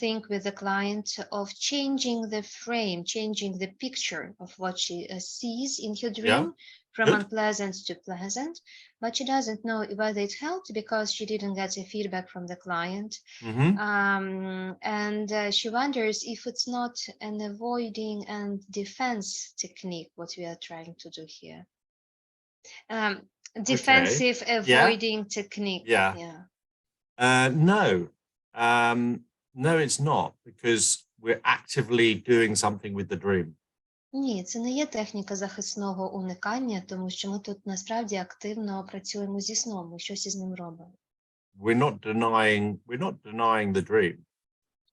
think with the client of changing the frame, changing the picture of what she sees in her dream from unpleasant to pleasant, but she doesn't know whether it helped because she didn't get a feedback from the client. And she wonders if it's not an avoiding and defense technique, what we are trying to do here. Defensive avoiding technique. No, it's not, because we're actively doing something with the dream. Ні, це не є техніка захисного уникання, тому що ми тут насправді активно працюємо зі сном, ми щось із ним робимо. We're not denying the dream.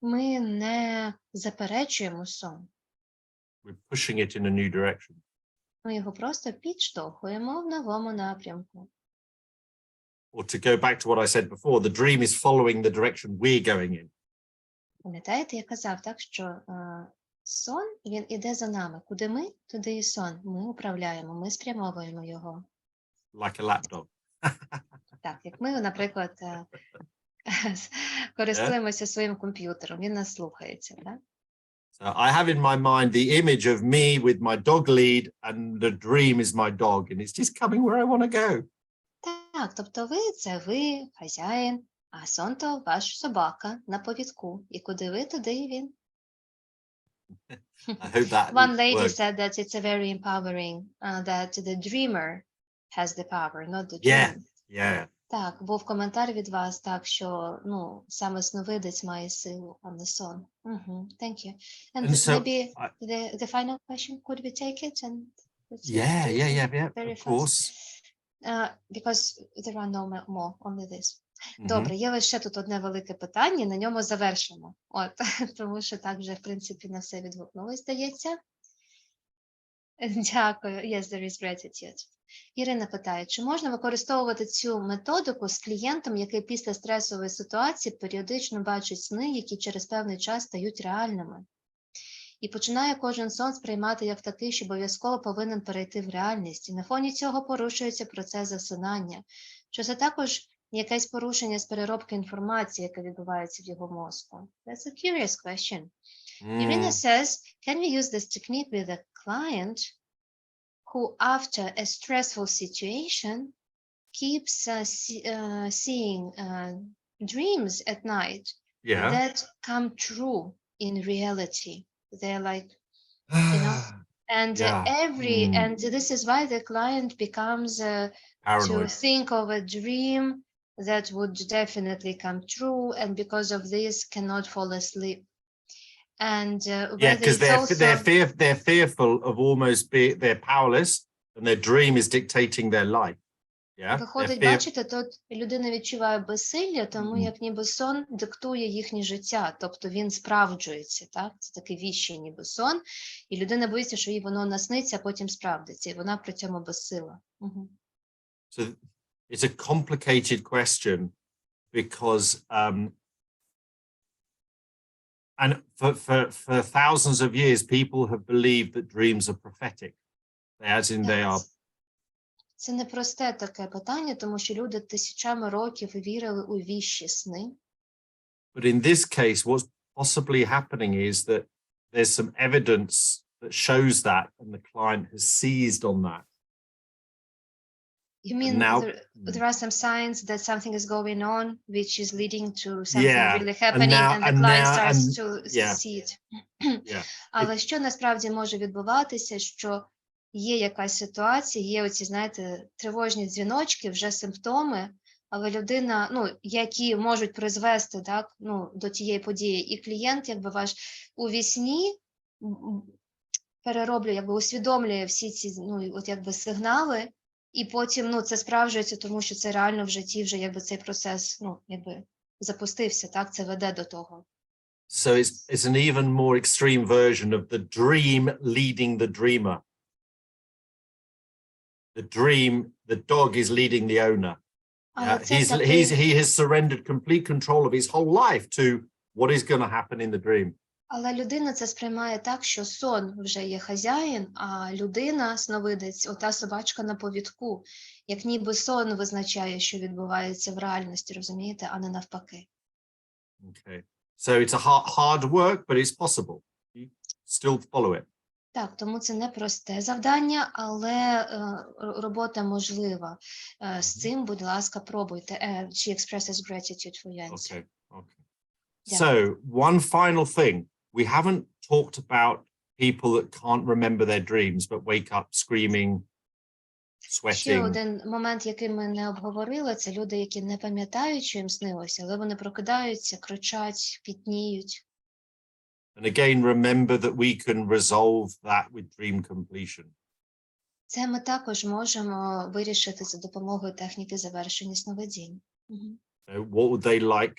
Ми не заперечуємо сон. We're pushing it in a new direction. Ми його просто підштовхуємо в новому напрямку. Or to go back to what I said before, the dream is following the direction we're going in. Пам'ятаєте, я казав так, що сон, він іде за нами. Куди ми, туди і сон. Ми управляємо, ми спрямовуємо його. Like a lapdog. Так, як ми, наприклад, користуємося своїм комп'ютером, він нас слухається, так? So I have in my mind the image of me with my dog lead, and the dream is my dog, and it's just coming where I want to go. Так, тобто ви – це ви, хазяїн, а сон – то ваш собака на повідку. І куди ви, туди і він. I hope that One lady works. said that it's a very empowering, that the dreamer has the power, not the dream. Yeah. Так, був коментар від вас, так, що, саме сновидець має силу, а не сон. Thank you. And so maybe the final question, could we take it? And Let's Yeah, do yeah, it yeah, yeah, very of fast. course. Because there are no more, only this. Mhm. Добре, є лише тут одне велике питання, на ньому завершимо. От, тому що так вже, в принципі, на все відгукнулось, здається. Дякую. Yes, there is gratitude. Ірина питає, чи можна використовувати цю методику з клієнтом, який після стресової ситуації періодично бачить сни, які через певний час стають реальними? І починає кожен сон сприймати як такий, що обов'язково повинен перейти в реальність. І на фоні цього порушується процес засинання. Що це також якесь порушення з переробки інформації, яка відбувається в його мозку? That's a curious question. Irina says, can we use this technique with a client who, after a stressful situation, keeps seeing dreams at night Yeah. that come true in reality? They're like, you know, and Yeah. and this is why the client becomes to Paranoid. think of a dream that would definitely come true, and because of this cannot fall asleep. And Yeah, because they're fearful of almost they're powerless, and their dream is dictating their life. Yeah. Виходить, бачите, тут людина відчуває безсилля, тому як ніби сон диктує їхнє життя, тобто він справджується, так? Це такий віщий ніби сон, і людина боїться, що їй воно насниться, а потім справдиться, і вона при цьому безсила. So it's a complicated question because and for thousands of years people have believed that dreams are prophetic, as in they are. Це непросте таке питання, тому що люди тисячами років вірили у віщі сни. But in this case, what's possibly happening is that there's some evidence that shows that, and the client has seized on that. You mean now, there are some signs that something is going on, which is leading to something really happening, and the client starts to see it. Але що насправді може відбуватися, що є якась ситуація, є оці, знаєте, тривожні дзвіночки, вже симптоми, але людина, ну, які можуть призвести, так, ну, до тієї події. І клієнт, якби ваш у вісні перероблює, якби усвідомлює всі ці, ну, от якби сигнали, і потім, ну, це справджується, тому що це реально в житті вже, якби цей процес, ну, якби запустився, так, це веде до того. So it's an even more extreme version of the dream leading the dreamer. The dream, the dog is leading the owner. He has surrendered complete control of his whole life to what is going to happen in the dream. Але людина це сприймає так, що сон вже є хазяїн, а людина, сновидець, ота собачка на повідку, як ніби сон визначає, що відбувається в реальності, розумієте, а не навпаки. Okay. So it's a hard work, but it's possible. You still follow it. Так, тому це не просте завдання, але робота можлива. З цим, будь ласка, пробуйте. She expresses gratitude for your answer. Okay, okay. So one final thing. We haven't talked about people that can't remember their dreams, but wake up screaming, sweating. Ще один момент, який ми не обговорили, це люди, які не пам'ятають, що їм снилося, але вони прокидаються, кричать, пітніють. And again, remember that we can resolve that with dream completion. Це ми також можемо вирішити за допомогою техніки завершення сновидінь. What would they like?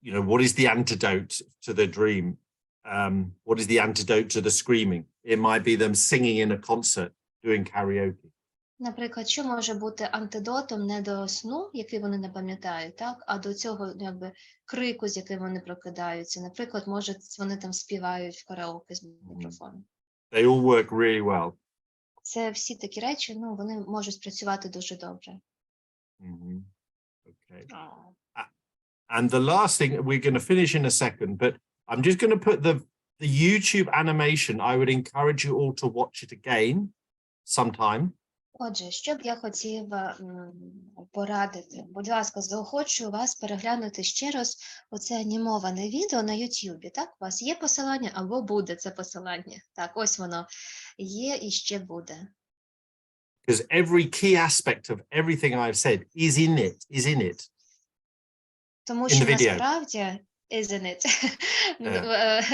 You know, what is the antidote to the dream? What is the antidote to the screaming? It might be them singing in a concert, doing karaoke. Наприклад, що може бути антидотом не до сну, який вони не пам'ятають, так, а до цього, якби, крику, з яким вони прокидаються. Наприклад, може, вони там співають в караоке з мікрофоном. They all work really well. Це всі такі речі, ну, вони можуть спрацювати дуже добре. Okay. And the last thing, we're going to finish in a second, but I'm just going to put the YouTube animation. I would encourage you all to watch it again sometime. Отже, що б я хотів порадити? Будь ласка, заохочую вас переглянути ще раз оце анімоване відео на YouTube. Так, у вас є посилання або буде це посилання. Так, ось воно є і ще буде. Because every key aspect of everything I've said is in it. Тому що насправді isn't it?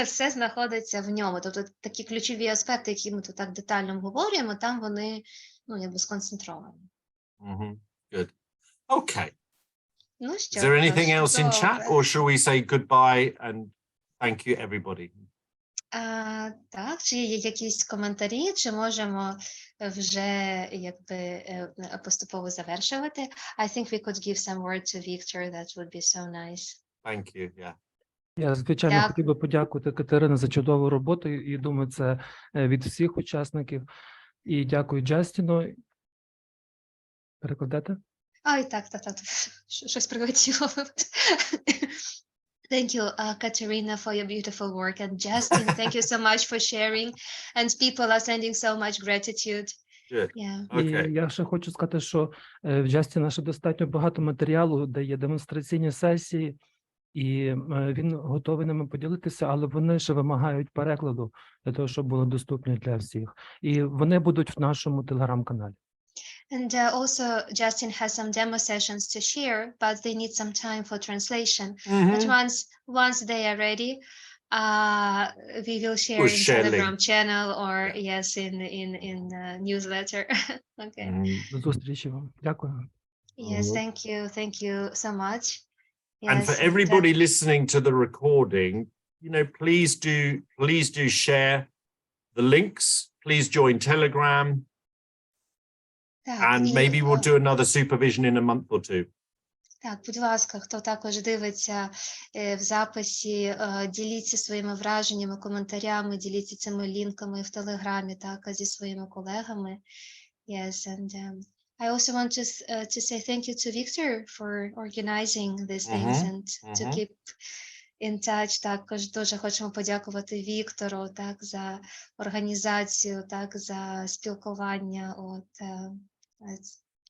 Все знаходиться в ньому. Тобто такі ключові аспекти, які ми тут так детально обговорюємо, там вони, якби сконцентровані. Good. Okay. Ну Is що, there anything тож, else in chat, добре. or shall we say goodbye and thank you everybody? Так, чи є якісь коментарі, чи можемо вже якби поступово завершувати? I think we could give some word to Victor, that would be so nice. Thank you. Yeah. Я, звичайно, Дякую. хотів би подякувати Катерині за чудову роботу, і думаю, це від всіх учасників. І дякую Джастіну. Перекладете? Ай, так. Щось прилетіло. Thank you, Katerina, for your beautiful work. And Justin, thank you so much for sharing. And people are sending so much gratitude. Good. Yeah. Okay. І я ще хочу сказати, що в Джастіна ще достатньо багато матеріалу, де є демонстраційні сесії, і він готовий ними поділитися, але вони ще вимагають перекладу для того, щоб було доступно для всіх. І вони будуть в нашому телеграм-каналі. And also, Justin has some demo sessions to share, but they need some time for translation. But once they are ready, we will share We'll in share Telegram link. channel or Yeah. yes, in newsletter. Okay. До зустрічі вам. Дякую. Yes, thank you so much. And Yes, for everybody listening to the recording, please do share the links. Please join Telegram. Так, And і, maybe we'll do another supervision in a month or two. Так, будь ласка, хто також дивиться в записі, діліться своїми враженнями, коментарями, діліться цими лінками в Телеграмі, так, зі своїми колегами. Yes, and I also want to say thank you to Victor for organizing these things and to keep in touch. Також дуже хочемо подякувати Віктору, так, за організацію, так, за спілкування,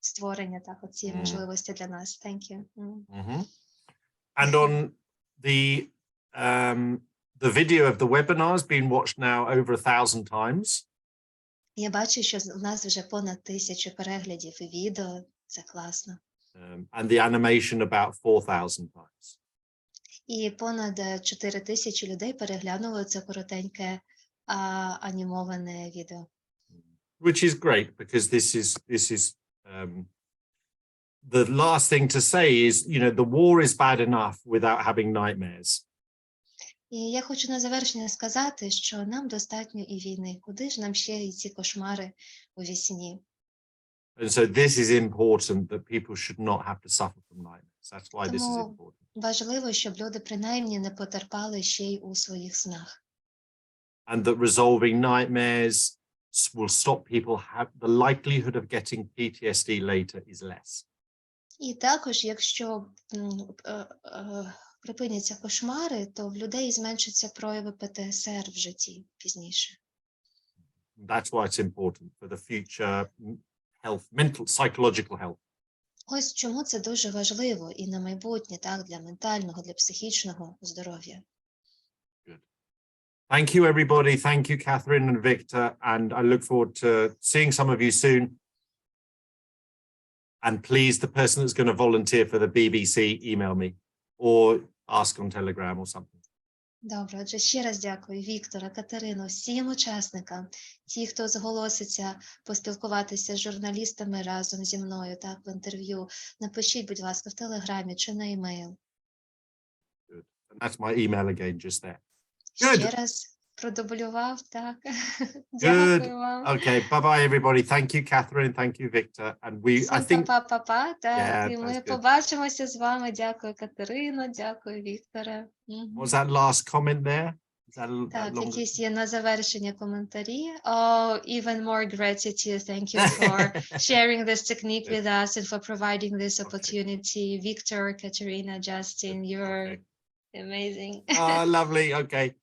створення так цієї можливості для нас. Thank you. And on the video of the webinar has been watched now over 1,000 times. Я бачу, що в нас вже понад 1000 переглядів і відео. Це класно. And the animation about 4,000 times. І понад 4000 людей переглянули це коротеньке анімоване відео. Which is great, because this is the last thing to say is, the war is bad enough without having nightmares. І я хочу на завершення сказати, що нам достатньо і війни. Куди ж нам ще і ці кошмари у вісні? And so this is important, that people should not have to suffer from nightmares. That's why this is Тому important. важливо, щоб люди принаймні не потерпали ще й у своїх снах. And that resolving nightmares will stop people the likelihood of getting PTSD later is less. І також, якщо припиняться кошмари, то в людей зменшаться прояви ПТСР в житті пізніше. That's why it's important for the future health, mental, psychological health. Ось чому це дуже важливо і на майбутнє, так, для ментального, для психічного здоров'я. Good. Thank you, everybody. Thank you, Catherine and Victor. And I look forward to seeing some of you soon. And please, the person that's going to volunteer for the BBC, email me or ask on Telegram or something. Добре, отже, ще раз дякую Віктора, Катерину, всім учасникам, ті, хто зголоситься поспілкуватися з журналістами разом зі мною, так, в інтерв'ю. Напишіть, будь ласка, в Телеграмі чи на емейл. Good. And that's my email again, just there. Ще раз продублював, так. Good. Дякую вам. Okay, bye-bye, everybody. Thank you, Catherine. Thank you, Victor. And I think... Па-па-па-па, так, Yeah, і ми that's good. побачимося з вами. Дякую, Катерино, дякую, Вікторе. What was that last comment there? Is that Так, long... якісь є на завершення коментарі. Oh, even more gratitude. Thank you for sharing this technique with us and for providing this opportunity. Victor, Katerina, Justin, you're amazing. Oh, lovely. Okay.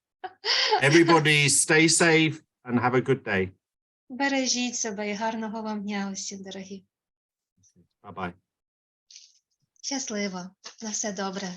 Everybody stay safe and have a good day. Бережіть себе і гарного вам дня усім, дорогі. Bye-bye. Щасливо. На все добре.